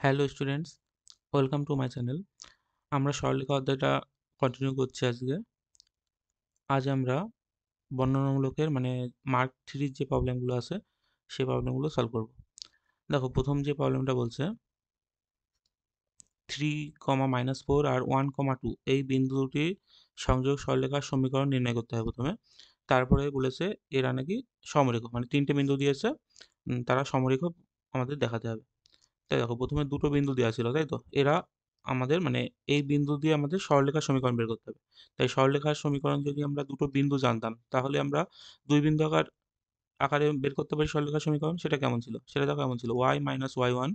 Hello students, welcome to my channel. আমরা সরলরেখা অধ্যায়টা কন্টিনিউ করছি আজকে। আজ আমরা বর্ণনামূলকের মার্ক থ্রির যে প্রবলেমগুলো আছে সেই প্রবলেমগুলো সলভ করব। দেখো, প্রথম যে প্রবলেমটা বলছে 3, -4 আর 1, 2 এই বিন্দু দুটির সংযোগ সরলরেখার সমীকরণ নির্ণয় করতে হবে প্রথমে। তারপরে বলেছে এরা নাকি সমরেখ, মানে তিনটে বিন্দু দিয়েছে, তারা সমরেখ আমাদের দেখাতে হবে। তাই দেখো, প্রথমে দুটো বিন্দু দেওয়া ছিল, তাই তো? এরা আমাদের এই বিন্দু দিয়ে আমাদের সরলরেখার সমীকরণ বের করতে হবে। তাই সরলরেখার সমীকরণ যদি আমরা দুটো বিন্দু জানতাম, তাহলে আমরা দুই বিন্দু আকারে বের করতে পারি সরলরেখার সমীকরণ। সেটা কেমন ছিল? সেটা দেখো কেমন ছিল, y মাইনাস ওয়াই ওয়ান,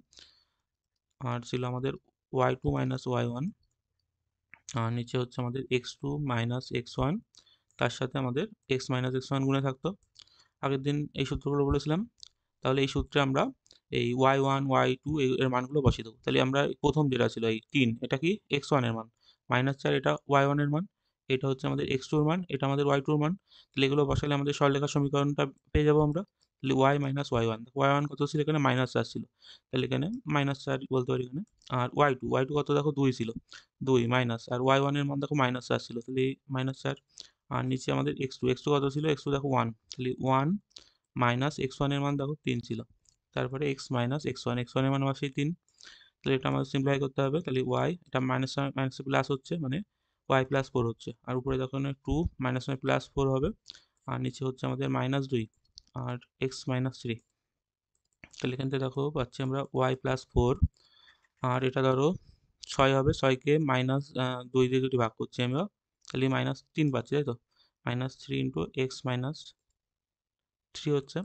আর ছিল আমাদের Y two minus Y one, আর নিচে হচ্ছে আমাদের X two minus X one, তার সাথে আমাদের এক্স মাইনাস এক্স ওয়ান গুণে থাকতো। আগের দিন এই সূত্রগুলো বলেছিলাম। তাহলে এই সূত্রে আমরা এই ওয়াই ওয়ান ওয়াই টু এর মানগুলো বসিয়ে দেবো। তাহলে আমরা প্রথম যেটা ছিল এই 3, এটা কি এক্স ওয়ানের মান, -4 এটা ওয়াই ওয়ানের মান, এটা হচ্ছে আমাদের এক্স টুর মান, এটা আমাদের ওয়াই টুর মান। তাহলে এগুলো বসালে আমাদের সরলরেখার সমীকরণটা পেয়ে যাবো আমরা। তাহলে Y minus Y one, Y one কত ছিল এখানে? -4 ছিল, তাহলে এখানে -4 বলতে পারি এখানে। আর ওয়াই টু কত দেখো? 2 ছিল, 2 মাইনাস, আর ওয়াই ওয়ানের মান দেখো -4 ছিল, তাহলে -4। আর নিচে আমাদের এক্স টু কত ছিল? এক্স টু দেখো 1, তাহলে 1 মাইনাস এক্স ওয়ানের মান দেখো 3 ছিল, তারপরে এক্স মাইনাস এক্স ওয়ানের মান আসে 3। তাহলে এটা আমাদের সিম্পলিফাই করতে হবে। তাহলে ওয়াই, এটা মাইনাস মাইনাস প্লাস হচ্ছে, মানে ওয়াই প্লাস 4 হচ্ছে, আর উপরে যখন 2 মাইনাস প্লাস 4 হবে, আর নিচে হচ্ছে আমাদের -2 আর এক্স মাইনাস 3। তাহলে এখান থেকে দেখো পাচ্ছি আমরা ওয়াই প্লাস 4, আর এটা ধরো 6 হবে, 6কে মাইনাস 2 দিয়ে যদি ভাগ করছি আমরা, তাহলে -3 পাচ্ছি, তাই তো? -3 ইন্টু এক্স মাইনাস 3 হচ্ছে।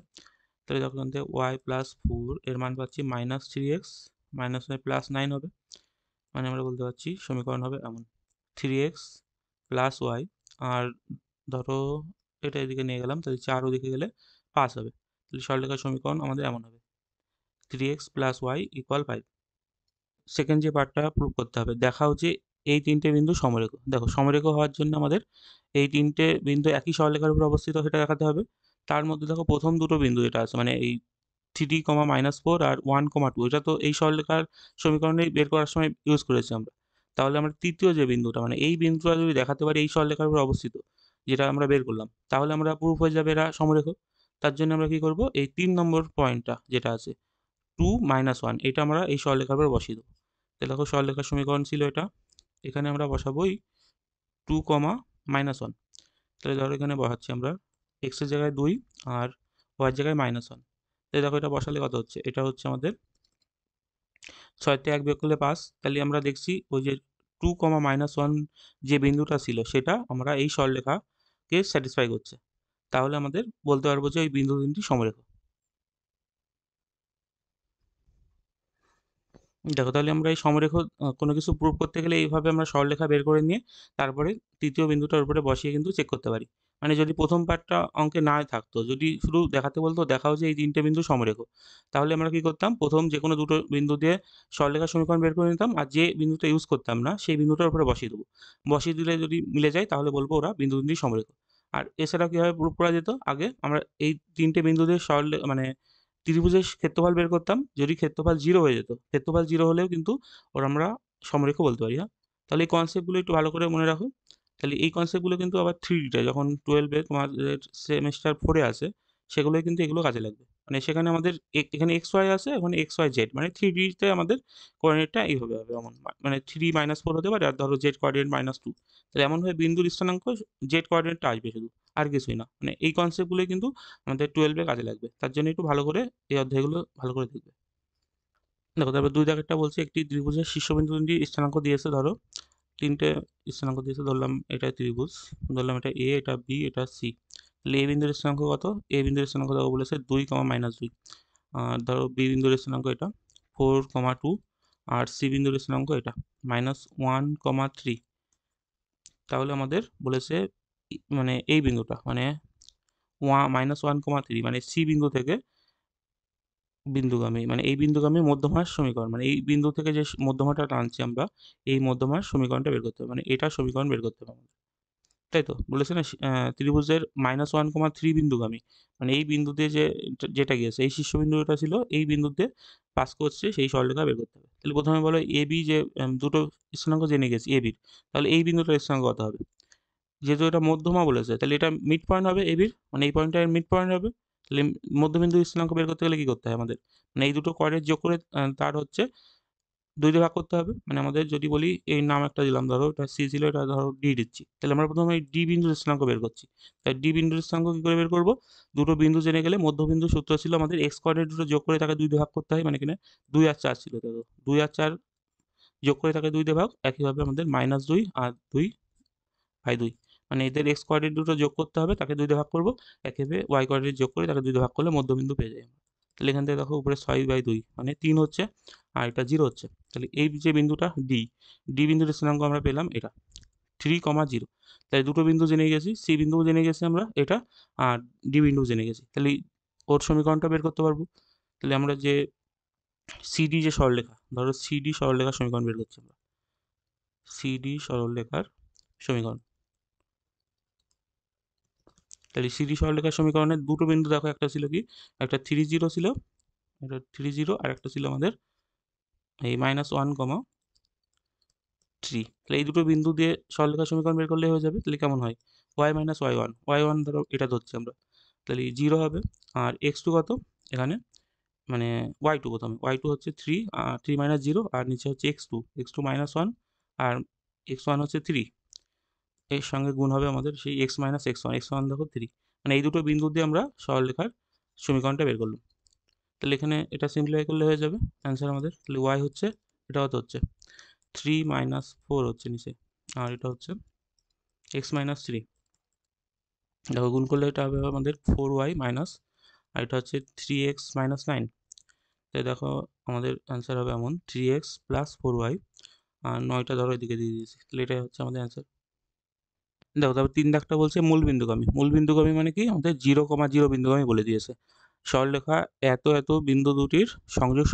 তাহলে যখন থেকে ওয়াই প্লাস 4 এর মান পাচ্ছি -3x, -9 হবে, মানে আমরা বলতে পারছি সমীকরণ হবে এমন, 3x প্লাস ওয়াই, আর ধরো এটা এদিকে নিয়ে গেলাম, তাহলে 4 ওদিকে গেলে 5 হবে। তাহলে সরলরেখার সমীকরণ আমাদের এমন হবে, 3x plus Y equal 5। Second যে পার্টটা প্রুভ করতে হবে, দেখাও যে এই তিনটে বিন্দু সমরেখ। দেখো, সমরেখ হওয়ার জন্য আমাদের এই তিনটে বিন্দু একই সরলরেখার উপর অবস্থিত, সেটা দেখাতে হবে। তার মধ্যে দেখো প্রথম দুটো বিন্দু যেটা আছে, মানে এই 3, -4 আর 1, 2, এটা তো এই সরলরেখার সমীকরণে বের করার সময় ইউজ করেছি আমরা। তাহলে আমরা তৃতীয় যে বিন্দুটা, মানে এই বিন্দুটা যদি দেখাতে পারি এই সরলরেখার উপর অবস্থিত, যেটা আমরা বের করলাম, তাহলে আমরা প্রুফ হয়ে যাবে এরা সমরেখ। তার জন্য আমরা কি করব, এই 3 নম্বর পয়েন্টটা যেটা আছে 2, -1, এটা আমরা এই সরলরেখার উপর বসিয়ে দেবো। তাহলে দেখো, সরলরেখার সমীকরণ ছিল এটা, এখানে আমরা বসাবো এই 2, -1। তাহলে ধরো এখানে বসাচ্ছি আমরা এক্স এর জায়গায় 2 আর ওয়াই এর জায়গায় -1। তাহলে দেখো, এটা বসালে কত হচ্ছে? এটা হচ্ছে আমাদের 6 থেকে 1 বিয়োগ করলে 5। তাহলে আমরা দেখছি ওই যে 2, -1 যে বিন্দুটা ছিল সেটা আমরা এই সরলরেখাকে স্যাটিসফাই করছে। তাহলে আমাদের বলতে পারবো যে ওই বিন্দু তিনটি সমরেখ। দেখো, তাহলে আমরা এই সমরেখ কোনো কিছু প্রুভ করতে গেলে এইভাবে আমরা সরলরেখা বের করে নিয়ে তারপরে তৃতীয় বিন্দুটার উপরে বসিয়ে কিন্তু চেক করতে পারি। মানে যদি প্রথম পার্টটা অঙ্কে না থাকতো, যদি শুধু দেখাতে বলতো দেখাও যে এই তিনটে বিন্দু সমরেখ, তাহলে আমরা কি করতাম, প্রথম যে কোনো দুটো বিন্দু দিয়ে সরলরেখার সমীকরণ বের করে নিতাম, আর যে বিন্দুটা ইউজ করতাম না সেই বিন্দুটার উপরে বসিয়ে দেবো। বসিয়ে দিলে যদি মিলে যায় তাহলে বলবো ওরা বিন্দু তিনটি সমরেখ। আর এছাড়া কীভাবে প্রুভ করা যেত, আগে আমরা এই তিনটে বিন্দু দিয়ে ত্রিভুজের ক্ষেত্রফল বের করতাম। যদি ক্ষেত্রফল 0 হয়ে যেত, ক্ষেত্রফল 0 হলেও কিন্তু ওর আমরা সমরেখ বলতে পারি, হ্যাঁ? তাহলে এই কনসেপ্টগুলো একটু ভালো করে মনে রাখো। তাহলে এই কনসেপ্টগুলো কিন্তু আবার 3Dতে যখন 12-এ তোমাদের সেমেস্টার 4-এ আসে, সেগুলোই কিন্তু এগুলো কাজে লাগবে। মানে সেখানে আমাদের এখানে XY আছে, ওখানে XYZ, মানে 3Dতে আমাদের কোঅর্ডিনেটটা এইভাবে হবে এমন। মানে 3 - 4 হতে পারে, আর ধরো Z কোঅর্ডিনেট -2। তাহলে এমনভাবে বিন্দুর স্থানাঙ্ক Z কোঅর্ডিনেটটা আসবে শুধু, আর কিছুই না। মানে এই কনসেপ্টগুলোই কিন্তু আমাদের 12-এ কাজে লাগবে। তার জন্য একটু ভালো করে এই অধ্যায়গুলো ভালো করে দেখবে। দেখো, তারপর 2 দাগেরটা বলছে একটি ত্রিভুজের শীর্ষবিন্দু তিনটি স্থানাঙ্ক দিয়েছে। ধরো তিনটে স্থানাঙ্ক দিয়েছে, ধরলাম এটা ত্রিভুজ, ধরলাম এটা এ, এটা বি, এটা সি। তাহলে এ বিন্দুর স্থানাঙ্ক কত? এ বিন্দুর স্থানাঙ্ক দেখো বলেছে 2, -2। আর ধরো বি বিন্দুর স্থানাঙ্ক এটা 4, 2, আর সি বিন্দুর স্থানাঙ্ক এটা -1, 3। তাহলে আমাদের বলেছে মানে এই বিন্দুটা, মানে -1, 3, মানে সি বিন্দু থেকে বিন্দুগামী, মানে এই বিন্দুগামী মধ্যমার সমীকরণ, মানে এই বিন্দু থেকে যে মধ্যমাটা টানছি আমরা, এই মধ্যমার সমীকরণটা বের করতে হবে, মানে এটার সমীকরণ বের করতে হবে আমাদের। তাই তো বলেছে না ত্রিভুজের -1,3 বিন্দুগামী, মানে এই বিন্দুতে যেটা গিয়েছে এই শীর্ষবিন্দুটা ছিল, এই বিন্দুতে পাস করছে সেই সরলরেখা বের করতে হবে। তাহলে প্রথমে বলো এবি যে দুটো স্থানাঙ্ক জেনে গেছি এবির, তাহলে এই বিন্দুটার স্থানাঙ্ক কত হবে? যেহেতু এটা মধ্যমা বলেছে তাহলে এটা মিড পয়েন্ট হবে এবির, মানে এই পয়েন্টটা এর মিড পয়েন্ট হবে। তাহলে মধ্যবিন্দু স্থানাঙ্ক বের করতে গেলে কি করতে হয় আমাদের? মানে এই দুটো কোঅর্ডিনেট যোগ করে তার হচ্ছে 2 দিয়ে ভাগ করতে হবে। মানে আমাদের যদি বলি এই নাম একটা দিলাম, ধরো এটা সি ছিল, এটা ধরো ডি দিচ্ছি। তাহলে আমরা প্রথমে এই ডি বিন্দুর স্থানাঙ্ক বের করছি। তাই ডি বিন্দুর স্থানাঙ্ক কি করে বের করব? দুটো বিন্দু জেনে গেলে মধ্যবিন্দুর সূত্র ছিল আমাদের এক্স কোঅর্ডিনেট দুটো যোগ করে তাকে 2 দিয়ে ভাগ করতে হয়। মানে এখানে 2 আর 4 ছিল, দেখো 2 আর 4 যোগ করে তাকে 2 দিয়ে ভাগ। একইভাবে আমাদের -2 আর 2/2, মানে এদের এক্স কোঅর্ডিনেট দুটো যোগ করতে হবে, তাকে 2 দিয়ে ভাগ করব। একইভাবে ওয়াই কোঅর্ডিনেট যোগ করে তাকে 2 দিয়ে ভাগ করলে মধ্যবিন্দু পেয়ে যাই আমরা। তাহলে এখান থেকে দেখো উপরে 6/2 মানে 3 হচ্ছে, আর এটা 0 হচ্ছে। তাহলে এই যে বিন্দুটা ডি, ডি বিন্দুর স্থানাঙ্ক আমরা পেলাম এটা 3,0। তাই দুটো বিন্দু জেনে গেছি, সি বিন্দু জেনে গেছি আমরা এটা, আর ডি বিন্দু জেনে গেছি। তাহলে ওর সমীকরণটা বের করতে পারবো। তাহলে আমরা যে সিডি যে সরলরেখা, ধরো সিডি সরলরেখার সমীকরণ বের করছি আমরা, সিডি সরলরেখার সমীকরণ। তাহলে সিডি সরলরেখার সমীকরণের দুটো বিন্দু দেখো, একটা ছিল কি, একটা 3,0 ছিল, এটা 3,0, আর একটা ছিল আমাদের এই -1,3। তাহলে এই দুটো বিন্দু দিয়ে সরলরেখার সমীকরণ বের করলে হয়ে যাবে। তাহলে কেমন হয়? y - y1, y1 ধরো এটা ধরছি আমরা, তাহলে 0 হবে। আর x2 কত এখানে, মানে y2, প্রথমে y2 হচ্ছে 3, 3 - 0, আর নিচে হচ্ছে x2, x2 -1, আর x1 হচ্ছে 3, এর সঙ্গে গুণ হবে আমাদের সেই x - x1, x1 দেখো 3। মানে এই দুটো বিন্দু দিয়ে আমরা সরলরেখার সমীকরণটা বের করলাম। তাহলে এখানে এটা সিম্পলিফাই করলে হয়ে যাবে অ্যান্সার আমাদের। তাহলে y হচ্ছে, এটা কত হচ্ছে 3 - 4 হচ্ছে নিচে, আর এটা হচ্ছে x - 3। দেখো গুণ করলে এটা হবে আমাদের 4y মাইনাস, আর এটা হচ্ছে 3x - 9। তাই দেখো আমাদের অ্যান্সার হবে এমন 3x + 4y, আর 9টা ধরো এদিকে দিয়ে দিয়েছি। তাহলে এটাই হচ্ছে আমাদের অ্যান্সার। দেখো তারপর 3 দাগটা বলছে মূল বিন্দুগামী। মূল বিন্দুগামী মানে কি, আমাদের 0,0 বিন্দুগামী বলে দিয়েছে। সরলরেখা এত বিন্দু দুটির সংযোগ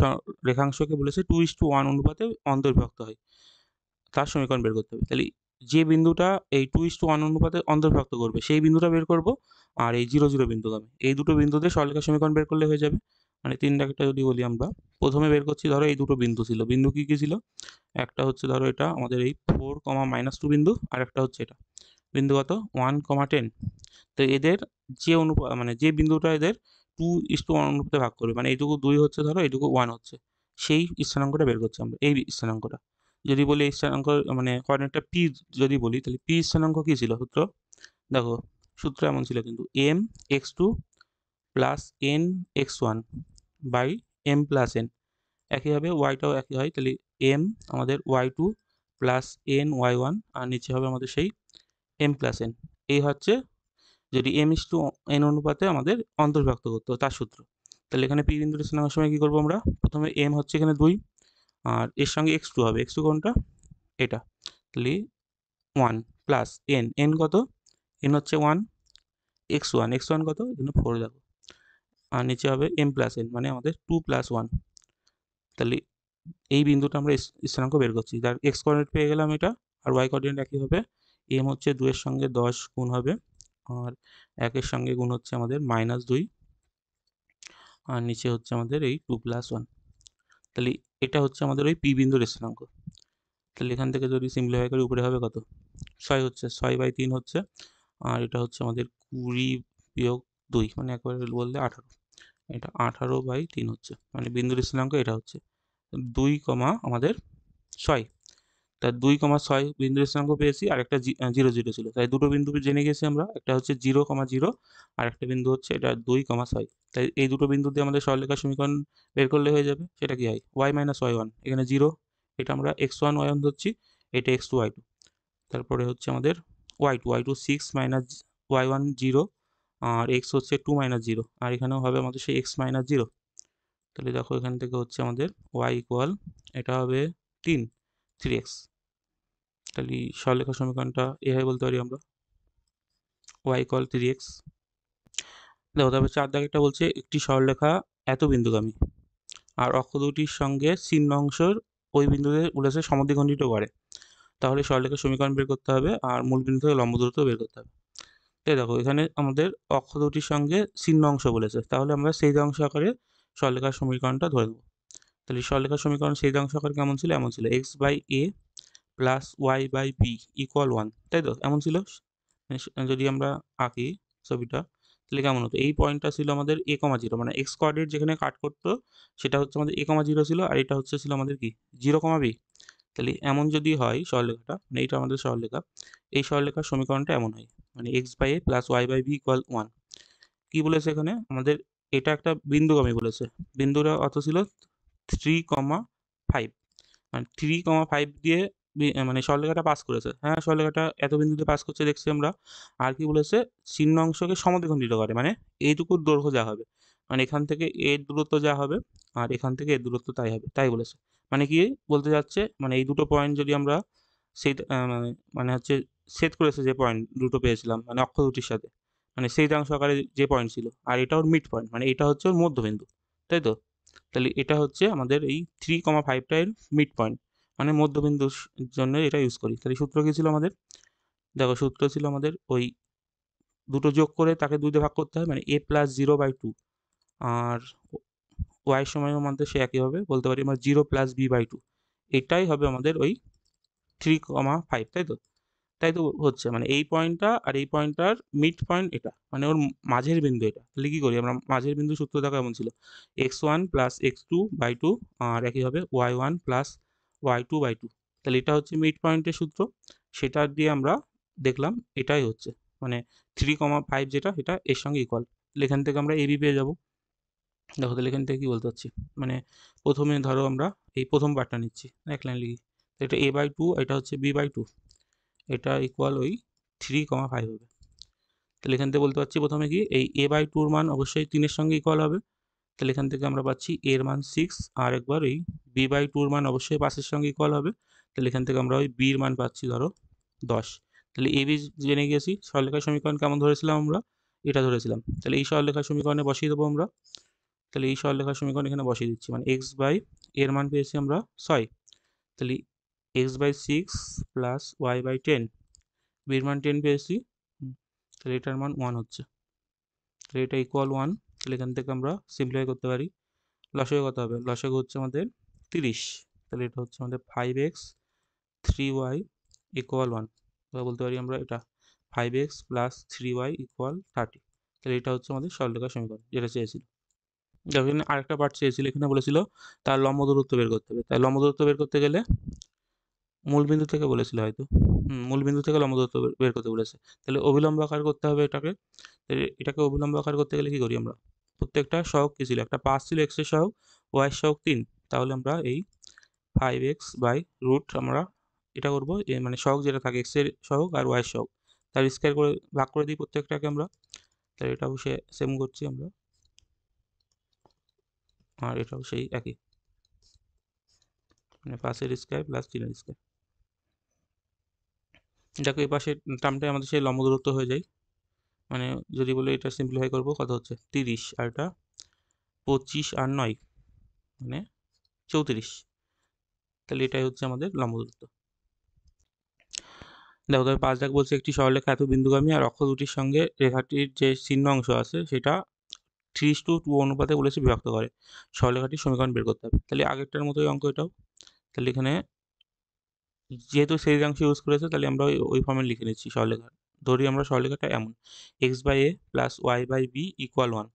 রেখাংশকে বলেছে 2:1 অনুপাতে অন্তর্ভুক্ত হয়, তার সমীকরণ বের করতে হবে। তাহলে যে বিন্দুটা এই 2:1 অনুপাতে অন্তর্ভুক্ত করবে সেই বিন্দুটা বের করব, আর এই 0,0 বিন্দুগামী এই দুটো বিন্দুতে সরলরেখার সমীকরণ বের করলে হয়ে যাবে। মানে 3 দাগটা যদি বলি আমরা, প্রথমে বের করছি, ধরো এই দুটো বিন্দু ছিল, বিন্দু কি কি ছিল? একটা হচ্ছে ধরো এটা আমাদের এই 4, -2 বিন্দু, আর একটা হচ্ছে এটা বিন্দু কত 1,10। তো এদের যে মানে যে বিন্দুটা এদের 2:1 অনুপাতে ভাগ করবে, মানে এইটুকু 2 হচ্ছে, ধরো এইটুকু 1 হচ্ছে, সেই স্থানাঙ্কটা বের করছি আমরা, এই স্থানাঙ্কটা। যদি বলি এই স্থানাঙ্ক মানে কোঅর্ডিনেটটা পি যদি বলি, তাহলে পি স্থানাঙ্ক কি ছিল সূত্র? দেখো সূত্র এমন ছিল কিন্তু m x2 + n x1 by m + n। একইভাবে ওয়াইটাও একই হয়, তাহলে m আমাদের y2 + n y1, আর নিচে হবে আমাদের সেই m + n। এই হচ্ছে যদি m:n অনুপাতে আমাদের অন্তর্ভুক্ত করতে হবে, তার সূত্র। তাহলে এখানে পি বিন্দুর স্থানাঙ্কের সময় কি করবো আমরা? প্রথমে m হচ্ছে এখানে 2, আর এর সঙ্গে x2 হবে, x2 কোনটা? এটা। তাহলে 1 + n, n কত? n হচ্ছে 1, x1 কত? এখানে 4 দেখো, আর নিচে হবে m + n, মানে আমাদের 2 + 1। তাহলে এই বিন্দুটা আমরা স্থানাঙ্ক বের করছি, যার x কোঅর্ডিনেট পেয়ে গেলাম এটা, আর y কোঅর্ডিনেট একই হবে। m হচ্ছে 2 এর সঙ্গে 10 গুণ হবে, আর 1 এর সঙ্গে গুণ হচ্ছে আমাদের -2, আর নিচে হচ্ছে আমাদের এই 2 + 1। তাহলে এটা হচ্ছে আমাদের ওই পি বিন্দুর স্থানাঙ্ক। তাহলে এখান থেকে যদি সিম্পলিফাই করি উপরে হবে কত? 6 হচ্ছে, 6/3 হচ্ছে, আর এটা হচ্ছে আমাদের 20 - 2, মানে একবারে বললে 18। এটা 18/3 হচ্ছে, মানে বিন্দুর স্থানাঙ্ক এটা হচ্ছে 2, আমাদের 6। তা 2,6 বিন্দুর স্থানাঙ্ক পেয়েছি, আর একটা 0,0 ছিল। তাই দুটো বিন্দু জেনে গেছি আমরা, একটা হচ্ছে 0,0, আর একটা বিন্দু হচ্ছে এটা 2,6। তাই এই দুটো বিন্দু দিয়ে আমাদের সরলরেখার সমীকরণ বের করলে হয়ে যাবে। সেটা কি হয়? y - y1, এখানে 0, এটা আমরা x1 y1 ধরছি, এটা x2 y2। তারপরে হচ্ছে আমাদের y2 6 - y1 0, আর x হচ্ছে 2 - 0, আর এখানেও হবে আমাদের সেই x - 0। তাহলে দেখো এখান থেকে হচ্ছে আমাদের y = এটা হবে 3, 3x। তাহলে সরলরেখার সমীকরণটা এভাবে বলতে পারি আমরা, y = 3x। দেখো তারপর 4 দাগেরটা বলছে একটি সরলরেখা এত বিন্দুগামী, আর অক্ষ দুটির সঙ্গে ছিন্ন অংশের ওই বিন্দুতে বলেছে সমদ্বিখণ্ডিত করে। তাহলে সরলরেখার সমীকরণ বের করতে হবে আর মূল বিন্দু থেকে লম্ব দূরত্ব বের করতে হবে। এই দেখো এখানে আমাদের অক্ষ দুটির সঙ্গে ছিন্ন অংশ বলেছে, তাহলে আমরা সেই অংশ আকারে সরলরেখার সমীকরণটা ধরে নেব। তাহলে সরলরেখার সমীকরণ সেই অংশ আকারে কেমন ছিল? এমন ছিল X by A plus Y by B equal 1, তাই তো? এমন ছিল। যদি আমরা আঁকি ছবিটা তাহলে কেমন হতো? এই পয়েন্টটা ছিল আমাদের এ কমা জিরো, মানে এক্স কোঅর্ডিনেট যেখানে কাট করতো সেটা হচ্ছে আমাদের এ কমা জিরো ছিল, আর এটা হচ্ছে ছিল আমাদের কি জিরো কমা বি। তাহলে এমন যদি হয় সরলরেখাটা, মানে এইটা আমাদের সরলরেখা, এই সরলরেখার সমীকরণটা এমন হয়, মানে X by A plus Y by B equal 1। কি বলেছে এখানে আমাদের? এটা একটা বিন্দুগামী বলেছে। বিন্দুটা অত ছিল 3,5, মানে 3,5 দিয়ে মানে সরলরেখাটা পাস করেছে। হ্যাঁ, সরলরেখাটা এত বিন্দুতে পাস করছে দেখছি আমরা। আর কি বলেছে? চিহ্ন অংশকে সমদ্বিখণ্ডিত করে, মানে এইটুকুর দৈর্ঘ্য যা হবে, মানে এখান থেকে এর দূরত্ব যা হবে আর এখান থেকে এর দূরত্ব তাই হবে, তাই বলেছে। মানে কি বলতে যাচ্ছে, মানে এই দুটো পয়েন্ট যদি আমরা সেই মানে হচ্ছে সেট করেছে যে পয়েন্ট দুটো পেয়েছিলাম মানে অক্ষ দুটির সাথে, মানে সেই অংশ আকারে যে পয়েন্ট ছিল, আর এটা ওর মিড পয়েন্ট, মানে এটা হচ্ছে ওর মধ্যবিন্দু, তাই তো? তাহলে এটা হচ্ছে আমাদের এই 3,5টা এর মিড পয়েন্ট, মানে মধ্যবিন্দুর জন্য এটা ইউজ করি। তাহলে সূত্র কি ছিল আমাদের? দেখো সূত্র ছিল আমাদের ওই দুটো যোগ করে তাকে 2 দিয়ে ভাগ করতে হয়, মানে a প্লাস 0/2, আর y সময়ের মধ্যে সে একই হবে, বলতে পারি আমরা 0 প্লাস b/2। এটাই হবে আমাদের ওই 3,5, তাই তো? তাই তো হচ্ছে, মানে এই পয়েন্টটা আর এই পয়েন্টটার মিড পয়েন্ট এটা, মানে ওর মাঝের বিন্দু এটা। তাহলে কি করি আমরা? মাঝের বিন্দু সূত্র দেখো এমন ছিল x1 প্লাস x2/2, আর একই হবে y1 প্লাস y2/2। তাহলে এটা হচ্ছে মিড পয়েন্টের সূত্র, সেটা দিয়ে আমরা দেখলাম এটাই হচ্ছে, মানে 3,5 যেটা এটা এর সঙ্গে ইকুয়াল। তাহলে এখান থেকে আমরা এবি পেয়ে যাবো। দেখো তাহলে এখান থেকে কি বলতে চাচ্ছি, মানে প্রথমে ধরো আমরা এই প্রথম পার্টটা নিচ্ছি, এক লাইন লিখি। এটা a/2, এটা হচ্ছে b/2, এটা ইকুয়াল ওই 3,5 হবে। তাহলে এখান থেকে বলতে পারছি প্রথমে কি এই a/2 মান অবশ্যই 3-এর সঙ্গে ইকুয়াল হবে। তাহলে এখান থেকে আমরা পাচ্ছি এর মান 6, আর একবার এই b/2 মান অবশ্যই 5-এর সঙ্গে ইকুয়াল হবে। তাহলে এখান থেকে আমরা ওই b-র মান পাচ্ছি ধরো 10। তাহলে ab জেনে গেছি। সরলরেখার সমীকরণ কেমন ধরেছিলাম আমরা? এটা ধরেছিলাম। তাহলে এই সরলরেখার সমীকরণে বসিয়ে দেবো আমরা। তাহলে এই সরলরেখার সমীকরণ এখানে বসিয়ে দিচ্ছি, মানে x বাই এর মান পেয়েছি আমরা 6। তাহলে x/6 প্লাস y/10, b-র মান 10 পেয়েছি। তাহলে এটার মান 1 হচ্ছে। তাহলে এটা ইকুয়াল 1। তাহলে এখান থেকে আমরা সিম্পলিফাই করতে পারি। লসাগু কত হবে? লসাগু হচ্ছে আমাদের 30। তাহলে এটা হচ্ছে আমাদের 5x 3y ইকুয়াল 1। তাহলে বলতে পারি আমরা এটা 5x প্লাস 3y ইকুয়াল 30। তাহলে এটা হচ্ছে আমাদের সরলরেখার সমীকরণ যেটা চেয়েছিল। দেখো এখানে আরেকটা পার্ট চেয়েছিল, এখানে বলেছিল তার লম্ব দূরত্ব বের করতে হবে। তাই লম্ব দূরত্ব বের করতে গেলে মূল বিন্দু থেকে বলেছিল হয়তো, মূল বিন্দু থেকে লম্ব দূরত্ব বের করতে বলেছে। তাহলে অভিলম্ব আকার করতে হবে এটাকে। এটাকে অভিলম্ব আকার করতে গেলে কি করি আমরা? প্রত্যেকটা সহগ কি ছিল? একটা পাশ ছিল x এর সহগ, y এর সহগ 3। তাহলে আমরা এই 5x বাই রুট আমরা এটা করব, মানে সহগ যেটা থাকে x এর সহগ আর y এর সহগ, তার স্কয়ার করে ভাগ করে দিই প্রত্যেকটাকে আমরা। তাহলে এটাও সেম করছি আমরা, আর এটাও সেই একই, মানে 5-এর স্কয়ার প্লাস 3-এর স্কয়ার। দেখো এই পাশের টার্মটাই আমাদের সেই লম্ব দূরত্ব হয়ে যায়। মানে যদি বলে এটা সিম্পলিফাই করব, কত হচ্ছে 30, আর এটা 25 আর 9 মানে 34। তাহলে এটাই হচ্ছে আমাদের লম্ব দূরত্ব। দেখো তবে 5 দাগ বলছে একটি সরলরেখা এত বিন্দুগামী আর অক্ষ দুটির সঙ্গে রেখাটির যে চিহ্ন অংশ আছে সেটা 3:2 অনুপাতে বলেছে বিভক্ত করে সরলরেখাটির সমীকরণ বের করতে হবে। তাহলে আগেরটার মতোই অঙ্ক এটাও। তাহলে এখানে যেহেতু সেই অংশ ইউজ করেছে তাহলে আমরা ওই ফর্মে লিখে নিচ্ছি সরলরেখা। ধরি আমরা সরলরেখাটা এমন x/a প্লাস y/b ইকুয়াল 1।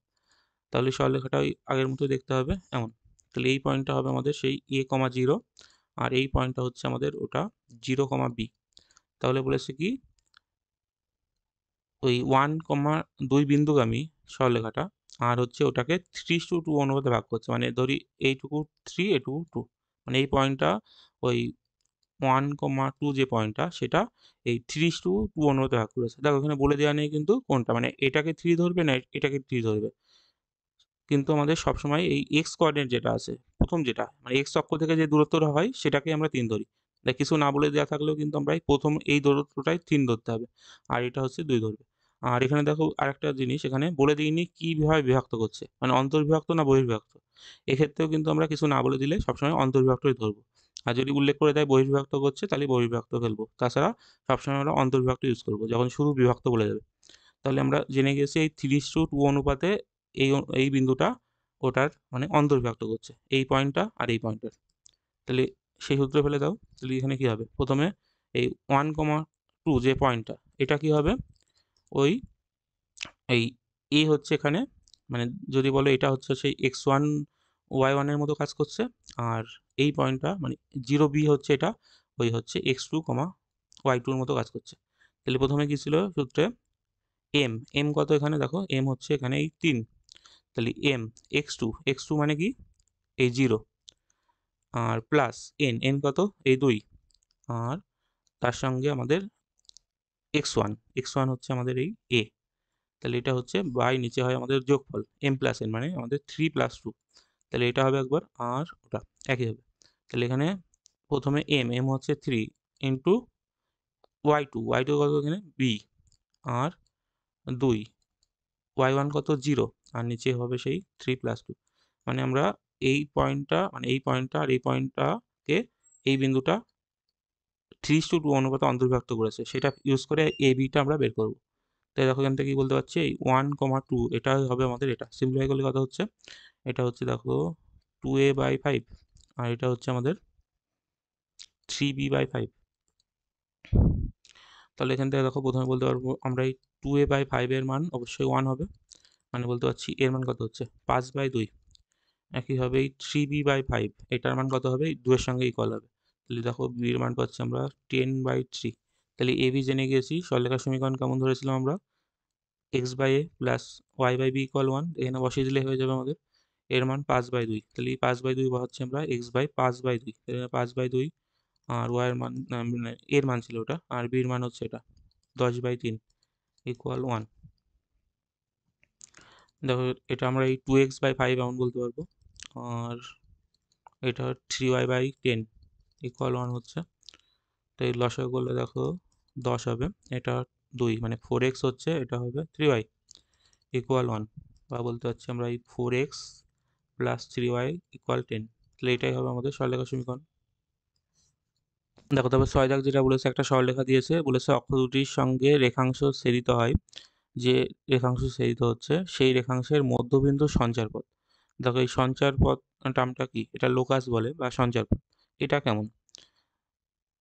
তাহলে সরলরেখাটা ওই আগের মতো দেখতে হবে এমন। তাহলে এই পয়েন্টটা হবে আমাদের সেই a,0, আর এই পয়েন্টটা হচ্ছে আমাদের ওটা 0,b। তাহলে বলেছে কি ওই 1,2 বিন্দুগামী সরলরেখাটা, আর হচ্ছে ওটাকে 3:2 অনুপাতে ভাগ করছে, মানে ধরি এইটুকু 3 এটুকু 2, মানে এই পয়েন্টটা ওই 1,2 যে পয়েন্টটা সেটা এই 3:2 অনুপাতে ভাগ করেছে। দেখো এখানে বলে দেওয়া নেই কিন্তু কোনটা, মানে এটাকে 3 ধরবে না এটাকে 3 ধরবে, কিন্তু আমাদের সবসময় এই এক্স কোঅর্ডিনেট যেটা আছে প্রথম, যেটা মানে এক্স অক্ষ থেকে যে দূরত্বটা হয় সেটাকে আমরা 3 ধরি। কিছু না বলে দেওয়া থাকলেও কিন্তু আমরা এই প্রথম এই দূরত্বটাই 3 ধরতে হবে, আর এটা হচ্ছে 2 ধরবে। আর এখানে দেখো আরেকটা জিনিস এখানে বলে দিইনি কিভাবে বিভক্ত করছে, মানে অন্তর্বিভক্ত না বহির্বিভক্ত। এক্ষেত্রেও কিন্তু আমরা কিছু না বলে দিলে সবসময় অন্তর্বিভক্তই ধরবো। আর যদি উল্লেখ করে দেয় বহির্বিভক্ত করছে তাহলে বহির্বিভক্ত ফেলবো, তাছাড়া সবসময় আমরা অন্তর্বিভক্ত ইউজ করবো যখন শুরু বিভক্ত বলে দেবে। তাহলে আমরা জেনে গেছি এই 3:2 অনুপাতে এই বিন্দুটা ওটার মানে অন্তর্বিভক্ত করছে, এই পয়েন্টটা আর এই পয়েন্টটা। তাহলে সেই সূত্র ফেলে দাও। তাহলে এখানে কি হবে, প্রথমে এই 1,2 যে পয়েন্টটা, এটা কি হবে, ওই এই এ হচ্ছে এখানে, মানে যদি বলো এটা হচ্ছে সেই x1 y1 এর মতো কাজ করছে, আর এই পয়েন্টটা মানে 0b হচ্ছে এটা, ওই হচ্ছে x2, y2 এর মতো কাজ করছে। তাহলে প্রথমে কি ছিল সূত্রে, এম কত এখানে দেখো, এম হচ্ছে এখানে এই 3, তাহলে এম x2 মানে কি এই 0, আর প্লাস এন কত এই 2, আর তার সঙ্গে আমাদের x1 হচ্ছে আমাদের এই এ। তাহলে এটা হচ্ছে বাই নিচে হয় আমাদের যোগফল এম প্লাস এন, মানে আমাদের 3+2। তাহলে এটা হবে একবার, আর ওটা একই হবে। তাহলে এখানে প্রথমে এম হচ্ছে 3 ইন্টু ওয়াই টু কত এখানে বি, আর 2, ওয়াই1 কত 0, আর নিচে হবে সেই 3+2। মানে আমরা এই পয়েন্টটা মানে এই পয়েন্টটা আর এই পয়েন্টটাকে এই বিন্দুটা 3:2 অনুপাতে অন্তর্ভুক্ত করেছে, সেটা ইউজ করে এ বিটা আমরা বের করবো। তাই দেখো এখান থেকে কি বলতে পারছি, এই 1,2 এটা হবে আমাদের, এটা সিম্পলিফাই করলে কত হচ্ছে, এটা হচ্ছে দেখো 2a/5, আর এটা হচ্ছে আমাদের 3b/5। তাহলে এখান থেকে দেখো প্রথমে বলতে পারবো আমরা এই 2a/5 এর মান অবশ্যই 1 হবে, মানে বলতে পারছি এর মান কত হচ্ছে 5/2। একইভাবে এই 3b/5 এটার মান কত হবে, 2 এর সঙ্গে ইকুয়াল হবে। তাহলে দেখো b এর মান পাচ্ছি আমরা 10/3। তাহলে ab জেনে গিয়েছি, সরলরেখার সমীকরণ কেমন ধরেছিলাম আমরা, x/a প্লাস y/b = 1, এখানে বসিয়ে দিলে হয়ে যাবে আমাদের এর মান 5/2। তাহলে এই 5/2 হচ্ছে আমরা x/5/2, 5/2, আর y এর মান মানে এর মান ছিল ওটা, আর b এর মান হচ্ছে এটা 10/3 = 1। দেখো এটা আমরা এই 2x/5 এমন বলতে পারবো, আর এটা 3y/10 = 1 হচ্ছে। তো এই লসাগু করলে দেখো 10 হবে, এটা 2 মানে 4x হচ্ছে, এটা হবে 3y = 1, বা বলতে পারছি আমরা এই 4x প্লাস 3y = 10। তাহলে এটাই হবে আমাদের সরলরেখার সমীকরণ। দেখো তবে 6 দাগ যেটা বলেছে, একটা সরলরেখা দিয়েছে, বলেছে অক্ষ দুটির সঙ্গে রেখাংশ ছেদিত হয়, যে রেখাংশ ছেদিত হচ্ছে সেই রেখাংশের মধ্যবিন্দু সঞ্চারপথ। দেখো এই সঞ্চারপথ টার্মটা কি, এটা লোকাস বলে বা সঞ্চারপথ। এটা কেমন,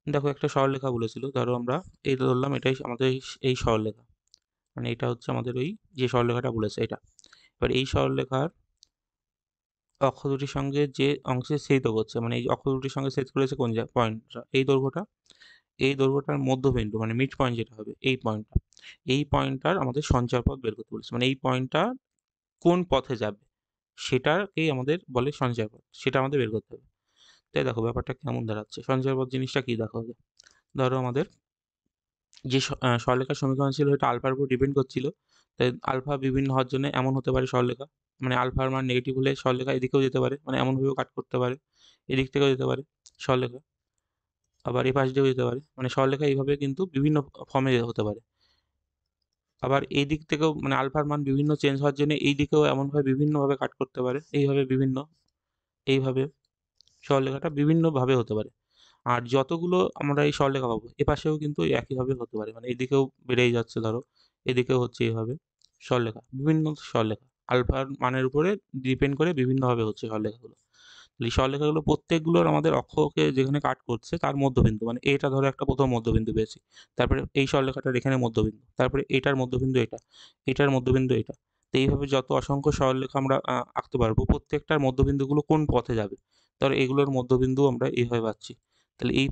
দেখো একটা সরলরেখা বলেছিল, ধরো আমরা এই ধরলাম এটাই আমাদের এই সরলরেখা, মানে এটা হচ্ছে আমাদের ওই যে সরলরেখাটা বলেছে এটা। এবার এই সরলরেখার অক্ষ দুটির সঙ্গে যে অংশে ছেদিত করছে, মানে এই অক্ষ দুটির সঙ্গে ছেদ করেছে কোন পয়েন্টটা, এই দৈর্ঘ্যটা, এই দৈর্ঘ্যটার মধ্যবিন্দু মানে মিড পয়েন্ট যেটা হবে এই পয়েন্টটা, এই পয়েন্টটার আমাদের সঞ্চারপথ বের করতে বলেছে, মানে এই পয়েন্টটা কোন পথে যাবে সেটাকেই আমাদের বলে সঞ্চারপথ, সেটা আমাদের বের করতে হবে। তাই দেখো ব্যাপারটা কেমন দাঁড়াচ্ছে, সঞ্চারপথ জিনিসটা কি দেখো হবে, ধরো আমাদের যে সরলরেখার সমীকরণ ছিল এটা আলফার উপর ডিপেন্ড করছিল। তাই আলফা বিভিন্ন হওয়ার জন্য এমন হতে পারে সরলরেখা, মানে আলফার মান নেগেটিভ হলে সরলরেখা এদিকেও যেতে পারে, মানে এমনভাবেও কাট করতে পারে, এদিক থেকেও যেতে পারে সরলরেখা, আবার এই পাশ দিয়েও যেতে পারে, মানে সরলরেখা এইভাবে কিন্তু বিভিন্ন ফর্মে হতে পারে। আবার এই দিক থেকেও মানে আলফার মান বিভিন্ন চেঞ্জ হওয়ার জন্য এই দিকেও এমনভাবে বিভিন্নভাবে কাট করতে পারে, এইভাবে বিভিন্ন, এইভাবে সরলরেখাটা বিভিন্নভাবে হতে পারে। আর যতগুলো আমরা এই সরলরেখা পাবো এপাশেও কিন্তু এই একইভাবে হতে পারে, মানে এদিকেও বেড়েই যাচ্ছে ধরো, এদিকেও হচ্ছে এইভাবে সরলরেখা, বিভিন্ন সরলরেখা আলফার মানের উপরে ডিপেন্ড করে বিভিন্নভাবে হচ্ছে সরলরেখাগুলো। এই সরলরেখাগুলো প্রত্যেকগুলোর আমাদের অক্ষকে যেখানে কাট করছে তার মধ্যবিন্দু, মানে এটা ধরো একটা প্রথম মধ্যবিন্দু পেয়েছি, তারপরে এই সরলরেখাটার এখানে মধ্যবিন্দু, তারপরে এটার মধ্যবিন্দু এটা, এটার মধ্যবিন্দু এটা। তো এইভাবে যত অসংখ্য সরলরেখা আমরা আঁকতে পারবো, প্রত্যেকটার মধ্যবিন্দুগুলো কোন পথে যাবে, ধরো এগুলোর মধ্যবিন্দু আমরা এইভাবে পাচ্ছি। তাহলে এই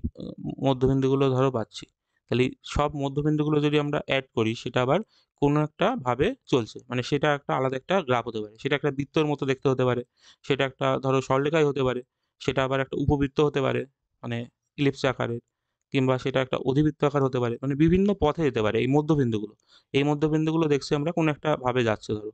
মধ্যবিন্দুগুলো ধরো পাচ্ছি, তাহলে এই সব মধ্যবিন্দুগুলো যদি আমরা অ্যাড করি সেটা আবার কোনো একটা ভাবে চলছে, মানে সেটা একটা আলাদা একটা গ্রাফ হতে পারে, সেটা একটা বৃত্তর মতো দেখতে হতে পারে, সেটা একটা ধরো সরলরেখাই হতে পারে, সেটা আবার একটা উপবৃত্ত হতে পারে, মানে ইলিপস আকারের, কিংবা সেটা একটা অধিবৃত্ত আকার হতে পারে, মানে বিভিন্ন পথে যেতে পারে এই মধ্যবিন্দুগুলো। এই মধ্যবিন্দুগুলো দেখছি আমরা কোনো একটা ভাবে যাচ্ছে ধরো,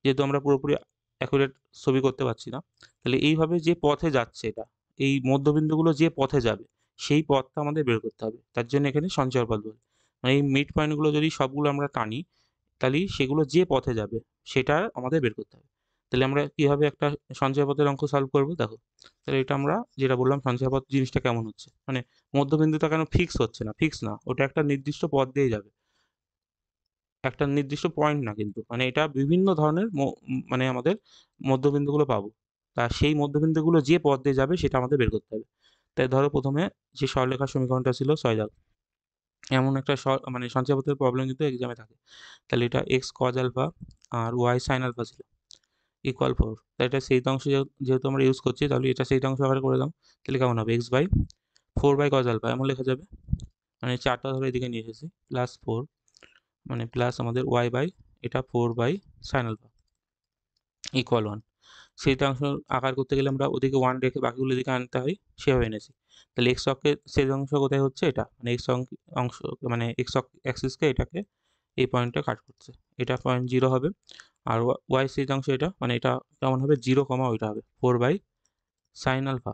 যেহেতু আমরা পুরোপুরি অ্যাকুরেট ছবি করতে পারছি না, তাহলে এইভাবে যে পথে যাচ্ছে এটা, এই মধ্যবিন্দুগুলো যে পথে যাবে সেই পথটা আমাদের বের করতে হবে, তার জন্য এখানে সঞ্চারপথ বলে। মানে এই মিড পয়েন্টগুলো যদি সবগুলো আমরা টানি, তাহলে সেগুলো যে পথে যাবে সেটা আমাদের বের করতে হবে। তাহলে আমরা কিভাবে একটা সঞ্চয়পত্রের অঙ্ক সলভ করব দেখো। তাহলে এটা আমরা যেটা বললাম সঞ্চয়পত্র জিনিসটা কেমন হচ্ছে, মানে মধ্যবিন্দুটা কেন ফিক্স হচ্ছে না, ফিক্স না, ওটা একটা নির্দিষ্ট পথ দিয়ে যাবে, একটা নির্দিষ্ট পয়েন্ট না কিন্তু, মানে এটা বিভিন্ন ধরনের মানে আমাদের মধ্যবিন্দুগুলো পাবো। তা সেই মধ্যবিন্দুগুলো যে পথ দিয়ে যাবে সেটা আমাদের বের করতে হবে। তাই ধরো প্রথমে যে সরলরেখার সমীকরণটা ছিল সহায়ক, এমন একটা মানে সঞ্চয়পত্রের প্রবলেম কিন্তু এক্সামে থাকে। তাহলে এটা এক্স কজ আলফা আর ওয়াই সাইন আলফা ছিল ইকুয়াল 4। তাই এটা সেই অংশ যেহেতু আমরা ইউজ করছি, তাহলে এটা সেই অংশ আকারে করে দাও। তাহলে কেমন হবে, X by 4 by cos alpha এমন লেখা যাবে, মানে 4টা ধরে এদিকে নিয়ে এসেছি, প্লাস 4 মানে প্লাস আমাদের ওয়াই বাই এটা 4 বাই সাইন আলফা ইকুয়াল 1। শীতাংশ আকার করতে গেলে আমরা ওদিকে 1 রেখে বাকিগুলো এদিকে আনতে হয়, সেভাবে এনেছি। তাহলে এক্স অক্ষের শেষ অংশ কোথায় হচ্ছে, এটা মানে এক্স অংশ, মানে এক্স অ্যাক্সিসকে এটাকে এই পয়েন্টে কাট করছে, এটা পয়েন্ট 0 হবে। আর ওয়াই শীতাংশ এটা, মানে এটা কেমন হবে, 0 কমা ওইটা হবে 4 বাই সাইন আলফা।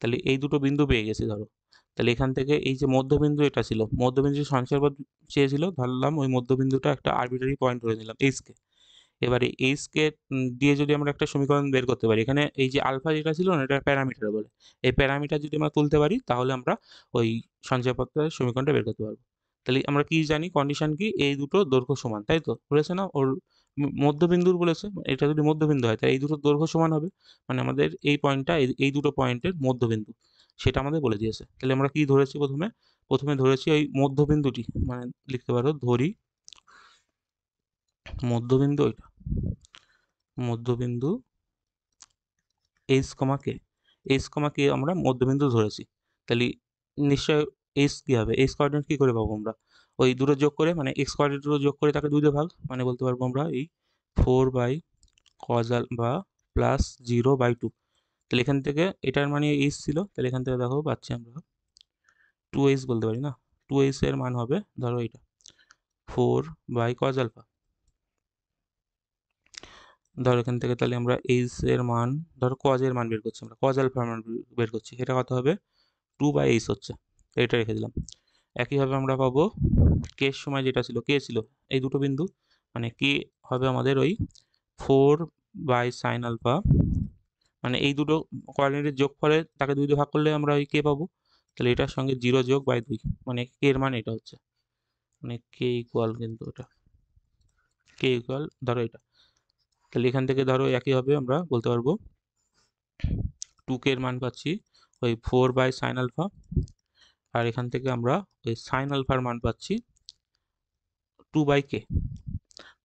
তাহলে এই দুটো বিন্দু পেয়ে গেছি ধরো। তাহলে এখান থেকে এই যে মধ্যবিন্দু এটা ছিল, মধ্যবিন্দু সঞ্চারপথ চেয়েছিল, ধরলাম ওই মধ্যবিন্দুটা একটা আরবিটারি পয়েন্ট ধরে নিলাম এইচকে। এবারে এইচকে দিয়ে যদি আমরা একটা সমীকরণ বের করতে পারি, এখানে এই যে আলফা যেটা ছিল না, এটা প্যারামিটার বলে, এই প্যারামিটার যদি আমরা তুলতে পারি তাহলে আমরা ওই সঞ্চয়পত্রের সমীকরণটা বের করতে পারবো। তাহলে আমরা কি জানি, কন্ডিশন কি, এই দুটো দৈর্ঘ্য সমান, তাই তো বলেছে না ওর মধ্যবিন্দুর বলেছে, এটা যদি মধ্যবিন্দু হয় তাহলে এই দুটো দৈর্ঘ্য সমান হবে, মানে আমাদের এই পয়েন্টটা এই দুটো পয়েন্টের মধ্যবিন্দু, সেটা আমাদের বলে দিয়েছে। তাহলে আমরা কি ধরেছি, প্রথমে প্রথমে ধরেছি ওই মধ্যবিন্দুটি, মানে লিখতে পারো ধরি মধ্যবিন্দু, ওইটা মধ্যবিন্দু এইচ কমা কে, এইচ কমা কে আমরা মধ্যবিন্দু ধরেছি। তাহলে নিশ্চয় এইচ কি হবে, এইচ কোঅর্ডিনেট কি করে পাবো আমরা, ওই দুটো যোগ করে, মানে এক্স কোঅর্ডিনেট দুটো যোগ করে তাকে 2 দিয়ে ভাগ, মানে বলতে পারবো আমরা এই 4 বাই কজাল বা প্লাস 0/2। তাহলে এখান থেকে এটার মানে এইচ ছিল, তাহলে এখান থেকে দেখো পাচ্ছি আমরা 2h বলতে পারি না, 2h এর মান হবে ধরো এটা 4/cos আলফা। ধরো এখান থেকে তাহলে আমরা এইচ এর মান, ধরো কজ এর মান বের করছি, আমরা কজ আলফার মান বের করছি, এটা কত হবে 2/h হচ্ছে, এটা রেখে দিলাম। একইভাবে আমরা পাবো কে এর সময় যেটা ছিল, কে ছিল এই দুটো বিন্দু, মানে কে হবে আমাদের ওই 4/sin আলফা, মানে এই দুটো কোঅর্ডিনেটের যোগফলে তাকে 2 দিয়ে ভাগ করলে আমরা ওই কে পাবো। তাহলে এটার সঙ্গে 0 যোগ বাই 2, মানে কে এর মান এটা হচ্ছে, মানে কে ইকুয়াল কিন্তু এটা, কে ইকুয়াল ধরো এটা। তাহলে এখান থেকে ধরো একইভাবে আমরা বলতে পারবো 2k এর মান পাচ্ছি ওই 4/sin আলফা, আর এখান থেকে আমরা ওই সাইন আলফার মান পাচ্ছি 2/k।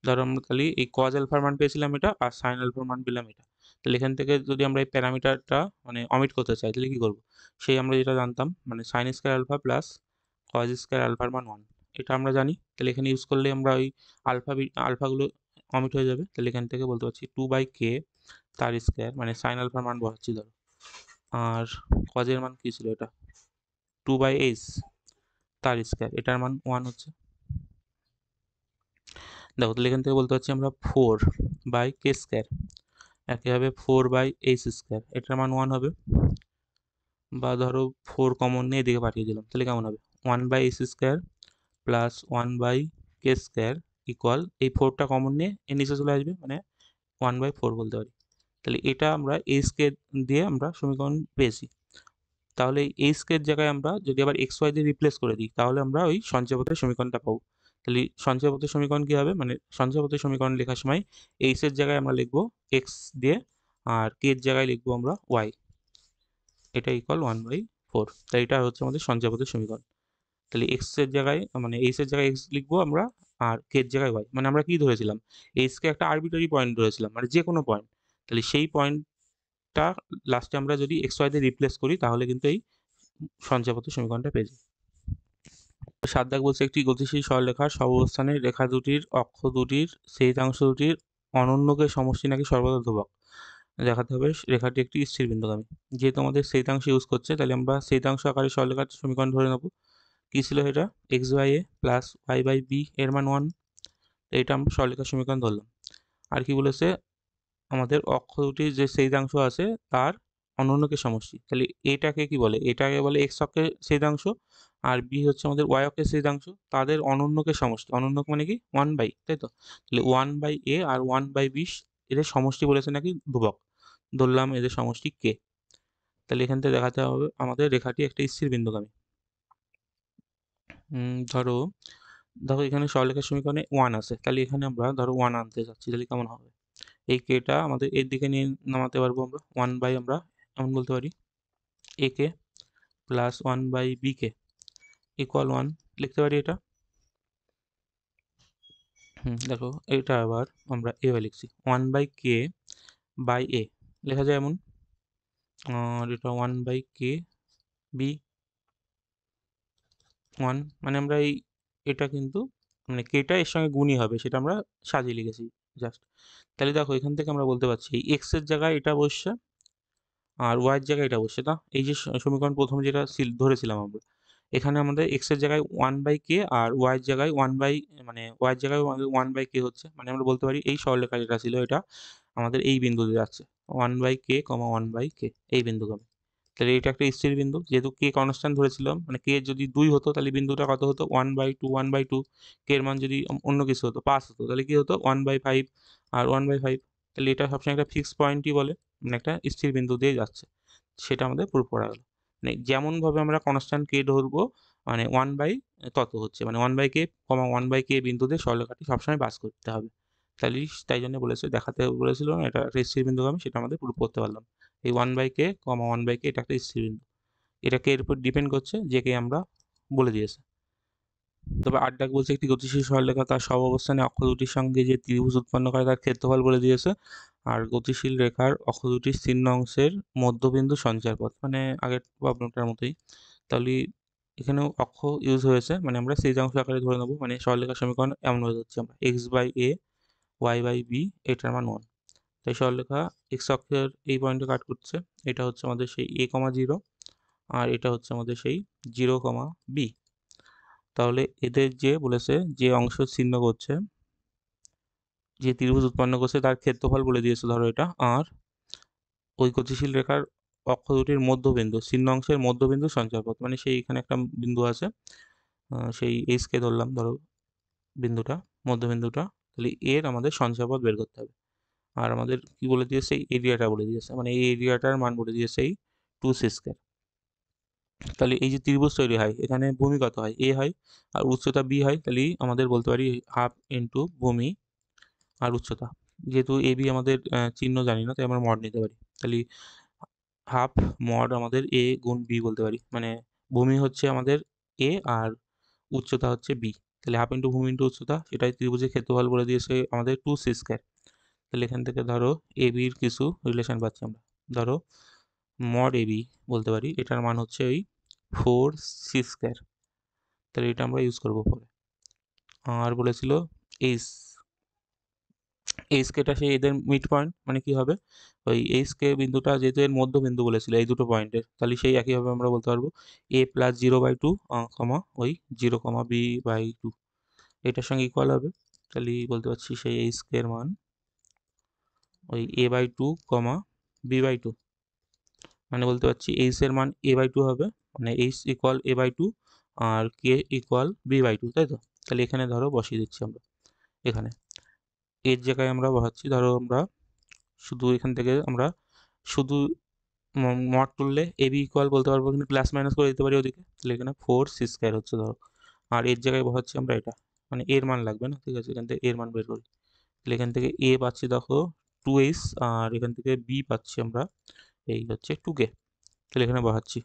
ধরো আমরা তাহলে এই কজ আলফার মান পেয়েছিলাম এটা, আর সাইন আলফার মান পেলাম এটা। তাহলে এখান থেকে যদি আমরা এই প্যারামিটারটা মানে অমিট করতে চাই তাহলে কি করবো, সেই আমরা যেটা জানতাম, মানে sine square alpha plus cos square আলফার মান 1, এটা আমরা জানি। তাহলে এখানে ইউজ করলে আমরা ওই আলফাগুলো অমিট হয়ে যাবে। তাহলে এখান থেকে বলতে পারছি 2/k তার স্কয়ার, মানে সাইন আলফার মান বসাচ্ছি ধরো, আর কজের মান কি ছিল এটা 2/h তার স্কয়ার, এটার মান 1 হচ্ছে। দেখো তাহলে এখান থেকে বলতে পারছি আমরা 4/k স্কয়ার, একইভাবে 4/h স্কয়ার, এটার মান 1 হবে। বা ধরো 4 কমন নিয়ে এদিকে পাঠিয়ে দিলাম, তাহলে কেমন হবে 1/h square plus 1/k square equal, এই 4টা কমন নিয়ে এর নিচে চলে আসবে, মানে 1/4 বলতে পারি। তাহলে এটা আমরা h কে দিয়ে আমরা সমীকরণ পেয়েছি। তাহলে এই h কে জায়গায় আমরা যদি আবার xy দিয়ে রিপ্লেস করে দিই তাহলে আমরা ওই সঞ্চয়পত্রের সমীকরণটা পাবো। তাহলে সঞ্চয়পত্রের সমীকরণ কি হবে, মানে সঞ্চয়পত্রের সমীকরণ লেখার সময় h এর জায়গায় আমরা লিখবো x দিয়ে, আর k এর জায়গায় লিখবো আমরা y, এটা ইকুয়াল 1/4। তাই এটা হচ্ছে আমাদের সঞ্চয়পত্রের সমীকরণ। তাহলে x এর জায়গায়, মানে h এর জায়গায় x লিখবো আমরা, আর k এর জায়গায় y, মানে আমরা কি ধরেছিলাম, h কে একটা আরবিটারি পয়েন্ট ধরেছিলাম, মানে যে কোনো পয়েন্ট। তাহলে সেই পয়েন্টটা লাস্টে আমরা যদি xy দিয়ে রিপ্লেস করি তাহলে কিন্তু এই সঞ্চয়পত্রের সমীকরণটা পেয়ে যাই। 7 দাগ বলছে একটি গতিশীল সরলরেখার সহাবস্থানে রেখা দুটির অক্ষ দুটির ছেদিতাংশ দুটির অনন্যকে সমষ্টি নাকি সর্বদা ধ্রুবক দেখাতে হবে, রেখাটি একটি স্থির বিন্দুগামী। যেহেতু আমাদের ছেদিতাংশ ইউজ করছে তাহলে আমরা ছেদিতাংশ আকারে সরলরেখার সমীকরণ ধরে নেব। কি ছিল এটা, X by A plus Y by B এর মান 1, এটা আমরা সরলরেখার সমীকরণ ধরলাম। আর কি বলেছে, আমাদের অক্ষ দুটির যে ছেদিতাংশ আছে তার অনন্যকে সমষ্টি, তাহলে এটাকে কি বলে, এটাকে বলে এক্স অক্ষের ছেদিতাংশ, আর বি হচ্ছে আমাদের ওয়াই অক্ষের ছেদিতাংশ, তাদের অনন্যকে সমষ্টি, অনন্য মানে কি 1/, তাই তো। তাহলে 1/a আর 1/b এদের সমষ্টি বলেছে নাকি ধ্রুবক, ধরলাম এদের সমষ্টি কে। তাহলে এখান থেকে দেখাতে হবে আমাদের রেখাটি একটা স্থির বিন্দুগামী। ধরো দেখো এখানে সরলরেখার সমীকরণে 1 আছে, তাহলে এখানে আমরা ধরো 1 আনতে যাচ্ছি, তাহলে কেমন হবে? এই কেটা আমাদের এর দিকে নিয়ে নামাতে পারবো আমরা 1 বাই, আমরা এমন বলতে পারি এ k plus 1/b K equal 1 লিখতে পারি এটা। দেখো এটা আবার আমরা এভাবে লিখছি 1/k বাই এ লেখা যায় এমন, আর এটা 1/k বি 1, মানে আমরা এটা কিন্তু মানে কেটা এর সঙ্গে গুণই হবে সেটা আমরা সাজিয়ে লিখেছি জাস্ট। তাহলে দেখো এখান থেকে আমরা বলতে পারছি এই এক্স এর জায়গায় এটা বসছে আর ওয়াই এর জায়গায় এটা বসছে, না এই যে সমীকরণ প্রথমে যেটা ধরেছিলাম আমরা, এখানে আমাদের এক্স এর জায়গায় 1/k আর ওয়াই এর জায়গায় 1 বাই, মানে ওয়াই এর জায়গায় 1/k হচ্ছে, মানে আমরা বলতে পারি এই সরলরেখা যেটা ছিল এটা আমাদের এই বিন্দুতে যাচ্ছে 1/k, 1/k এই বিন্দুগামী। তাহলে এটা একটা স্থির বিন্দু, যেহেতু কে কনস্ট্যান্ট ধরেছিলাম, মানে কে যদি 2 হতো তাহলে বিন্দুটা কত হতো 1/2, 1/2। কে এর মান যদি অন্য কিছু হতো 5 হতো তাহলে কি হতো 1/5 আর 1/5। তাহলে এটা সবসময় একটা ফিক্সড পয়েন্টই বলে, মানে একটা স্থির বিন্দু দিয়ে যাচ্ছে, সেটা আমাদের পুরো পড়া গেল। মানে যেমনভাবে আমরা কনস্ট্যান্ট কে ধরবো, মানে 1/, তত হচ্ছে মানে 1/k, 1/k বিন্দুতে সরলরেখাটি সবসময় বাস করতে হবে। তাহলে তাই জন্য বলেছে, দেখাতে বলেছিল না এটা একটা স্থির বিন্দুগামী, সেটা আমাদের পুরো করতে পারলাম। এই 1/k, 1/k এটা একটা স্থির বিন্দু, এটা কে এর উপর ডিপেন্ড করছে, যে কে আমরা বলে দিয়েছে। তবে আরেকটা বলছে একটি গতিশীল সরলরেখা তার সব অবস্থানে অক্ষ দুটির সঙ্গে যে ত্রিভুজ উৎপন্ন করে তার ক্ষেত্রফল বলে দিয়েছে। আর গতিশীল রেখার অক্ষ দুটির ছিন্ন অংশের মধ্যবিন্দু সঞ্চারপথ, মানে আগের প্রবলেমটার মতোই। তাহলে এখানেও অক্ষ ইউজ হয়েছে, মানে আমরা সেই অংশ আকারে ধরে নেবো, মানে সরলরেখার সমীকরণ এমন হয়ে যাচ্ছে আমরা x/a y/b এটার মান 1। তাই সরলরেখা x অক্ষের এই পয়েন্টে কাট করছে, এটা হচ্ছে আমাদের সেই a,0 আর এটা হচ্ছে আমাদের সেই 0,b। তাহলে এদের যে বলেছে যে অংশ ছিন্ন করছে, যে ত্রিভুজ উৎপন্ন করছে তার ক্ষেত্রফল বলে দিয়েছে ধরো এটা, আর ওই গতিশীল রেখার অক্ষ দুটির মধ্যবিন্দু ছিন্ন অংশের মধ্যবিন্দু সঞ্চারপথ, মানে সেই এখানে একটা বিন্দু আছে, সেই এইচ কে ধরলাম ধরো বিন্দুটা, মধ্যবিন্দুটা, তাহলে এর আমাদের সঞ্চারপথ বের করতে হবে। আর আমাদের কি বলে দিয়েছে, এই এরিয়াটা বলে দিয়েছে, মানে এই এরিয়াটার মান বলে দিয়েছে এই 2c²। তাহলে এই যে ত্রিভুজ তৈরি হয় এখানে ভূমি কত হয়, এ হয় আর উচ্চতা বি হয়, তাহলে আমাদের বলতে পারি হাফ ইন্টু ভূমি আর উচ্চতা। যেহেতু এ বি আমাদের চিহ্ন জানি না তাই আমরা মড নিতে পারি, তাহলে হাফ মড আমাদের এ গুণ বি বলতে পারি, মানে ভূমি হচ্ছে আমাদের এ আর উচ্চতা হচ্ছে বি, তাহলে হাফ ইন্টু ভূমি ইন্টু উচ্চতা, সেটাই ত্রিভুজের ক্ষেত্রফল বলে দিয়েছে আমাদের 2c²। তাহলে এখান থেকে ধরো এ বির কিছু রিলেশন পাচ্ছি আমরা, ধরো মড এ বি বলতে পারি এটার মান হচ্ছে ওই 4c²। তাহলে এটা আমরা ইউজ করবো পরে। আর বলেছিল এইচ, এইচ কেটা সেই এদের মিড পয়েন্ট, মানে কি হবে ওই এইচ কে বিন্দুটা যেহেতু এর মধ্যবিন্দু বলেছিল এই দুটো পয়েন্টের, তাহলে সেই একইভাবে আমরা বলতে পারবো a প্লাস 0/2 ওই 0,b/2 এটার সঙ্গে ইকুয়াল হবে। তাহলে বলতে পারছি সেই এইচ কে এর মান ওই a/2, b/2, মানে বলতে পারছি এইচ এর মান a/2 হবে, মানে এইচ ইকুয়াল a/2 আর কে ইকুয়াল b/2, তাই তো? তাহলে এখানে ধরো বসিয়ে দিচ্ছি আমরা, এখানে এর জায়গায় আমরা বসাচ্ছি, ধরো আমরা শুধু এখান থেকে আমরা শুধু মড তুললে এ বি ইকুয়াল বলতে পারবো, কিন্তু প্লাস মাইনাস করে দিতে পারি ওদিকে, তাহলে এখানে 4c² হচ্ছে ধরো। আর এর জায়গায় বসাচ্ছি আমরা এটা, মানে এর মান লাগবে না, ঠিক আছে, এখান থেকে এর মান বের করি। তাহলে এখান থেকে এ পাচ্ছি দেখো 2h, আর এখান থেকে বি পাচ্ছি আমরা এই হচ্ছে 2k। তাহলে এখানে বসাচ্ছি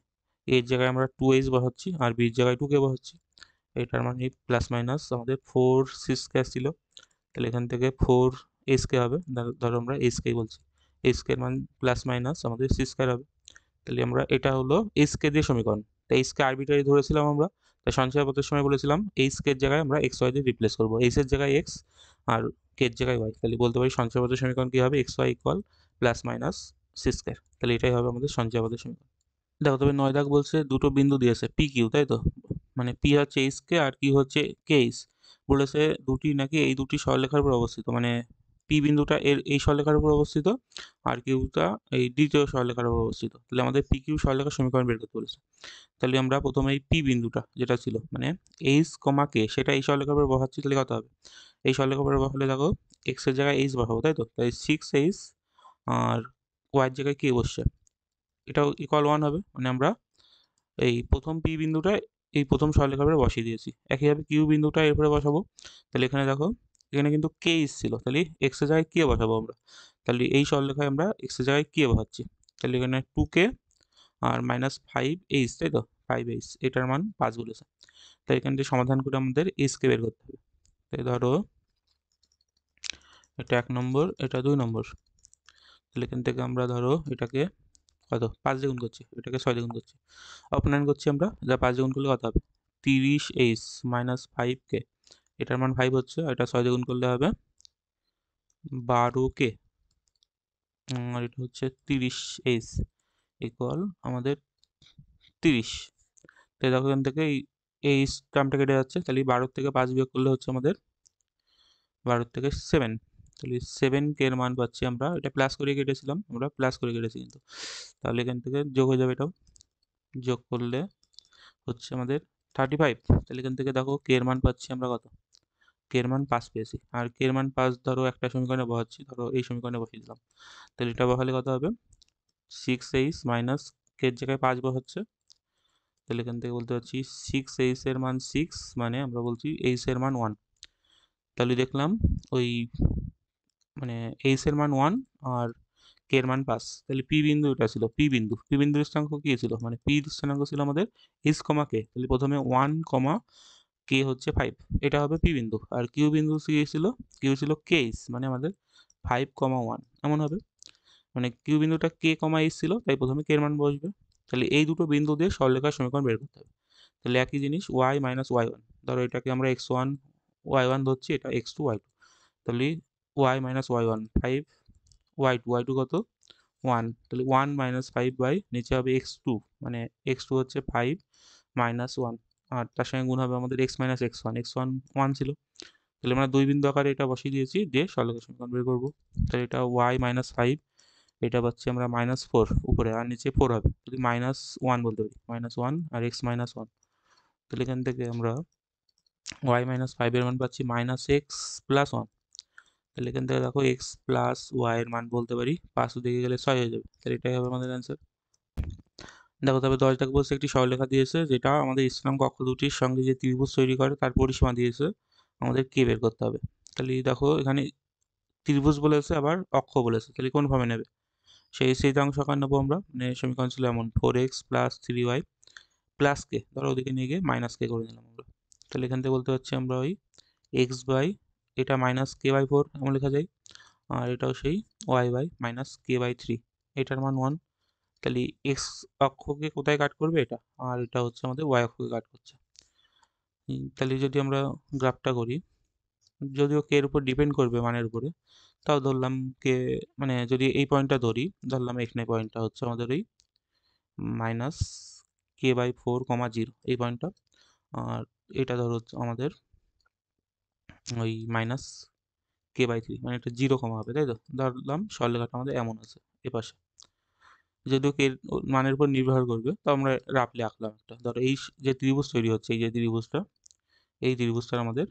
এর জায়গায় আমরা 2h বসাচ্ছি আর বির জায়গায় 2k বসাচ্ছি, এটার মানে প্লাস মাইনাস আমাদের 4c² ছিল, তাহলে এখান থেকে 4h² হবে, ধরো আমরা h কেই বলছি, h এর মান প্লাস মাইনাস আমাদের c² হবে। তাহলে আমরা এটা হলো h কে দিয়ে সমীকরণ, তাই h কে আরবিটারি ধরেছিলাম আমরা, তাই সঞ্চয়পথের সময় বলেছিলাম h কে এর জায়গায় আমরা x y দিয়ে রিপ্লেস করবো, h এর জায়গায় x আর k এর জায়গায় y, তাহলে বলতে পারি সঞ্চয়পথের সমীকরণ কি হবে, xy equal plus minus c²। তাহলে এটাই হবে আমাদের সঞ্চয়পথের সমীকরণ। দেখো তবে 9 দাগ বলছে দুটো বিন্দু দিয়েছে পি কিউ, তাই তো, মানে পি হচ্ছে এইচ কে আর কিউ হচ্ছে কে এইচ, বলেছে দুটি নাকি এই দুটি সরলরেখার উপর অবস্থিত, মানে পি বিন্দুটা এর এই সরলরেখার উপর অবস্থিত, আর কিউটা এই দ্বিতীয় সরলরেখার উপর অবস্থিত। তাহলে আমাদের পি কিউ সরলরেখার সমীকরণ বের করতে বলেছে। তাহলে আমরা প্রথমে এই পি বিন্দুটা যেটা ছিল মানে এইচ কমা কে, সেটা এই সরলরেখার উপর বসাচ্ছি। তাহলে কত হবে? এই সরলরেখার উপর বসালে দেখো এক্স এর জায়গায় এইচ বসাবো, তাই তো? তাই 6h আর ওয়াই এর জায়গায় কে বসছে, এটাও ইকুয়াল 1 হবে। মানে আমরা এই প্রথম পি বিন্দুটা এই প্রথম সরলরেখার উপরে বসিয়ে দিয়েছি। একইভাবে কিউ বিন্দুটা এরপরে বসাবো। তাহলে এখানে দেখো এখানে কিন্তু কে ছিল, তাহলে এক্স এর জায়গায় কে বসাবো আমরা। তাহলে এই সরলরেখায় আমরা এক্স এর জায়গায় কে বসাচ্ছি। তাহলে এখানে 2k আর -5h, তাই তো? 5h, এটার মান 5 বলেছে। তাই এখান থেকে সমাধান করে আমাদের h কে বের করতে হবে। তাই ধরো এটা 1 নম্বর, এটা 2 নম্বর। তাহলে এখান থেকে আমরা ধরো এটাকে কত 5 দিয়ে গুণ করছি, এটাকে 6 দিয়ে গুণ করছি, অপনয়ন করছি আমরা। যা 5 দিয়ে গুণ করলে কত হবে? 30h -5k, এটার মান 5 হচ্ছে, আর এটা 6 দিয়ে গুণ করলে হবে 12k, আর এটা হচ্ছে 30h ইকুয়াল আমাদের 30। তাই দেখো এখান থেকে এই টার্মটা কেটে যাচ্ছে, তাহলে 12 থেকে 5 বিয়োগ করলে হচ্ছে আমাদের 12 থেকে 7। তাহলে 7k এর মান পাচ্ছি আমরা। এটা প্লাস করে কেটেছিলাম, আমরা প্লাস করে কেটেছি কিন্তু। তাহলে এখান থেকে যোগ হয়ে যাবে, এটাও যোগ করলে হচ্ছে আমাদের 35। তাহলে এখান থেকে দেখো কে এর মান পাচ্ছি আমরা কত? কে এর মান 5 পেয়েছি। আর কে এর মান 5 ধরো একটা সমীকরণে বসাচ্ছি, ধরো এই সমীকরণে বসিয়ে দিলাম। তাহলে এটা বসালে কত হবে? 6h মাইনাস কে এর জায়গায় 5 বসাচ্ছে। তাহলে এখান থেকে বলতে পারছি 6h এর মান 6, মানে আমরা বলছি h এর মান 1। তাহলে দেখলাম ওই মানে h এর মান 1 আর কে এর মান 5। তাহলে পি বিন্দু এটা ছিল, পি বিন্দু। পি বিন্দুর স্থানাঙ্ক কি ছিল? মানে পি স্থানাঙ্ক ছিল আমাদের h, কে। তাহলে প্রথমে 1, কে হচ্ছে 5, এটা হবে পি বিন্দু। আর কিউ বিন্দু কি ছিল? কিউ ছিল কেএইচ, মানে আমাদের 5, 1 এমন হবে। মানে কিউ বিন্দুটা কে কমা এইচ ছিল, তাই প্রথমে কে এর মান বসবে। তাহলে এই দুটো বিন্দু দিয়ে সরলরেখার সমীকরণ বের করতে হবে। তাহলে একই জিনিস y মাইনাস y1, ধরো এটাকে আমরা x1 y1 ধরছি, এটা x2 y2। তাহলে y মাইনাস y1 5, y2 কত? 1। তাহলে 1 মাইনাস 5 বাই নিচে হবে x2, মানে x2 হচ্ছে 5 মাইনাস 1, আর তার সঙ্গে গুণ হবে আমাদের x মাইনাস x1, x1 1 ছিল। তাহলে আমরা দুই বিন্দু আকারে এটা বসিয়ে দিয়েছি, দিয়ে সরলরেখার সমীকরণ বের করবো। তাহলে এটা y মাইনাস 5, এটা পাচ্ছি আমরা -4 উপরে, আর নিচে 4 হবে। যদি -1 বলতে পারি, -1 আর x -1। তাহলে এখান থেকে আমরা y -5 এর মান পাচ্ছি -x + 1। তাহলে এখান থেকে দেখো x প্লাস y এর মান বলতে পারি 5 দিকে গেলে 6 হয়ে যাবে। তাহলে এটাই হবে আমাদের অ্যান্সার। দেখো তবে 10 দাগ বলছে একটি সরলরেখা দিয়েছে যেটা আমাদের স্থানাঙ্ক অক্ষ দুটির সঙ্গে যে ত্রিভুজ তৈরি করে তার পরিসীমা দিয়েছে, আমাদের কে বের করতে হবে। তাহলে দেখো এখানে ত্রিভুজ বলেছে আবার অক্ষ বলেছে, তাহলে কোন ফর্মে নেবে? সেই অংশ আকার নেবো আমরা। মানে সমীকরণ ছিল এমন 4x প্লাস 3y প্লাস কে, ধরো ওদিকে নিয়ে গিয়ে মাইনাস কে করে দিলাম আমরা। তাহলে এখান থেকে বলতে পারছি আমরা ওই এক্স বাই এটা -k/4 এমন লেখা যায়, আর এটাও সেই ওয়াই বাই -k/3, এটার মান 1। তাহলে এক্স অক্ষকে কোথায় কাট করবে? এটা, আর এটা হচ্ছে আমাদের ওয়াই অক্ষকে কাট করছে। তাহলে যদি আমরা গ্রাফটা করি, যদিও কে এর উপর ডিপেন্ড করবে মানের উপরে, তাও ধরলাম কে, মানে যদি এই পয়েন্টটা ধরি, ধরলাম এখানে পয়েন্টটা হচ্ছে আমাদের এই -k/4, 0 এই পয়েন্টটা, আর এটা ধরো হচ্ছে আমাদের ওই -k/3, মানে এটা 0, হবে, তাই তো? ধরলাম সরলরেখাটা আমাদের এমন আছে এপাশে, যদিও কে মানের উপর নির্ভর করবে, তো আমরা রাফলি আঁকলাম একটা। ধরো এই যে ত্রিভুজ তৈরি হচ্ছে, এই যে ত্রিভুজটা, এই ত্রিভুজটার আমাদের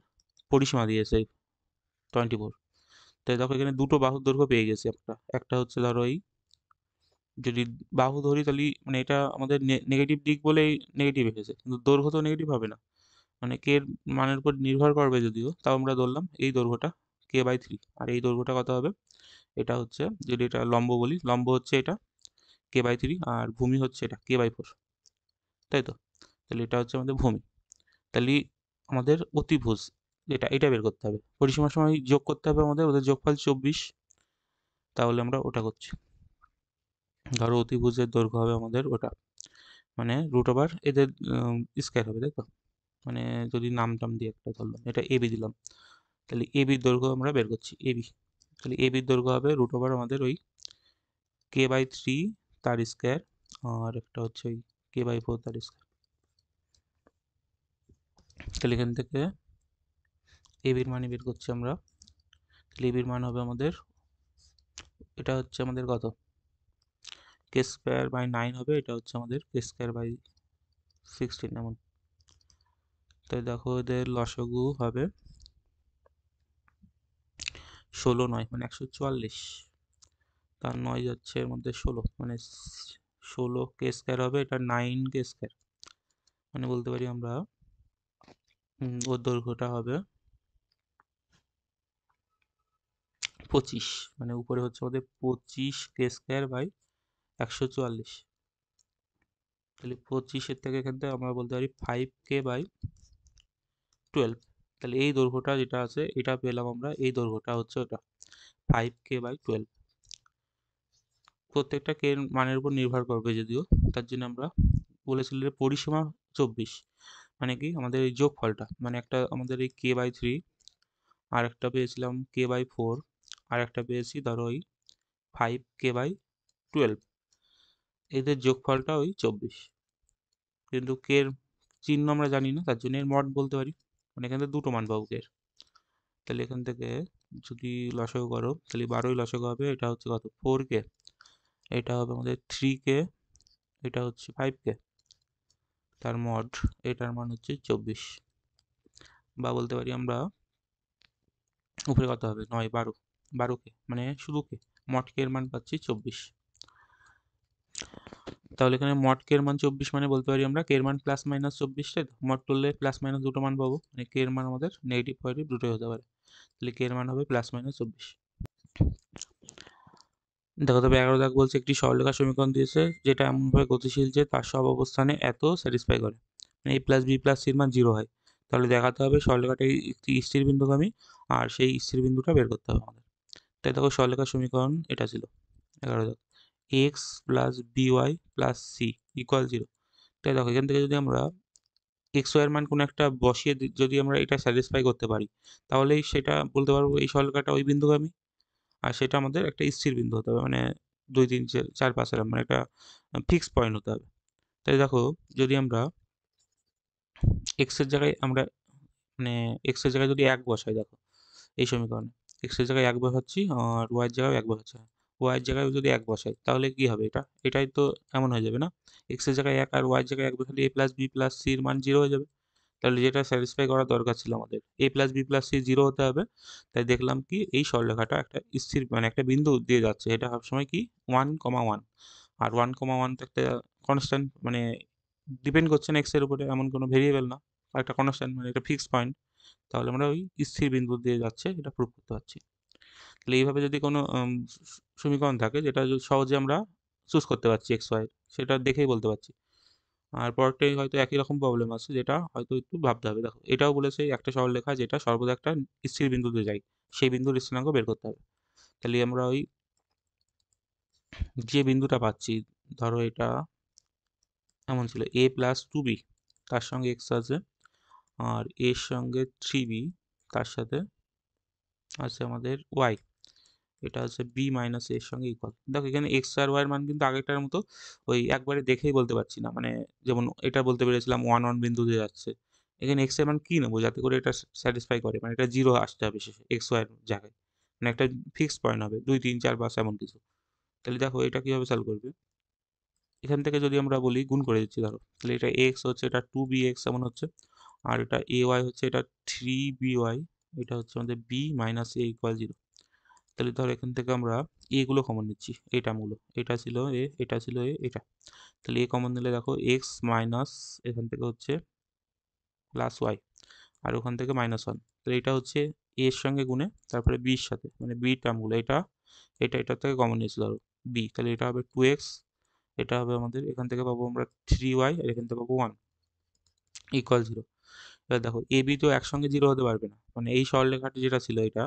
পরিসীমা দিয়েছে 24। তাই দেখো এখানে দুটো বাহুর দৈর্ঘ্য পেয়ে গেছি একটা। একটা হচ্ছে ধরো এই, যদি বাহু ধরি তাহলে মানে এটা আমাদের নেগেটিভ দিক বলেই নেগেটিভ এসেছে, কিন্তু দৈর্ঘ্য তো নেগেটিভ হবে না। মানে কে এর মানের উপর নির্ভর করবে যদিও, তাও আমরা ধরলাম এই দৈর্ঘ্যটা k/3, আর এই দৈর্ঘ্যটা কত হবে? এটা হচ্ছে, যদি এটা লম্ব বলি, লম্ব হচ্ছে এটা k/3, আর ভূমি হচ্ছে এটা k/4, তাই তো? তাহলে এটা হচ্ছে আমাদের ভূমি। তাহলে আমাদের অতিভুজ যেটা, এটা বের করতে হবে। পরিসীমার সময় যোগ করতে হবে আমাদের, ওদের যোগফল 24। তাহলে আমরা ওটা করছি। ধরো অতিভুজের দৈর্ঘ্য হবে আমাদের ওটা, মানে √ওভার এদের স্কয়ার হবে, তাই তো? মানে যদি নাম টাম দিয়ে একটা ধরলাম, এটা এবি দিলাম। তাহলে এবির দৈর্ঘ্য আমরা বের করছি, এবি। তাহলে এবির দৈর্ঘ্য হবে √ওভার আমাদের ওই k/3 তার স্কয়ার, আর একটা হচ্ছে ওই k/4 তার স্কয়ার। তাহলে এখান থেকে এবির মানে বের করছি আমরা তাহলে এবির মান হবে আমাদের, এটা হচ্ছে আমাদের কত, কে স্কোয়ার বাই 9 হবে, এটা হচ্ছে আমাদের কে স্কোয়ার বাই 16 এমন। তাই দেখো এদের লসাগু হবে 16 9 মানে 144, তার 9 যাচ্ছে এর মধ্যে 16 মানে 16 কে স্কোয়ার হবে, এটা 9 কে স্কোয়ার, মানে বলতে পারি আমরা ওর দৈর্ঘ্যটা হবে 25, মানে উপরে হচ্ছে আমাদের 25 কে স্কোয়ার বাই 144। তাহলে 25-এর থেকে এখান থেকে আমরা বলতে পারি 5k বাই 12। তাহলে এই দৈর্ঘ্যটা যেটা আছে এটা পেলাম আমরা, এই দৈর্ঘ্যটা হচ্ছে ওটা 5k বাই 12। প্রত্যেকটা কে মানের উপর নির্ভর করবে যদিও, তার জন্য আমরা বলেছিলাম যে পরিসীমা 24, মানে কি আমাদের এই যোগফলটা, মানে একটা আমাদের এই কে বাই 3, আর একটা পেয়েছিলাম কে বাই 4, আর একটা পেয়েছি ধরো ওই 5k বাই 12, এদের যোগফলটা ওই 24। কিন্তু কে এর চিহ্ন আমরা জানি না, তার জন্য এর মড বলতে পারি, মানে এখান থেকে দুটো মান পাবো কে এর। তাহলে এখান থেকে যদি লসাগু করো তাহলে 12ই লসাগু হবে, এটা হচ্ছে কত 4k, এটা হবে আমাদের 3k, এটা হচ্ছে 5k, তার মড এটার মান হচ্ছে 24। বা বলতে পারি আমরা উপরে কত হবে 9 12, 12k মানে শুধু কে, মড কে এর মান পাচ্ছি 24। তাহলে এখানে মড কে এর মান 24 মানে বলতে পারি আমরা কে এর মান প্লাস মাইনাস 24, তাই তো, মড করলে প্লাস মাইনাস দুটো মান পাবো, মানে কে এর মান আমাদের নেগেটিভ পজিটিভ দুটোই হতে পারে, তাহলে কে এর মান হবে প্লাস মাইনাস 24। দেখো তবে 11 দাগ বলছে একটি সরলরেখা সমীকরণ দিয়েছে যেটা এমনভাবে গতিশীল যে তার সব অবস্থানে এত স্যাটিসফাই করে, মানে এ প্লাস বি প্লাস সির মান 0 হয়। তাহলে দেখাতে হবে সরলরেখাটা একটি স্থির বিন্দুগামী, আর সেই স্থির বিন্দুটা বের করতে হবে আমাদের। তাই দেখো সরলরেখার সমীকরণ এটা ছিল 11 দাগ, X plus B Y plus C equal 0। তাই দেখো এখান থেকে যদি আমরা এক্স ওয়াই এর মান কোনো একটা বসিয়ে যদি আমরা এটা স্যাটিসফাই করতে পারি, তাহলেই সেটা বলতে পারবো এই সরলরেখাটা ওই বিন্দুগামী, আর সেটা আমাদের একটা স্থির বিন্দু হতে হবে, মানে 2 3 4 5 এরকম, মানে একটা ফিক্স পয়েন্ট হতে হবে। তাই দেখো যদি আমরা এক্স এর জায়গায় আমরা মানে এক্স এর জায়গায় যদি 1 বসাই, দেখো এই সমীকরণে এক্স এর জায়গায় 1 বসাচ্ছি আর ওয়াই এর জায়গায় 1 বসাচ্ছি, ওয়াই এর জায়গায় যদি 1 বসাই তাহলে কি হবে, এটাই তো এমন হয়ে যাবে না, এক্স এর জায়গায় 1 আর ওয়াই এর জায়গায় 1 বসালে এ প্লাস বি প্লাস সির মান 0 হয়ে যাবে। তাহলে যেটা স্যাটিসফাই করার দরকার ছিল আমাদের এ প্লাস বি প্লাস সি 0 হতে হবে। তাই দেখলাম কি এই সরলরেখাটা একটা স্থির মানে একটা বিন্দু দিয়ে যাচ্ছে, এটা সবসময় কি 1,1, আর 1,1 তো একটা কনস্ট্যান্ট, মানে ডিপেন্ড করছে না এক্স এর উপরে, এমন কোনো ভেরিয়েবল না, আর একটা কনস্ট্যান্ট মানে একটা ফিক্সড পয়েন্ট। তাহলে আমরা ওই স্থির বিন্দু দিয়ে যাচ্ছে এটা প্রুভ করতে পারছি। তাহলে এইভাবে যদি কোনো সমীকরণ থাকে যেটা সহজে আমরা চুজ করতে পারছি এক্স ওয়াই, সেটা দেখেই বলতে পারছি। আর পরেরটাই হয়তো একই রকম প্রবলেম আছে, যেটা হয়তো একটু ভাবতে হবে। দেখো এটাও বলেছে একটা সরলরেখা যেটা সর্বদা একটা স্থির বিন্দুতে যায়, সেই বিন্দুর স্থানাঙ্ক বের করতে হবে। তাহলে আমরা ওই যে বিন্দুটা পাচ্ছি, ধরো এটা এমন ছিল এ প্লাস 2b, তার সঙ্গে এক্স আছে, আর এর সঙ্গে 3b, তার সাথে আছে আমাদের ওয়াই, এটা হচ্ছে বি মাইনাস এর সঙ্গে ইকুয়াল। দেখো এখানে এক্স আর ওয়াই এর মান কিন্তু আগেরটার মতো ওই একবারে দেখেই বলতে পারছি না, মানে যেমন এটা বলতে পেরেছিলাম 1 1 বিন্দু দিয়ে যাচ্ছে, এখানে এক্স এর মান কি নেবো যাতে করে এটা স্যাটিসফাই করে, মানে এটা 0 আসতে হবে শেষে এক্স ওয়াই এর জায়গায়, মানে একটা ফিক্সড পয়েন্ট হবে 2 3 4 5 এমন কিছু। তাহলে দেখো এটা কিভাবে সলভ করবে, এখান থেকে যদি আমরা বলি গুণ করে দিচ্ছি, ধরো তাহলে এটা এক্স হচ্ছে এটা 2bx এমন হচ্ছে, আর এটা এ ওয়াই হচ্ছে এটা 3by, এটা হচ্ছে আমাদের বি মাইনাস এ ইকুয়াল 0। তাহলে ধর এখান থেকে আমরা এ গুলো কমন নিচ্ছি, এটা মূল, এটা ছিল এ, এটা ছিল এ, এটা, তাহলে এ কমন নিলে দেখো এক্স মাইনাস এখান থেকে হচ্ছে প্লাস ওয়াই, আর ওখান থেকে -1, তাহলে এটা হচ্ছে এ এর সঙ্গে গুণে তারপরে বির সাথে, মানে বি টার্মগুলো এটা এটা এটার থেকে কমন নিয়েছি ধরো বি, তাহলে এটা হবে 2x, এটা হবে আমাদের এখান থেকে পাবো আমরা 3y, আর এখান থেকে পাবো 1 ইকুয়াল 0। এবার দেখো এ বি তো একসঙ্গে 0 হতে পারবে না, মানে এই সরলরেখাটি যেটা ছিল এটা,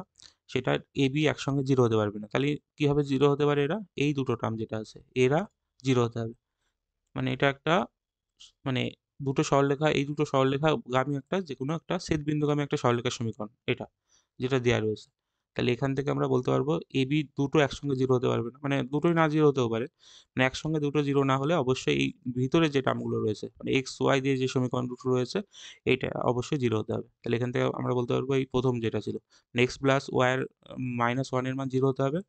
সেটা এ বি একসঙ্গে 0 হতে পারবে না, তাহলে কিভাবে 0 হতে পারে এরা, এই দুটো টার্ম যেটা আছে এরা 0 হতে হবে, মানে এটা একটা মানে দুটো সরলরেখা, এই দুটো সরলরেখা গামী একটা যে কোনো একটা ছেদবিন্দুগামী একটা সরলরেখার সমীকরণ এটা, যেটা দেওয়া রয়েছে। তাহলে এখান থেকে আমরা বলতে পারবো এবি দুটো একসঙ্গে জিরো হতে পারবে না, মানে দুটোই না জিরো হতেও পারে, মানে একসঙ্গে দুটো জিরো না হলে অবশ্যই এই ভিতরে যে টার্মগুলো রয়েছে মানে এক্স ওয়াই দিয়ে যে সমীকরণ দুটো রয়েছে এইটা অবশ্যই জিরো হতে হবে। তাহলে এখান থেকে আমরা বলতে পারবো এই প্রথম যেটা ছিল এক্স প্লাস ওয়াই মাইনাস ওয়ানের মান জিরো হতে হবে,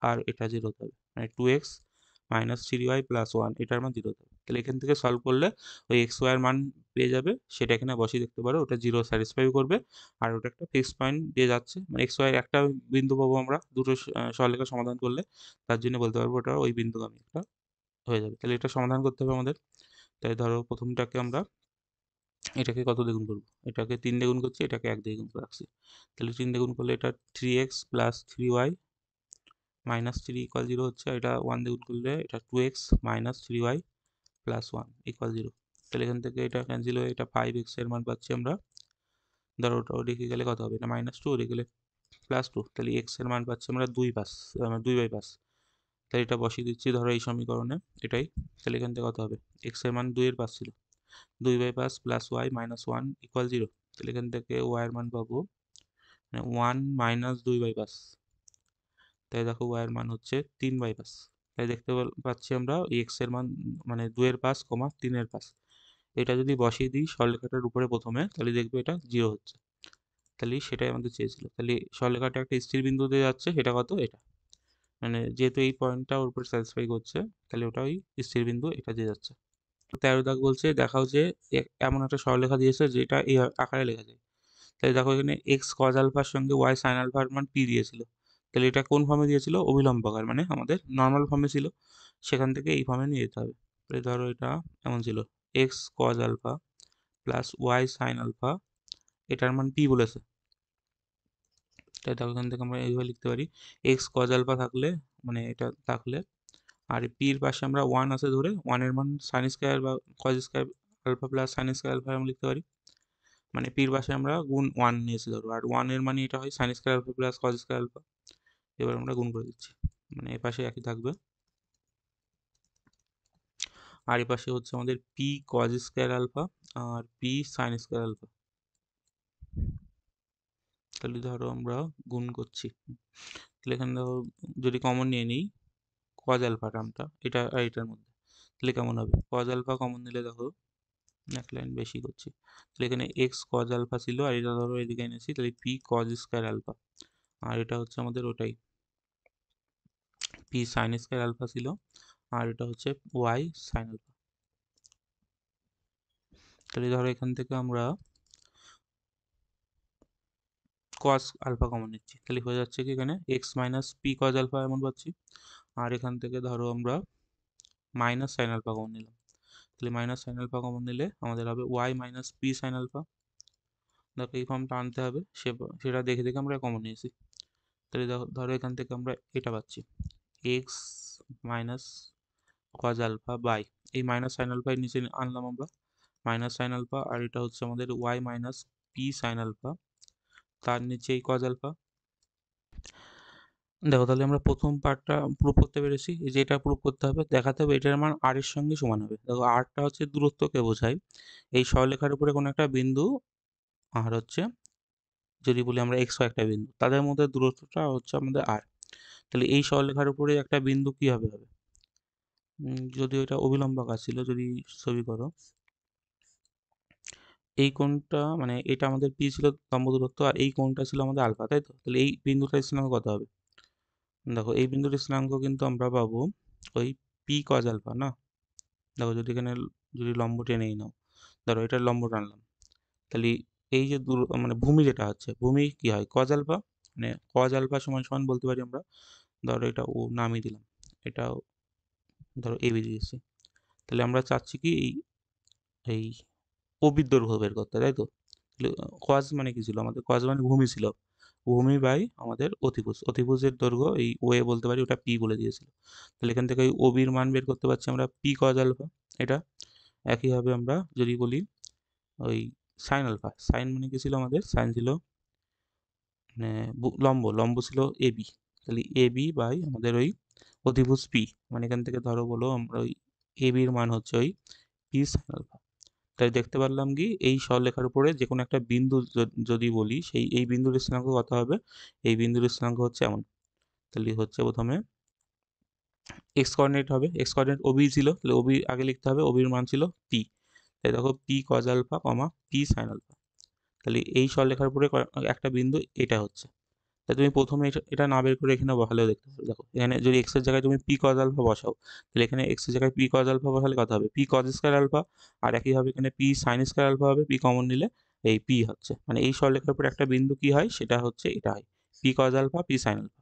আর এটা জিরো হতে হবে, মানে 2x মাইনাস 3y প্লাস 1 এটার মান জিরো হতে হবে। তাহলে এখান থেকে সলভ করলে ওই এক্স ওয়াই এর মান পেয়ে যাবে, সেটা এখানে বসিয়ে দেখতে পারো, ওটা জিরো স্যাটিসফাই করবে। আর ওটা একটা ফিক্সড পয়েন্ট দিয়ে যাচ্ছে, মানে এক্স ওয়াই একটা বিন্দু পাবো আমরা দুটো সরলরেখা সমাধান করলে, তার জন্য বলতে পারবো ওটা ওই বিন্দুগামী একটা হয়ে যাবে। তাহলে এটা সমাধান করতে হবে আমাদের। তাই ধরো প্রথমটাকে আমরা এটাকে কত দ্বিগুণ করবো, এটাকে 3 দ্বিগুণ করছি, এটাকে 1 দ্বিগুণ করে রাখছি। তাহলে 3 দ্বিগুণ করলে এটা 3x plus 3y minus 3 equal 0 হচ্ছে, আর এটা 1 দ্বিগুণ করলে এটা 2x minus 3y plus 1 equal 0। তাহলে এখান থেকে এটা ক্যান্সেল হয়ে এটা 5x এর মান পাচ্ছি আমরা। ধরো ওটা ওদিকে গেলে কত হবে, এটা -2 ওদিকে গেলে +2, তাহলে x এর মান পাচ্ছি আমরা 2/5। তাহলে এটা বসিয়ে দিচ্ছি ধরো এই সমীকরণে এটাই। তাহলে এখান থেকে কত হবে, x এর মান 2 এর 5 ছিল, 2/5 প্লাস y মাইনাস 1 ইকুয়াল 0। তাহলে এখান থেকে y এর মান পাবো 1 মাইনাস 2/5। তাই দেখো y এর মান হচ্ছে 3/5। তাই দেখতে পাচ্ছি আমরা x এর মান মানে 2 এর 5, 3 এর 5। এটা যদি বসিয়ে দিই সরলরেখাটার উপরে প্রথমে, তাহলে দেখবে এটা 0 হচ্ছে। তাহলে সেটাই আমাদের চেয়েছিল। তাহলে সরলরেখাটা একটা স্থির বিন্দুতে যাচ্ছে, সেটা কত, এটা মানে যেহেতু এই পয়েন্টটা ওর উপর স্যাটিসফাই করছে, তাহলে ওটা ওই স্থির বিন্দু এটা দিয়ে যাচ্ছে। 13 দাগ বলছে দেখাও যে এমন একটা সরলরেখা দিয়েছে যেটা এই আকারে লেখা যায়। তাহলে দেখো এখানে এক্স কজ আলফার সঙ্গে ওয়াই সাইন আলফার মান পি দিয়েছিল। তাহলে এটা কোন ফর্মে দিয়েছিল, অভিলম্ব আকার, মানে আমাদের নর্মাল ফর্মে ছিল, সেখান থেকে এই ফর্মে নিয়ে যেতে হবে। তাহলে ধরো এটা এমন ছিল X cos alpha plus Y sine alpha, এটার মান পি বলেছে। তাই দেখো এখান থেকে আমরা এইভাবে লিখতে পারি এক্স কজ আলফা থাকলে মানে এটা থাকলে, আর পির পাশে আমরা 1 আছে ধরে 1 এর মান সাইন স্কয়ার বা cos square alpha plus sine square alpha আমরা লিখতে পারি। মানে পির পাশে আমরা গুণ 1 নিয়েছি ধরো, আর 1 এর মানে এটা হয় sine square alpha plus cos square alpha. এবার আমরা গুণ করে দিচ্ছি, মানে এ পাশে একই থাকবে, আর এ পাশে হচ্ছে আমাদের পি কজ স্কয়ার আলফা আর পি সাইন স্কয়ার আলফা। তাহলে ধরো আমরা গুণ করছি, তাহলে এখানে ধরো যদি কমন নিয়ে নিই কজ আলফা টার্মটা এটা আর এটার মধ্যে, তাহলে কেমন হবে, কজ আলফা কমন নিলে দেখো এক লাইন বেশি করছি, তাহলে এখানে এক্স কজ আলফা ছিল আর এটা ধরো এদিকে এনেছি, তাহলে পি কজ স্কয়ার আলফা, আর এটা হচ্ছে আমাদের ওটাই পি সাইন স্কয়ার আলফা ছিল, আর এটা হচ্ছে ওয়াই সাইন আলফা। তাহলে ধরো এখান থেকে আমরা কস আলফা কমন নিচ্ছি, তাহলে হয়ে যাচ্ছে কি এখানে X minus P cos alpha এমন পাচ্ছি, আর এখান থেকে ধরো আমরা মাইনাস সাইন আলফা কমন নিলাম, তাহলে মাইনাস সাইন আলফা কমন নিলে আমাদের হবে Y minus P sine alpha. দেখো এই ফর্মটা আনতে হবে, সেটা দেখে দেখে আমরা কমন নিয়েছি। তাহলে ধরো এখান থেকে আমরা এটা পাচ্ছি X minus cos alpha by এই মাইনাস সাইন আলফার নিচে আনলাম আমরা মাইনাস সাইন আলফা, আর এটা হচ্ছে আমাদের Y minus P sine alpha, তার নিচে এই কজ আলফা। দেখো তাহলে আমরা প্রথম পার্টটা প্রুফ করতে পেরেছি, এই যে এটা প্রুফ করতে হবে, দেখাতে হবে এটার মান আর এর সঙ্গে সমান হবে। দেখো আরটা হচ্ছে দূরত্বকে বোঝায়, এই সরলরেখার উপরে কোনো একটা বিন্দু আর হচ্ছে যদি বলি আমরা এক্স ওয়াই একটা বিন্দু, তাদের মধ্যে দূরত্বটা হচ্ছে আমাদের আর। তাহলে এই সরলরেখার উপরে একটা বিন্দু কি হবে হবে যদি ওইটা অভিলম্ব আকার ছিল, যদি ছবি করো এই কোণটা মানে এটা আমাদের পি ছিল লম্ব দূরত্ব, আর এই কোণটা ছিল আমাদের আলফা, তাই তো? তাহলে এই বিন্দুটার স্থানাঙ্ক কত হবে, দেখো এই বিন্দুর স্থানাঙ্ক কিন্তু আমরা পাবো ওই পি কজ আলফা না। দেখো যদি এখানে যদি লম্ব টেনেই নাও, ধরো এটা লম্ব টানলাম, তাহলে এই যে মানে ভূমি যেটা হচ্ছে ভূমি কি হয় কজ আলফা, মানে কজ আলফা সমান সমান বলতে পারি আমরা, ধরো এটা ও নামিয়ে দিলাম, এটাও ধরো এবি দিয়েছি। তাহলে আমরা চাচ্ছি কি এই এই অবির দৈর্ঘ্য বের করতে, তাই তো? তাহলে কজ মানে কি ছিল আমাদের, কজ মানে ভূমি ছিল, ভূমি বাই আমাদের অতিভুজ, অতিভুজের দৈর্ঘ্য এই ওয়ে বলতে পারি, ওটা পি বলে দিয়েছিল। তাহলে এখান থেকে ওই ওবির মান বের করতে পারছি আমরা পি কজ আলফা এটা। একইভাবে আমরা যদি বলি ওই সাইন আলফা, সাইন মানে কি ছিল আমাদের, সাইন ছিল মানে লম্ব, লম্ব ছিল এবি, তাহলে এবি বাই আমাদের ওই অতিভুজ পি, মানে এখান থেকে ধরো বলো আমরা ওই এবির মান হচ্ছে ওই পি সাইন আলফা। তাই দেখতে পারলাম কি এই সরলরেখার উপরে যে কোনো একটা বিন্দু যদি বলি এই বিন্দুর স্থানাঙ্ক কত হবে, এই বিন্দুর স্থানাঙ্ক হচ্ছে এমন। তাহলে হচ্ছে প্রথমে এক্স কোঅর্ডিনেট হবে, এক্স কোঅর্ডিনেট ওবি ছিল, তাহলে ওবি আগে লিখতে হবে, ওবির মান ছিল পি। তাই দেখো P cos alpha comma P sine alpha. তাহলে এই সরলরেখার উপরে একটা বিন্দু এটা হচ্ছে। তাই তুমি প্রথমে এটা না বের করে এখানে বসালেও দেখতে পারো। দেখো এখানে যদি এক্স এর জায়গায় তুমি পি কজ আলফা বসাও, তাহলে এখানে এক্স এর জায়গায় পি কজ আলফা বসালে কত হবে, পি কজ স্কয়ার আলফা। আর একইভাবে এখানে পি সাইন স্কয়ার আলফা হবে, পি কমন নিলে এই পি হচ্ছে, মানে এই সরলরেখার উপর একটা বিন্দু কি হয় সেটা হচ্ছে এটা হয় P cos alpha P sine alpha.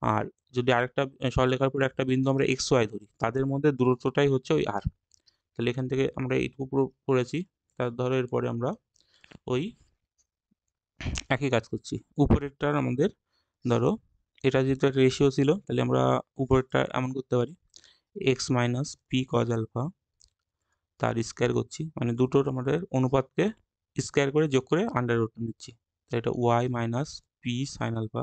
আর যদি আরেকটা সরলরেখার উপর একটা বিন্দু আমরা এক্স ওয়াই ধরি, তাদের মধ্যে দূরত্বটাই হচ্ছে ওই আর। তাহলে এখান থেকে আমরা এইটুকু পুরো পড়েছি। তার ধরো এরপরে আমরা ওই একই কাজ করছি। উপরেরটার আমাদের ধরো এটা যেহেতু একটা রেশিও ছিল, তাহলে আমরা উপরেরটা এমন করতে পারি X minus P cos alpha তার স্কোয়ার করছি, মানে দুটোর আমাদের অনুপাতকে স্কোয়ার করে যোগ করে আন্ডার রুট নিচ্ছি। তাই এটা Y minus P sine alpha.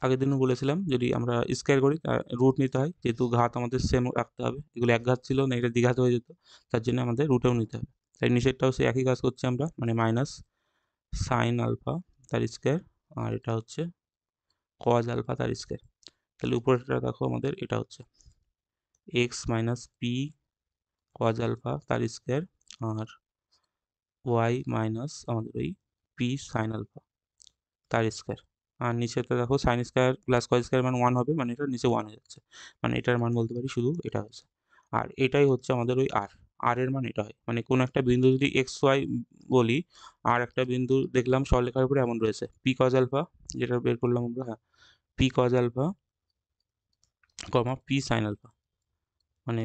আগের দিনও বলেছিলাম যদি আমরা স্কোয়ার করি তার রুট নিতে হয়, যেহেতু ঘাত আমাদের সেম রাখতে হবে, এগুলো এক ঘাত ছিল না, এটা দ্বিঘাত হয়ে যেত, তার জন্য আমাদের রুটেও নিতে হবে। তাই নিচেরটাও সেই একই কাজ করছি আমরা, মানে মাইনাস সাইন আলফা তার স্কোয়ার, আর এটা হচ্ছে কজ আলফা তার স্কোয়ার। তাহলে উপরেরটা দেখো আমাদের এটা হচ্ছে X minus P cos alpha তার স্কোয়ার, আর ওয়াই মাইনাস আমাদের ওই পি সাইন আলফা তার স্কোয়ার। আর নিচেটা দেখো sine square plus cos square মান 1 হবে, মানে এটা নিচে 1 হয়ে যাচ্ছে, মানে এটার মান বলতে পারি শুধু এটা হচ্ছে। আর এটাই হচ্ছে আমাদের ওই আর, আর এর মান এটা হয়, মানে কোনো একটা বিন্দু যদি এক্স ওয়াই বলি, আর একটা বিন্দু দেখলাম সরলরেখার উপরে এমন রয়েছে পি কজ আলফা, যেটা বের করলাম আমরা, হ্যাঁ P cos alpha comma P sine alpha. মানে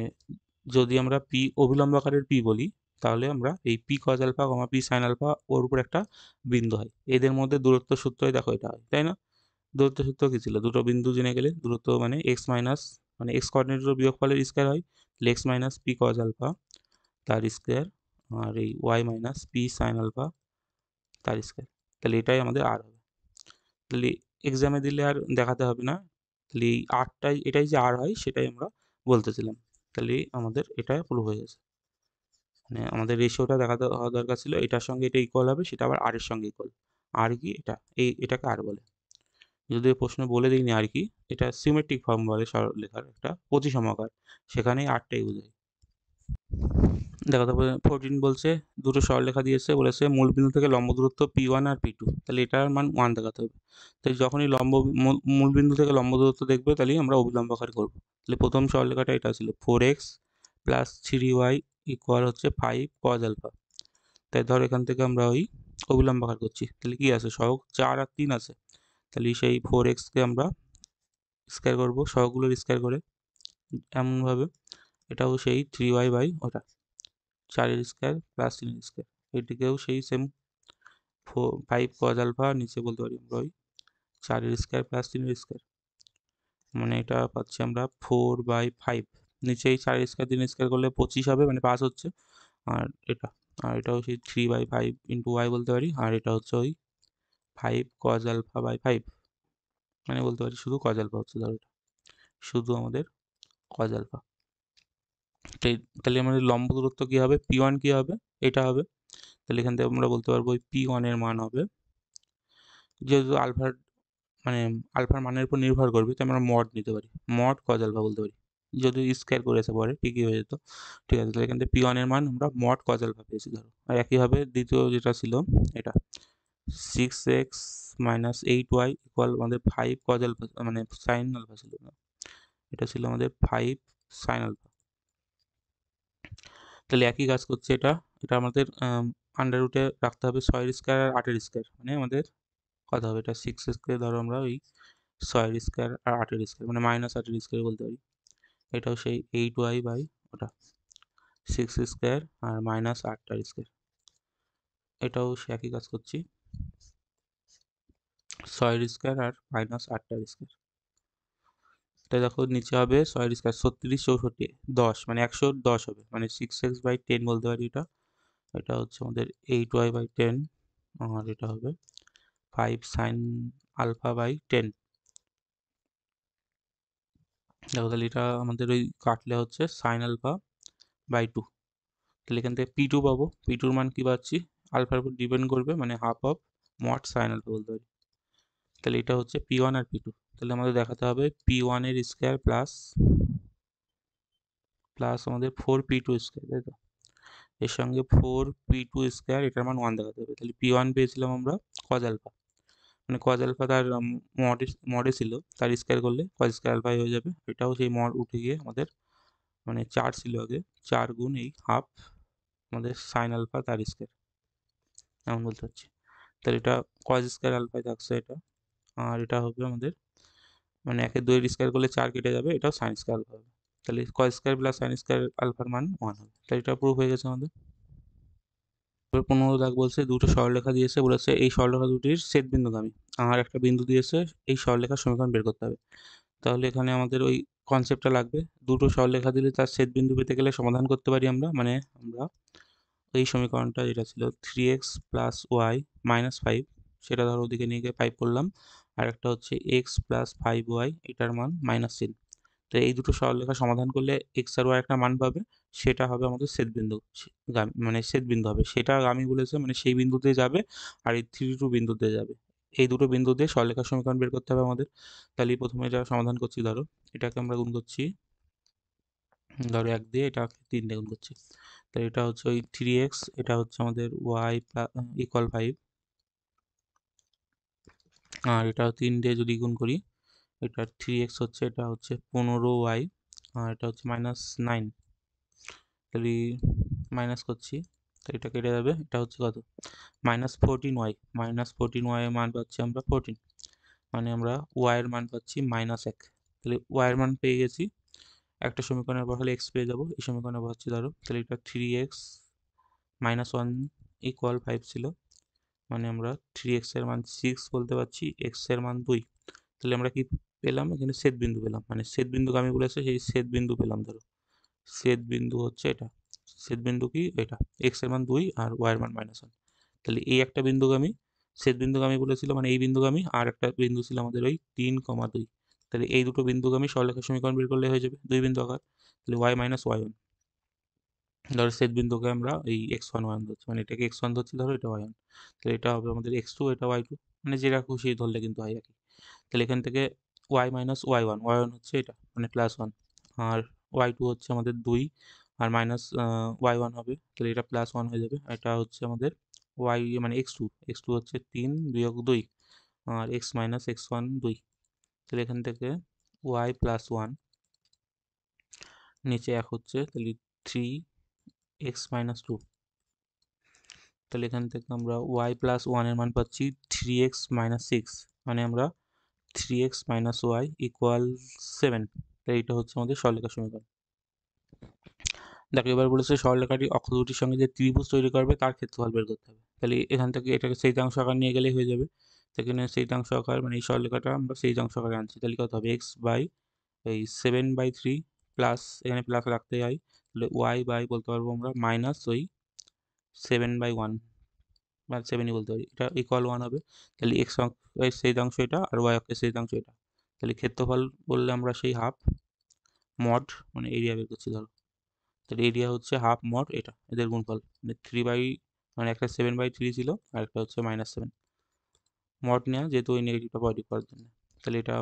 যদি আমরা পি অভিলম্ব আকারের পি বলি, তাহলে আমরা এই P cos alpha comma P sine alpha ওর উপর একটা বিন্দু হয়, এদের মধ্যে দূরত্ব সূত্রই দেখো এটা হয়, তাই না? দূরত্ব সূত্র কি ছিল, দুটো বিন্দু জেনে গেলে দূরত্ব মানে এক্স মাইনাস, মানে এক্স কোঅর্ডিনেটের বিয়োগফলের স্কয়ার হয়, তাহলে X minus P cos alpha তার স্কয়ার, আর এই Y minus P sine alpha তার স্কয়ার। তাহলে এটাই আমাদের আর হবে। তাহলে এক্সামে দিলে আর দেখাতে হবে না, তাহলে এই আরটাই এটাই যে আর হয় সেটাই আমরা বলতেছিলাম। তাহলে আমাদের এটা প্রুভ হয়ে গেছে, মানে আমাদের রেশিওটা দেখাতে হওয়া দরকার ছিল এটার সঙ্গে এটা ইকুয়াল হবে, সেটা আবার আর এর সঙ্গে ইকুয়াল। আর কি এটা, এটাকে আর বলে। যদিও প্রশ্ন বলে দিইনি আর কি, এটা সিমেট্রিক ফর্ম বলে সরলরেখার একটা প্রতিসম আকার, সেখানেই আরটাই বোঝায়। দেখো তারপরে 14 বলছে দুটো সরলরেখা দিয়েছে, বলেছে মূল বিন্দু থেকে লম্ব দূরত্ব P1 আর P2, তাহলে এটার মান 1 দেখাতে হবে। তাই যখনই মূল বিন্দু থেকে লম্ব দূরত্ব দেখবে তাহলেই আমরা অভিলম্ব আকারে করবো। তাহলে প্রথম সরলরেখাটা এটা ছিল 4x প্লাস 3y ইকুয়াল হচ্ছে 5 cos আলফা। তাই ধর এখান থেকে আমরা ওই অভিলম্ব আকার করছি, তাহলে কি আছে সহগ 4 আর 3 আছে, তাহলে সেই 4xকে আমরা স্কোয়ার করবো সহগগুলোর স্কোয়ার করে এমনভাবে, এটাও সেই 3y বাই ওটা 4 এর স্কোয়ার প্লাস 3 এর স্কোয়ার, এটিকেও সেই সেম 5 cos আলফা, নিচে বলতে পারি আমরা ওই 4 এর স্কোয়ার প্লাস 3 এর স্কোয়ার, মানে এটা পাচ্ছি আমরা 4/5। নিচে এই 4 এর স্কোয়ার 3 এর স্কোয়ার করলে 25 হবে, মানে 5 হচ্ছে। আর এটা, আর এটাও সেই 3/5 ইন্টু ওয়াই বলতে পারি, আর এটা হচ্ছে ওই 5 cos আলফা বাই 5, মানে বলতে পারি শুধু cos আলফা হচ্ছে, ধরো এটা শুধু আমাদের cos আলফা। তাহলে আমাদের লম্ব দূরত্ব কি হবে, P1 কি হবে, এটা হবে। তাহলে এখান থেকে আমরা বলতে পারবো ওই P1 এর মান হবে, যেহেতু আলফার মানে আলফার মানের উপর নির্ভর করবে, তো আমরা মড নিতে পারি, মড কজ আলফা বলতে পারি, যদি স্কোয়ার করেছে পরে ঠিকই হয়ে যেত। ঠিক আছে, তাহলে এখান থেকে P1 এর মান আমরা মড কজ আলফা পেয়েছি ধরো। আর একইভাবে দ্বিতীয় যেটা ছিল এটা 6x মাইনাস 8y ইকুয়াল আমাদের 5 কজ আলফা, মানে সাইন আলফা ছিল না, এটা ছিল আমাদের 5 সাইন আলফা। তাহলে একই কাজ করছে এটা, এটা আমাদের আন্ডার রুটে রাখতে হবে 6 এর স্কোয়ার আর 8 এর স্কোয়ার, মানে আমাদের কত হবে, এটা 6 ধরো আমরা ওই 6 এর স্কোয়ার আর 8 এর স্কোয়ার, মানে মাইনাস 8 এর স্কোয়ার বলতে পারি। এটাও সেই 8y বাই ওটা 6 স্কোয়ার আর মাইনাস 8টার স্কোয়ার, এটাও সে একই কাজ করছি 6 এর স্কোয়ার আর মাইনাস 8টার স্কোয়ার। তাই দেখো নিচে হবে 6 এর স্কোয়ার 36 64 10, মানে 110 হবে, মানে 6x/10 বলতে পারি এটা। এটা হচ্ছে আমাদের 8y/10, আর এটা হবে 5 সাইন আলফা বাই 10। দেখো তাহলে এটা আমাদের ওই কাটলে হচ্ছে সাইন আলফা বাই 2। তাহলে এখান থেকে পি টু পাবো, পি টুর মান কী পাচ্ছি, আলফার উপর ডিপেন্ড করবে, মানে half of mod sine alpha বলতে পারি। তাহলে এটা হচ্ছে পি ওয়ান আর পি টু। তাহলে আমাদের দেখাতে হবে পি ওয়ানের স্কোয়ার প্লাস আমাদের ফোর পি টু স্কোয়ার, তাই তো, এর সঙ্গে ফোর পি টু স্কোয়ার, এটার মান ওয়ান দেখাতে হবে। তাহলে পি ওয়ান পেয়েছিলাম আমরা কজ আলফা, মানে কজ আলফা তার মডে ছিল, তার স্কোয়ার করলে কজ স্কোয়ার আলফাই হয়ে যাবে। এটাও সেই মড উঠে গিয়ে আমাদের মানে 4 ছিল আগে, 4 গুণ এই হাফ আমাদের সাইন আলফা তার স্কোয়ার, এমন বলতে পারছি। তাহলে এটা কজ স্কোয়ার আলফায় থাকছে এটা, আর এটা হবে আমাদের মানে একের দুইয়ের স্কোয়ার করলে 4 কেটে যাবে, এটাও সাইন স্কোয়ার আলফা হবে। তাহলে cos square plus sine square আলফার মান 1 হবে। তাহলে এটা প্রুফ হয়ে গেছে আমাদের। এবার 15 দাগ বলছে দুটো সরলরেখা দিয়েছে, বলেছে এই সরলরেখা দুটির ছেদ বিন্দুগামী, আর একটা বিন্দু দিয়েছে, এই সরলরেখার সমীকরণ বের করতে হবে। তাহলে এখানে আমাদের ওই কনসেপ্টটা লাগবে, দুটো সরলরেখা দিলে তার ছেদ বিন্দু পেতে গেলে সমাধান করতে পারি আমরা, মানে আমরা এই সমীকরণটা যেটা ছিল 3x plus Y minus five, সেটা ধরো ওদিকে নিয়ে গিয়ে 5 করলাম, আর একটা হচ্ছে এক্স প্লাস ফাইভ ওয়াই, এটার মান মাইনাস 3। তো এই দুটো সরলরেখা সমাধান করলে এক্স আর ওয়াই একটা মান পাবে, সেটা হবে আমাদের ছেদবিন্দু, মানে ছেদবিন্দু হবে, সেটা আমি বলেছে মানে সেই বিন্দুতে যাবে, আর এই 3 2 বিন্দুতে যাবে। এই দুটো বিন্দুতে সরলরেখার সমীকরণ বের করতে হবে আমাদের। তাহলে প্রথমে যা সমাধান করছি, ধরো এটাকে আমরা গুণ করছি, ধরো 1 দিয়ে, এটাকে 3 দিয়ে গুণ করছি। তাহলে এটা হচ্ছে ওই 3x, এটা হচ্ছে আমাদের ওয়াই ইকুয়াল 5, আর এটা 3 দিয়ে যদি গুণ করি, এটা 3x হচ্ছে, এটা হচ্ছে 15y, আর এটা হচ্ছে -9। তাহলে মাইনাস করছি, তো এটা কেটে যাবে, এটা হচ্ছে কত, -14y, -14y এর মান পাচ্ছি আমরা 14, মানে আমরা y এর মান পাচ্ছি -1। তাহলে y এর মান পেয়ে গেছি, একটা সমীকরণের বসালে x পেয়ে যাবো, এই সমীকরণে বসাচ্ছি ধরো, তাহলে এটা 3x -1 ইকুয়াল 5 ছিল, মানে আমরা 3x এর মান 6 বলতে পারছি, x এর মান 2। তাহলে আমরা কি পেলাম, এখানে ছেদ বিন্দু পেলাম, মানে ছেদ বিন্দুকে আমি বলেছে সেই ছেদ বিন্দু পেলাম। ধরো ছেদ বিন্দু হচ্ছে এটা, ছেদ বিন্দু কি এটা, x এর মান 2 আর y এর মান -1। তাহলে এই একটা বিন্দুগামী, ছেদ বিন্দুগামী বলেছিল মানে এই বিন্দুগামী, আর একটা বিন্দু ছিল আমাদের ওই 3,2। তাহলে এই দুটো বিন্দুগামী সরলরেখার সমীকরণ বের করলে হয়ে যাবে, দুই বিন্দু আকার। তাহলে y মাইনাস ওয়াই ওয়ান, ধরো ছেদ বিন্দুকে আমরা এই x1 y1 ধরছি, মানে এটাকে x1 ধরছি, ধরো এটা y1, তাহলে এটা হবে আমাদের x2, এটা y2, মানে যেটা খুশি ধরলে কিন্তু হয় আর কি। তাহলে এখান থেকে y মাইনাস ওয়াই ওয়ান হচ্ছে এটা, মানে +1, আর y2 হচ্ছে আমাদের 2, আর মাইনাস y1 হবে, তাহলে এটা +1 হয়ে যাবে। এটা হচ্ছে আমাদের y মানে x2 হচ্ছে 3 বিয়োগ 2, আর x মাইনাস x1 2। তাহলে এখান থেকে y প্লাস 1, নিচে 1 হচ্ছে, তাহলে 3x মাইনাস 2। তাহলে এখান থেকে আমরা y প্লাস 1 এর মান পাচ্ছি 3x মাইনাস 6, মানে আমরা 3x মাইনাস ওয়াই ইকুয়াল 7। তাই এটা হচ্ছে আমাদের সরলরেখার সমীকরণ। দেখো এবার বলেছে সরলরেখাটি অক্ষ দুটির সঙ্গে যে ত্রিভুজ তৈরি করবে তার ক্ষেত্রফল বের করতে হবে। তাহলে এখান থেকে এটাকে সেইতাংশ আকার নিয়ে গেলেই হয়ে যাবে। সেখানে সেইতাংশ আকার মানে এই সরলরেখাটা আমরা সেইতাংশ আকারে আনছি, তাহলে কত হবে, x বাই এই 7/3 প্লাস, এখানে প্লাস রাখতে হয়, তাহলে y বাই বলতে পারবো আমরা মাইনাস ওই 7/1 বা 7ই বলতে পারি, এটা ইকুয়াল 1 হবে। তাহলে x অক্ষের সেইতাংশ এটা, আর y অক্ষের সেইতাংশ এটা। তাহলে ক্ষেত্রফল বললে আমরা সেই হাফ মড মানে এরিয়া বের করছি ধরো, তাহলে এরিয়া হচ্ছে হাফ মড এটা, এদের গুণফল, মানে 3 মানে একটা 7/3 ছিল, আর একটা হচ্ছে -7 মড নেওয়া, যেহেতু ওই নেগেটিভটা পজিটিভ করার জন্য। তাহলে এটা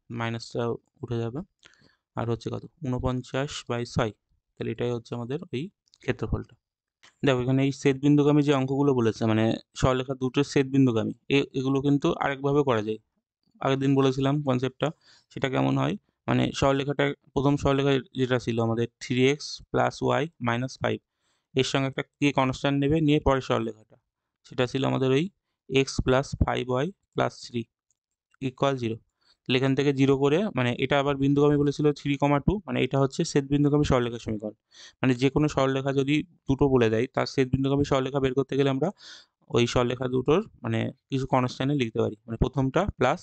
মাইনাসটা উঠে যাবে, আর হচ্ছে কত 49/6, তাহলে এটাই হচ্ছে আমাদের ওই ক্ষেত্রফলটা। দেখো এখানে এই ছেদ বিন্দুগামী যে অঙ্কগুলো বলেছে, মানে সরলরেখা দুটো ছেদ বিন্দুগামী, এগুলো কিন্তু আরেকভাবে করা যায়। আগের দিন বলেছিলাম কনসেপ্টটা, সেটা কেমন হয়, মানে সরলরেখাটা, প্রথম সরলরেখা যেটা ছিল আমাদের 3x প্লাস ওয়াই মাইনাস 5, এর সঙ্গে একটা কে কনস্ট্যান্ট নেবে, নিয়ে পরের সরলরেখাটা, সেটা ছিল আমাদের ওই x plus 5y plus 3 equal 0। তাহলে এখান থেকে 0 করে, মানে এটা আবার বিন্দুগামী বলেছিল 3,2, মানে এটা হচ্ছে ছেদ বিন্দুগামী সরলরেখার সমীকরণ। মানে যে কোনো সরলরেখা যদি দুটো বলে দেয়, তার ছেদ বিন্দুগামী সরলরেখা বের করতে গেলে আমরা ওই সরলরেখা দুটোর মানে কিছু কনস্ট্যান্টে লিখতে পারি, মানে প্রথমটা প্লাস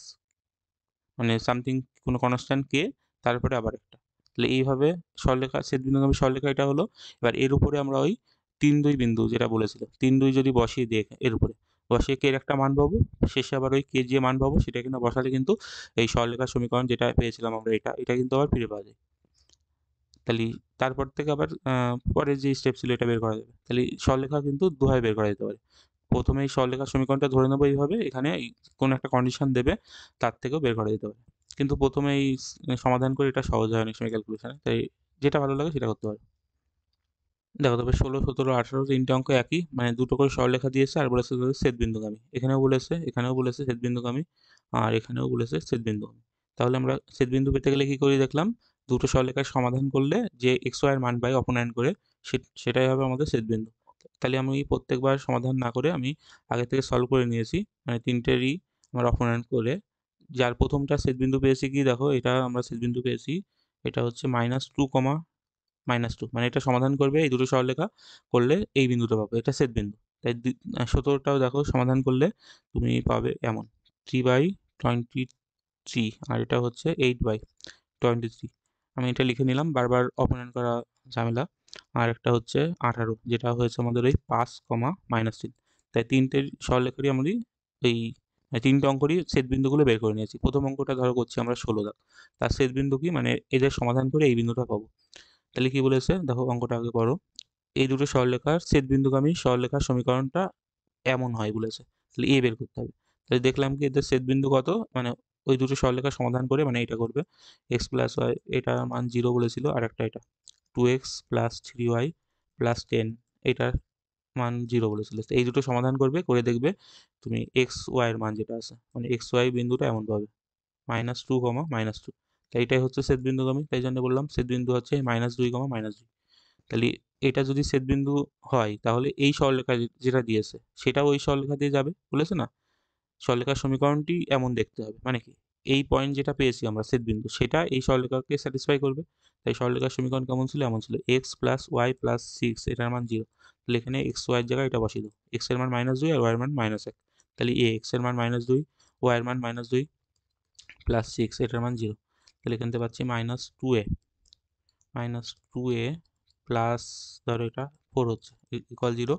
মানে সামথিং কোনো কনস্ট্যান্ট কে, তারপরে আবার একটা। তাহলে এইভাবে সরলরেখা, ছেদ বিন্দুগামী সরলরেখা এটা হলো। এবার এর উপরে আমরা ওই 3 2 বিন্দু যেটা বলেছিল, 3 2 যদি বসিয়ে দিই এর উপরে, বসিয়ে কে এর একটা মান পাবো, শেষে আবার ওই কে যে মান পাবো সেটা কিন্তু বসালে কিন্তু এই সরলরেখার সমীকরণ যেটা পেয়েছিলাম আমরা, এটা কিন্তু আবার ফিরে পাওয়া যায়। তাহলে তারপর থেকে আবার পরের যে স্টেপ ছিল এটা বের করা যাবে। তাহলে সরলরেখা কিন্তু দুভাবে বের করা যেতে পারে। প্রথমে এই সরলরেখার সমীকরণটা ধরে নেবো এইভাবে, এখানে কোনো একটা কন্ডিশন দেবে, তার থেকেও বের করা যেতে পারে। কিন্তু প্রথমে এই সমাধান করে এটা সহজ হয় অনেক সময় ক্যালকুলেশনে, তাই যেটা ভালো লাগে সেটা করতে পারো। দেখো তবে 16, 17, 18 তিনটে অঙ্ক একই, মানে দুটো করে সরলরেখা দিয়েছে আর বলেছে ছেদবিন্দুগামী। এখানেও বলেছে ছেদবিন্দুগামী, আর এখানেও বলেছে ছেদবিন্দুগামী। তাহলে আমরা ছেদবিন্দু পেতে গেলে কি করি দেখলাম, দুটো সরলরেখার সমাধান করলে যে এক্স ওয়াই এর মান পাই অপনয়ন করে, সেটাই হবে আমাদের ছেদবিন্দু। তাহলে আমি প্রত্যেকবার সমাধান না করে আমি আগে থেকে সলভ করে নিয়েছি, মানে তিনটেরই আমার অপনয়ন করে। যার প্রথমটা ছেদবিন্দু পেয়েছি কি দেখো, এটা আমরা ছেদবিন্দু পেয়েছি, এটা হচ্ছে -2, -2, মানে এটা সমাধান করবে এই দুটো সরলরেখা করলে এই বিন্দুটা পাবে, এটা ছেদ বিন্দু। তাই 17টাও দেখো সমাধান করলে তুমি পাবে এমন 3/23, আর এটা হচ্ছে 8/23। আমি এটা লিখে নিলাম, বারবার অপনয়ন করা ঝামেলা। আর একটা হচ্ছে 18, যেটা হয়েছে আমাদের ওই 5, -3। তাই তিনটে সরলরেখারই আমাদের এই তিনটে অঙ্করই ছেদ বিন্দুগুলো বের করে নিয়েছি। প্রথম অঙ্কটা ধরো করছি আমরা 16 দাগ, তার ছেদ বিন্দু কি, মানে এদের সমাধান করে এই বিন্দুটা পাবো। তাহলে কি বলেছে দেখো, অঙ্কটা আগে পড়ো। এই দুটো সরলরেখার ছেদবিন্দুগামী সরলরেখার সমীকরণটা এমন হয় বলেছে, তাহলে এ বের করতে হবে। তাহলে দেখলাম কি এদের ছেদবিন্দু কত, মানে ওই দুটো সরলরেখার সমাধান করে, মানে এটা করবে এক্স প্লাস ওয়াই, এটা মান 0 বলেছিল, আর একটা এটা 2x + 3y + 10, এটার মান 0 বলেছিল। তো এই দুটো সমাধান করবে, করে দেখবে তুমি এক্স ওয়াই এর মান যেটা আছে, মানে এক্স ওয়াই বিন্দুটা এমন পাবে -2, -2। তাই এটাই হচ্ছে ছেদবিন্দুগামী, তাই জন্য বললাম ছেদবিন্দু হচ্ছে -2, -2। তাহলে এটা যদি ছেদবিন্দু হয়, তাহলে এই সরলরেখা যেটা দিয়েছে সেটাও ওই সরলরেখা দিয়ে যাবে বলেছে না। সরলরেখার সমীকরণটি এমন দেখতে হবে, মানে কি এই পয়েন্ট যেটা পেয়েছি আমরা ছেদবিন্দু, সেটা এই সরলরেখাকে স্যাটিসফাই করবে। তাই সরলরেখার সমীকরণ কেমন ছিল, এমন ছিল x + y + 6, এটার মান 0। তাহলে এখানে x y এর জায়গায় এটা বসিয়ে দাও, x এর মান -2 আর y এর মান -1। তাহলে x এর মান -2, y এর মান -2 + 6, এটার মান 0। তাহলে এখান থেকে পাচ্ছি -2a প্লাস, ধরো এটা 4 হচ্ছে, ইকুয়াল 0,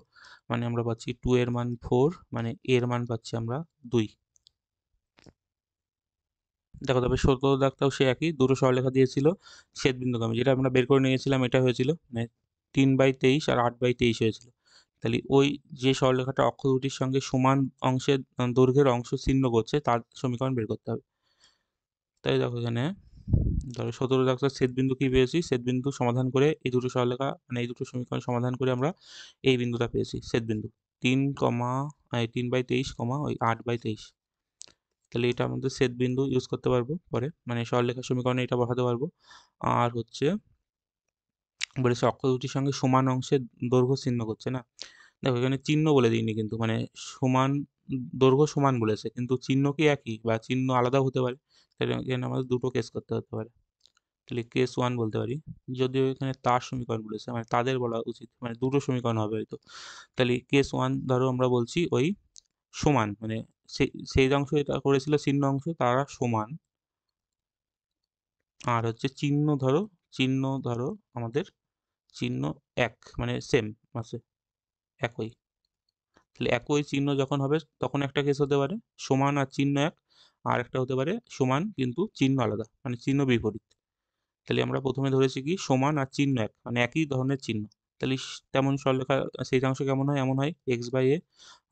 মানে আমরা পাচ্ছি 2 এর মান 4, মানে এর মান পাচ্ছি আমরা 2। দেখো তবে 17 দাগটাও সে একই, দুটো সরলরেখা দিয়েছিল ছেদবিন্দুগামী, যেটা আমরা বের করে নিয়েছিলাম, এটা হয়েছিল মানে 3/23 আর 8/23 হয়েছিল। তাহলে ওই যে সরলরেখাটা অক্ষ দুটির সঙ্গে সমান অংশের দৈর্ঘ্যের অংশ ছিন্ন করছে, তার সমীকরণ বের করতে হবে। তাই দেখো এখানে ধরো 17 দাগের ছেদবিন্দু কি পেয়েছি, ছেদবিন্দু সমাধান করে এই দুটো সরলরেখা, মানে এই দুটো সমীকরণ সমাধান করে আমরা এই বিন্দুটা পেয়েছি ছেদবিন্দু 3/23, ওই 8/23। তাহলে এটা আমাদের ছেদবিন্দু ইউজ করতে পারবো পরে, মানে সরলরেখার সমীকরণে এটা বসাতে পারবো। আর হচ্ছে বলেছে অক্ষ দুটির সঙ্গে সমান অংশের দৈর্ঘ্য ছিন্ন করছে না। দেখো এখানে চিহ্ন বলে দিইনি কিন্তু, মানে সমান দৈর্ঘ্য সমান বলেছে, কিন্তু চিহ্ন কি একই বা চিহ্ন আলাদাও হতে পারে। তাহলে এখানে আমাদের দুটো কেস করতে হতে পারে। তাহলে কেস 1 বলতে পারি, যদিও এখানে তার সমীকরণ বলেছে, মানে তাদের বলা উচিত, মানে দুটো সমীকরণ হবে হয়তো। তাহলে কেস 1 ধরো আমরা বলছি ওই সমান, মানে সেই অংশ এটা করেছিল চিহ্ন অংশ, তারা সমান। আর হচ্ছে চিহ্ন ধরো আমাদের চিহ্ন এক, মানে সেম আছে, একই। তাহলে একই চিহ্ন যখন হবে তখন একটা কেস হতে পারে সমান আর চিহ্ন এক, আর একটা হতে পারে সমান কিন্তু চিহ্ন আলাদা, মানে চিহ্ন বিপরীত। তাহলে আমরা প্রথমে ধরেছি কি সমান আর চিহ্ন এক, মানে একই ধরনের চিহ্ন। তাহলে তেমন সরলরেখা সেই অংশ কেমন হয়, এমন হয় x/a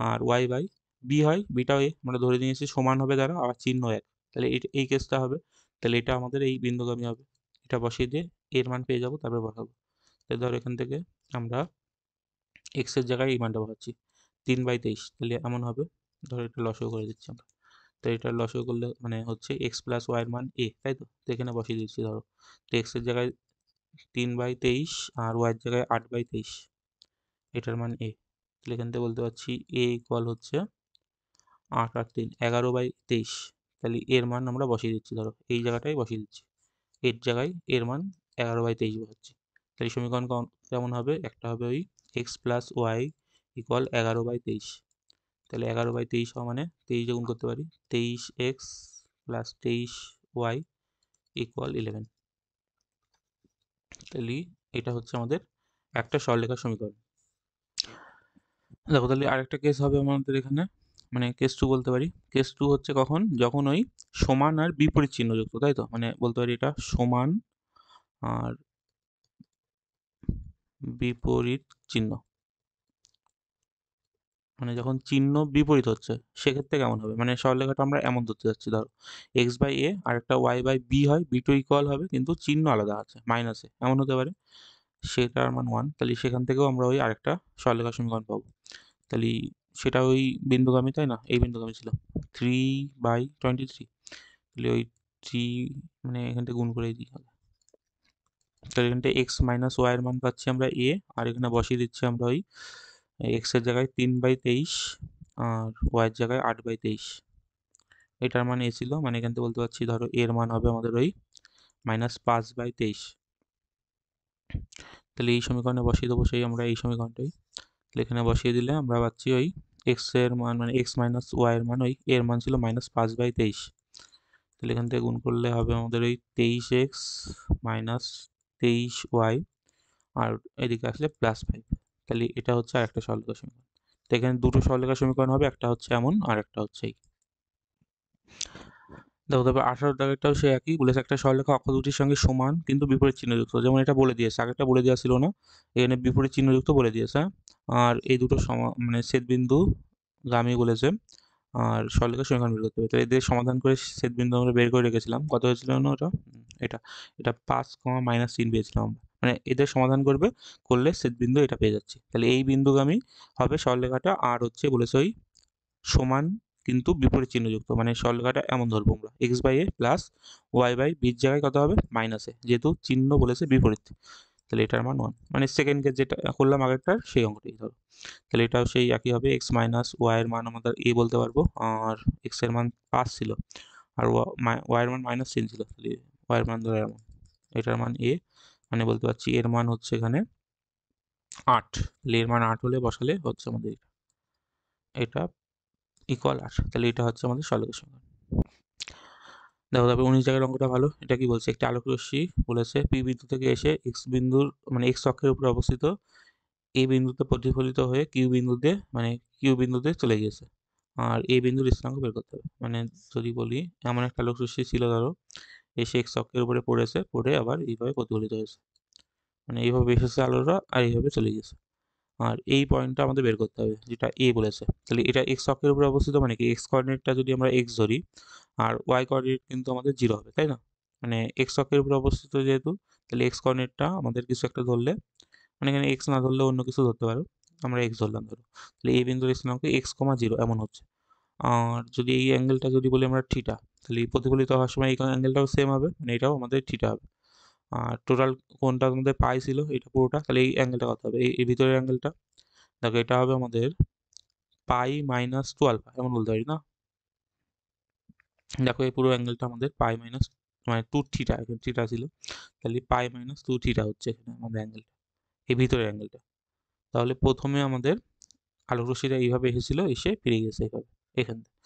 আর y/b হয়, বিটাও a আমরা ধরে নিয়েছি, সমান হবে দ্বারা আর চিহ্ন এক। তাহলে এই কেসটা হবে। তাহলে এটা আমাদের এই বিন্দুগামী হবে। এটা বসিয়ে দিয়ে এর মান পেয়ে যাবো, তারপর বসাবো। তাহলে ধরো এখান থেকে আমরা x এর জায়গায় এই মানটা বসাচ্ছি 3/23, তাহলে এমন হবে। ধরো এটা লসাগু করে দিচ্ছি আমরা। তো এটা লসাগু করলে মানে হচ্ছে x + y এর মান a, তাই তো। তো এখানে বসিয়ে দিচ্ছি ধরো, তো x এর জায়গায় 3/23 আর y এর জায়গায় 8/23, এটার মান a। তাহলে এখান থেকে বলতে পারছি a ইকুয়াল হচ্ছে 8 আর 3 11/23। তাহলে এর মান আমরা বসিয়ে দিচ্ছি, ধরো এই জায়গাটাই বসিয়ে দিচ্ছি, এর জায়গায় এর মান 11/23 বসাচ্ছি। তাহলে সমীকরণ কেমন হবে, একটা হবে ওই x + y ইকুয়াল 11/23। তাহলে 11/23 হওয়া মানে 23 গুণ করতে পারি, 23x + 23y ইকুয়াল 11। তাহলে এটা হচ্ছে আমাদের একটা সরলরেখার সমীকরণ। দেখো তাহলে আরেকটা কেস হবে আমাদের এখানে, মানে কেস 2 বলতে পারি। কেস 2 হচ্ছে কখন, যখন ওই সমান আর বিপরীত চিহ্ন যুক্ত, তাই তো, মানে বলতে পারি এটা সমান আর বিপরীত চিহ্ন, মানে যখন চিহ্ন বিপরীত হচ্ছে সেক্ষেত্রে কেমন হবে, মানে সরলরেখাটা আমরা এমন ধরতে যাচ্ছি, ধরো এক্স বাই এ আর একটা ওয়াই বাই বি হয়, বি টু ইকুয়াল হবে কিন্তু চিহ্ন আলাদা আছে মাইনাসে, এমন হতে পারে, সেটার মান 1, তাহলে সেখান থেকেও আমরা ওই আরেকটা সরলরেখা সমীকরণ পাবো। তাহলে সেটা ওই বিন্দুগামী, তাই না, এই বিন্দুগামী ছিল 3/23, তাহলে ওই 3 মানে এখান থেকে গুণ করে দিই হবে, তাহলে এখান থেকে এক্স মাইনাস ওয়াই এর মান পাচ্ছি আমরা এ, আর এখানে বসিয়ে দিচ্ছি আমরা ওই এক্স এর জায়গায় 3/23 আর ওয়াই এর জায়গায় 8/23, এটার মান এ ছিল, মানে এখান থেকে বলতে পারছি ধরো এর মান হবে আমাদের ওই -5/23, তাহলে এই সমীকরণে বসিয়ে দেবো সেই আমরা এই সমীকরণটাই, তাহলে এখানে বসিয়ে দিলে আমরা পাচ্ছি ওই এক্স এর মান মানে এক্স মাইনাস ওয়াই এর মান ওই এর মান ছিল -5/23, তাহলে এখান থেকে গুণ করলে হবে আমাদের ওই 23x মাইনাস 23y, আর এদিকে আসলে +5, তাহলে এটা হচ্ছে আর একটা সরলরেখা সমীকরণ। তো এখানে দুটো সরলরেখা সমীকরণ হবে, একটা হচ্ছে এমন আর একটা হচ্ছে এই। দেখো তবে 18 দাগেরটাও সে একই বলেছে, একটা সরলরেখা অক্ষ দুটির সঙ্গে সমান কিন্তু বিপরীত চিহ্নযুক্ত, যেমন এটা বলে দিয়েছে, আগেরটা বলে দেওয়া ছিল না, এখানে বিপরীত চিহ্নযুক্ত বলে দিয়েছে, হ্যাঁ? আর এই দুটো মানে ছেদবিন্দু গামী বলেছে, আর সরলরেখার সমীকরণ বের করতে হবে, তো এদের সমাধান করে ছেদবিন্দু আমরা বের করে রেখেছিলাম, কত হয়েছিল না ওটা, এটা এটা 5, -3 পেয়েছিলাম আমরা, মানে এদের সমাধান করলে ছেদবিন্দু এটা পেয়ে যাচ্ছি, তাহলে এই বিন্দুগামী হবে সরলরেখাটা, আর হচ্ছে বলেছে ওই সমান কিন্তু বিপরীত চিহ্নযুক্ত, মানে সরলরেখাটা এমন ধরবো আমরা X by A plus Y by বির জায়গায় কত হবে মাইনাসে, যেহেতু চিহ্ন বলেছে বিপরীত, তাহলে এটার মান 1, মানে সেকেন্ড কেস যেটা করলাম আগেরটার সেই অঙ্কটাই ধরো, তাহলে এটাও সেই একই হবে, এক্স মাইনাস ওয়াই এর মান আমাদের এ বলতে পারবো, আর এক্স এর মান 5 ছিল আর ওয়াই এর মান -3 ছিল, তাহলে ওয়াই এর মান ধরো এর মান, এটার মান এ, মানে বলতে পারছি এর মান হচ্ছে এখানে 8, তাহলে এর মান 8 হলে বসালে হচ্ছে আমাদের এটা ইকুয়াল 8, তাহলে এটা হচ্ছে আমাদের সরলরেখা সমীকরণ। দেখো তারপরে 19 জায়গার অঙ্কটা ভালো, এটা কি বলছে, একটা আলোক রশ্মি বলেছে পি বিন্দু থেকে এসে এক্স বিন্দুর মানে এক্স অক্ষের উপরে অবস্থিত এ বিন্দুতে প্রতিফলিত হয়ে কিউ বিন্দুতে চলে গিয়েছে, আর এ বিন্দুর স্থানাঙ্ক বের করতে হবে, মানে যদি বলি এমন একটা আলোক রশ্মি ছিল ধরো, এসে এক্স অক্ষের উপরে পড়ে আবার এইভাবে প্রতিফলিত হয়েছে, মানে এইভাবে এসেছে আলোটা আর এইভাবে চলে গেছে, আর এই পয়েন্টটা আমাদের বের করতে হবে যেটা এ বলেছে, তাহলে এটা এক্স অক্ষের উপরে অবস্থিত, মানে কি এক্স কোঅর্ডিনেটটা যদি আমরা এক্স ধরি আর ওয়াই কোঅর্ডিনেট কিন্তু আমাদের 0 হবে, তাই না, মানে এক্স অক্ষের উপরে অবস্থিত যেহেতু, তাহলে এক্স কোঅর্ডিনেটটা আমাদের কিছু একটা ধরলে, মানে এখানে এক্স না ধরলে অন্য কিছু ধরতে পারো, আমরা এক্স ধরলাম ধরো, তাহলে এই বিন্দুর স্থানাঙ্ক x, 0 এমন হচ্ছে, আর যদি এই অ্যাঙ্গেলটা যদি বলি আমরা থিটা, তাহলে এই প্রতিফলিত হওয়ার সময় এই অ্যাঙ্গেলটাও সেম হবে, মানে এটাও আমাদের থিটা হবে, আর টোটাল কোণটা আমাদের পাই ছিল এটা পুরোটা, তাহলে এই অ্যাঙ্গেলটা কত হবে, এই ভিতরের অ্যাঙ্গেলটা, দেখো এটা হবে আমাদের π - 2α, এমন বলতে পারি না, দেখো এই পুরো অ্যাঙ্গেলটা আমাদের মানে 2θ, এখানে থিটা ছিল, তাহলে π - 2θ হচ্ছে এখানে আমাদের অ্যাঙ্গেলটা, এই ভিতরের অ্যাঙ্গেলটা, তাহলে প্রথমে আমাদের আলোক রশ্মিটা এইভাবে এসেছিল, এসে ফিরে গেছে এইভাবে এখান থেকে,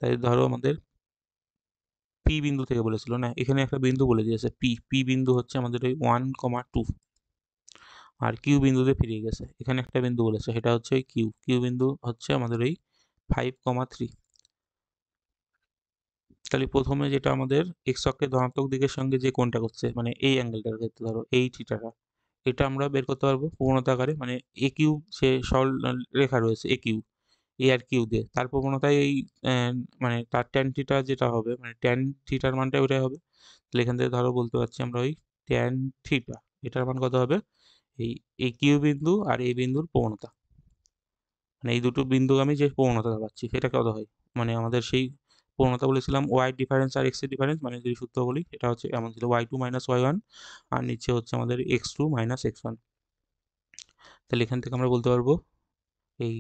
তাই ধরো আমাদের পি বিন্দু থেকে বলেছিল না, এখানে একটা বিন্দু বলে দিয়েছে পি বিন্দু হচ্ছে আমাদের ওই 1,2, আর কিউ বিন্দুতে ফিরে গেছে, এখানে একটা বিন্দু বলেছে সেটা হচ্ছে ওই কিউ বিন্দু হচ্ছে আমাদের ওই 5,3, তাহলে প্রথমে যেটা আমাদের এক্স অক্ষের ধনাত্মক দিকের সঙ্গে যে কোণটা করছে, মানে এই অ্যাঙ্গেলটার ক্ষেত্রে ধরো এই থিটাটা, এটা আমরা বের করতে পারবো প্রবণতা আকারে, মানে এ কিউ সে সরল রেখা রয়েছে এ কিউ, এ আর কিউ দিয়ে তার প্রবণতায় এই মানে তার ট্যান থিটা যেটা হবে, মানে ট্যান থিটার মানটা ওইটাই হবে, তাহলে এখান থেকে ধরো বলতে পারছি আমরা ওই ট্যান থিটা, এটার মান কত হবে, এই এই কিউ বিন্দু আর এই বিন্দুর প্রবণতা, মানে এই দুটো বিন্দুগামী যে প্রবণতাটা পাচ্ছি সেটা কত হয়, মানে আমাদের সেই প্রবণতা বলেছিলাম ওয়াই ডিফারেন্স আর এক্স এর ডিফারেন্স, মানে যদি সূত্র বলি এটা হচ্ছে এমন ছিল y2 - y1, আর নিচে হচ্ছে আমাদের x2 - x1, তাহলে এখান থেকে আমরা বলতে পারবো এই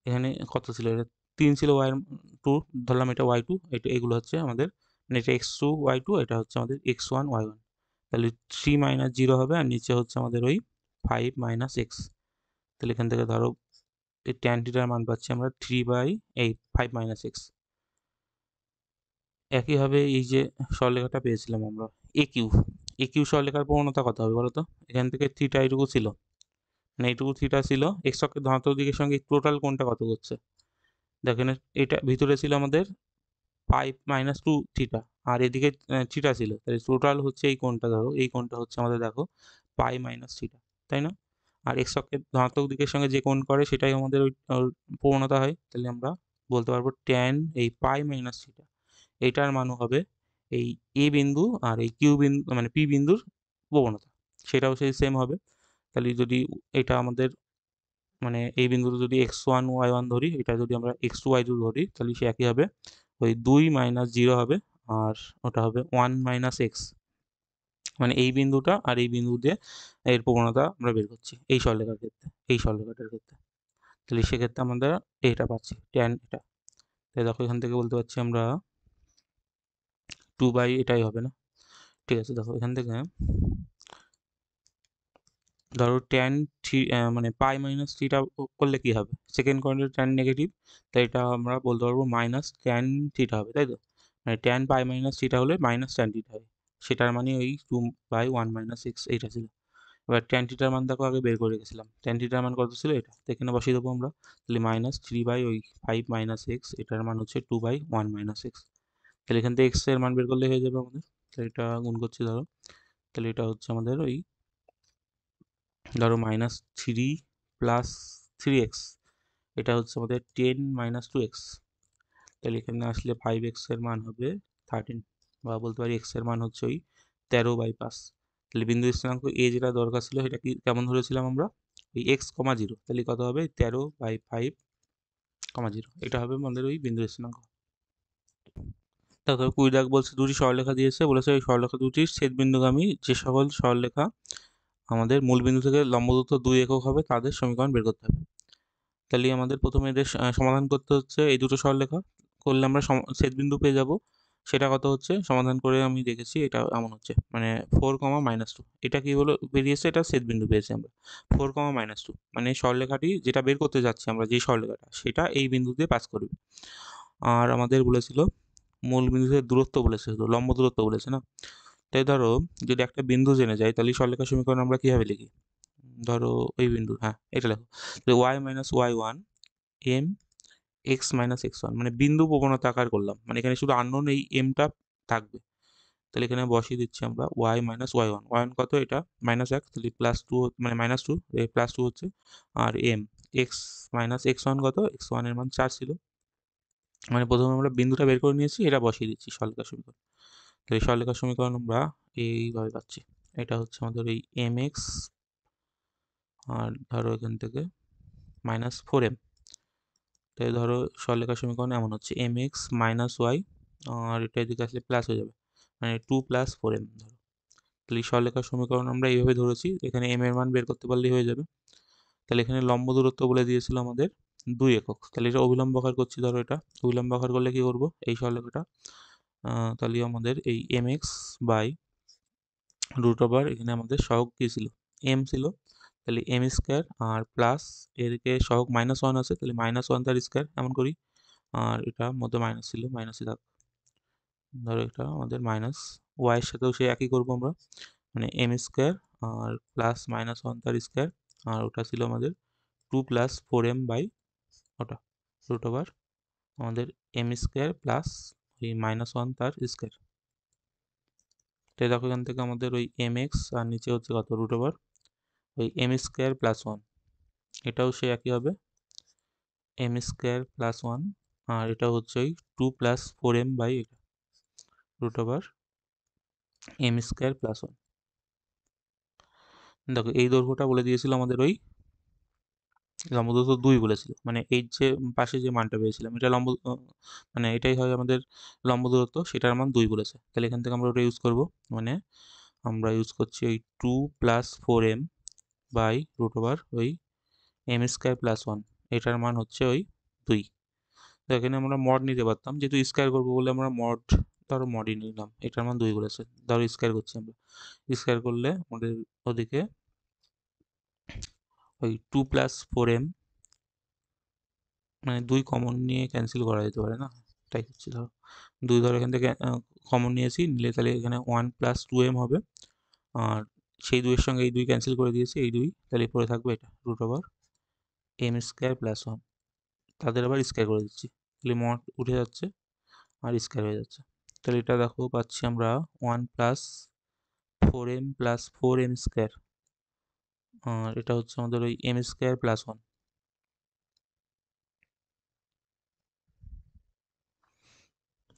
এখানে কত ছিল, এটা 3 ছিল y2, ধরলাম এটা y2, এটা এগুলো হচ্ছে আমাদের, মানে এটা x2 y2, এটা হচ্ছে আমাদের x1 y1, তাহলে 3 - 0 হবে, আর নিচে হচ্ছে আমাদের ওই 5 - x, তাহলে এখান থেকে ধরো এই ট্যান থিটার মান পাচ্ছি আমরা 3/5 - x, একইভাবে এই যে সরলরেখাটা পেয়েছিলাম আমরা এ কিউ সরলরেখার প্রবণতা কত হবে বলো তো, এখান থেকে থিটা এইটুকু ছিল, মানে এইটুকু থিটা ছিল, এক্স অক্ষের ধনাত্মক দিকের সঙ্গে টোটাল কোণটা কত করছে, দেখেন এটা ভিতরে ছিল আমাদের 5 - 2θ, আর এদিকে থিটা ছিল, তাহলে টোটাল হচ্ছে এই কোণটা, ধরো এই কোণটা হচ্ছে আমাদের দেখো π - θ, তাই না, আর এক্স অক্ষের ধনাত্মক দিকের সঙ্গে যে কোণ করে সেটাই আমাদের ওই ওর প্রবণতা হয়। তাহলে আমরা বলতে পারবো ট্যান এই পাই মাইনাস থিটা এইটার মানও হবে এই এ বিন্দু আর এই কিউ বিন্দু মানে পি বিন্দুর প্রবণতা, সেটাও সেই সেম হবে। তাহলে যদি এটা আমাদের মানে এই বিন্দুতে যদি x1 y1 ধরি, এটা যদি আমরা x2 y2 ধরি, তাহলে সে একই হবে, ওই 2 মাইনাস 0 হবে, আর ওটা হবে 1 মাইনাস এক্স, মানে এই বিন্দুটা আর এই বিন্দু দিয়ে এর প্রবণতা আমরা বের করছি এই সরলরেখার ক্ষেত্রে, এই সরলরেখাটার ক্ষেত্রে। তাহলে সেক্ষেত্রে আমরা এটা পাচ্ছি ট্যান এটা। তাই দেখো এখান থেকে বলতে পারছি আমরা 2 বাই এটাই হবে না, ঠিক আছে। দেখো এখান থেকে ধরো ট্যান থ্রি মানে পাই মাইনাস থ্রিটা করলে কি হবে, সেকেন্ড কোয়াড্রেন্ট ট্যান নেগেটিভ, তাই এটা আমরা বলতে পারবো মাইনাস ট্যান থিটা হবে, তাই তো। মানে ট্যান পাই মাইনাস থিটা হলে মাইনাস ট্যান থিটা হয়, সেটার মানে ওই 2/1 মাইনাস এক্স এইটা ছিল। এবার ট্যান থিটার মান দেখো আগে বের করে রেখেছিলাম, ট্যান থিটার মান কত ছিল এটা, তো এখানে বসিয়ে দেবো আমরা। তাহলে মাইনাস 3/5 মাইনাস এক্স, এটার মান হচ্ছে 2/1 মাইনাস এক্স। তাহলে এখান থেকে এক্স এর মান বের করলে হয়ে যাবে আমাদের। তাহলে এটা গুণ করছি ধরো, তাহলে এটা হচ্ছে আমাদের ওই ধরো মাইনাস 3 + 3x, এটা হচ্ছে আমাদের 10 - 2x। তাহলে এখানে আসলে 5x এর মান হবে 13, বা বলতে পারি x এর মান হচ্ছে ওই 13/5। তাহলে বিন্দু স্থানাঙ্ক এ যেটা দরকার ছিল সেটা কি কেমন ধরেছিলাম আমরা, ওই x, 0, তাহলে কত হবে 13/5, 0, এটা হবে আমাদের ওই বিন্দু স্থানাঙ্ক। তারপর 20 দাগ বলছে দুটি সরলরেখা দিয়েছে, বলেছে এই সরলরেখা দুটির ছেদবিন্দুগামী যে সকল সরলরেখা আমাদের মূল বিন্দু থেকে লম্ব দূরত্ব 2 একক হবে তাদের সমীকরণ বের করতে হবে। তাহলে আমাদের প্রথমে এদের সমাধান করতে হচ্ছে, এই দুটো সরলরেখা করলে আমরা ছেদবিন্দু পেয়ে যাব। সেটা কত হচ্ছে সমাধান করে আমি দেখেছি, এটা এমন হচ্ছে মানে 4, -2, এটা কি হলো বেরিয়েছে, এটা ছেদবিন্দু পেয়েছি আমরা 4, -2, মানে সরলরেখাটি যেটা বের করতে যাচ্ছি আমরা, যে সরলরেখাটা সেটা এই বিন্দু দিয়ে পাস করবে। আর আমাদের বলেছিল মূল বিন্দু থেকে দূরত্ব বলেছে, শুধু লম্ব দূরত্ব বলেছে না। তাই ধরো যদি একটা বিন্দু জেনে যাই তাহলে সরলরেখা সমীকরণ আমরা কিভাবে লিখি, ধরো ওই বিন্দু, হ্যাঁ এটা লেখো, y - y1 m x - x1, মানে বিন্দু প্রবণতা আকার করলাম, মানে এখানে শুধু আননোন এই এমটা থাকবে। তাহলে এখানে বসিয়ে দিচ্ছি আমরা y - y1, y1 কত এটা -1, তাহলে +2 মানে -2 +2 হচ্ছে, আর m x - x1 কত, x1 এর মান 4 ছিল, মানে প্রথমে আমরা বিন্দুটা বের করে নিয়েছি, এটা বসিয়ে দিচ্ছি সরলরেখা সমীকরণ। তো এই সরলরেখা সমীকরণ আমরা এইভাবে পাচ্ছি, এটা হচ্ছে আমাদের এই mx, আর ধরো এখান থেকে -4m। তাই ধরো সরলরেখা সমীকরণ এমন হচ্ছে mx - y, আর এটা এদিকে আসলে প্লাস হয়ে যাবে, মানে 2 + 4m ধরো। তাহলে এই সরলরেখা সমীকরণ আমরা এইভাবে ধরেছি, এখানে m এর মান বের করতে পারলেই হয়ে যাবে। তাহলে এখানে লম্ব দূরত্ব বলে দিয়েছিল আমাদের 2 একক, তাহলে এটা অভিলম্ব আকার করছি, ধরো এটা অভিলম্ব আকার করলে কি করব, এই সরলরেখাটা তাহলে আমাদের এই mx বাই √, এখানে আমাদের সহগ কি ছিল, m ছিল, তাহলে m স্কোয়ার, আর প্লাস এদিকে সহগ -1 আছে, তাহলে -1 তার স্কোয়ার এমন করি, আর এটা মধ্যে মাইনাস ছিল, মাইনাসই থাক। ধরো এটা আমাদের মাইনাস ওয়াই এর সাথেও সে একই করবো আমরা, মানে এম স্কোয়ার আর প্লাস -1 তার স্কোয়ার, আর ওটা ছিল আমাদের 2 + 4m বাই ওটা √, আমাদের এম স্কোয়ার প্লাস ওই -1 তার স্কোয়ার। তাই দেখো এখান থেকে আমাদের ওই এম এক্স আর নিচে হচ্ছে কত √, ওই এম স্কোয়ার প্লাস 1, এটাও সে একই হবে এম স্কোয়ার প্লাস 1, আর এটা হচ্ছে ওই 2 + 4m by √, M square plus 1। দেখো এই দৈর্ঘ্যটা বলে দিয়েছিল আমাদের ওই লম্ব দূরত্ব 2 বলেছিল, মানে এই যে পাশে যে মানটা পেয়েছিলাম এটা মানে এটাই হয় আমাদের লম্ব দূরত্ব, সেটার মান 2 বলেছে। তাহলে এখান থেকে আমরা ওটা ইউজ করব, মানে আমরা ইউজ করছি ওই 2 + 4m বাই √, ওই এম স্কোয়ার প্লাস 1, এটার মান হচ্ছে ওই 2। তো এখানে আমরা মড নিতে পারতাম, যেহেতু স্কোয়ার করবো বলে আমরা মড, ধরো মডই নিলাম, এটার মান 2 বলেছে, ধরো স্কোয়ার করছি আমরা, স্কোয়ার করলে আমাদের ওদিকে ওই 2 + 4m, মানে 2 কমন নিয়ে ক্যান্সেল করা যেতে পারে না, এটাই হচ্ছে ধরো 2 ধরো এখান থেকে কমন নিয়েছি, নিলে তাহলে এখানে 1 + 2m হবে, আর সেই 2 এর সঙ্গে এই 2 ক্যান্সেল করে দিয়েছি, এই 2 তাহলে পড়ে থাকবে এটা √, এম স্কোয়ার প্লাস 1, তাদের আবার স্কোয়ার করে দিচ্ছি, তাহলে মড উঠে যাচ্ছে আর স্কোয়ার হয়ে যাচ্ছে। তাহলে এটা দেখো পাচ্ছি আমরা 1 + 4m + 4m স্কোয়ার, আর এটা হচ্ছে আমাদের ওই এম স্কোয়ার প্লাস ওয়ান।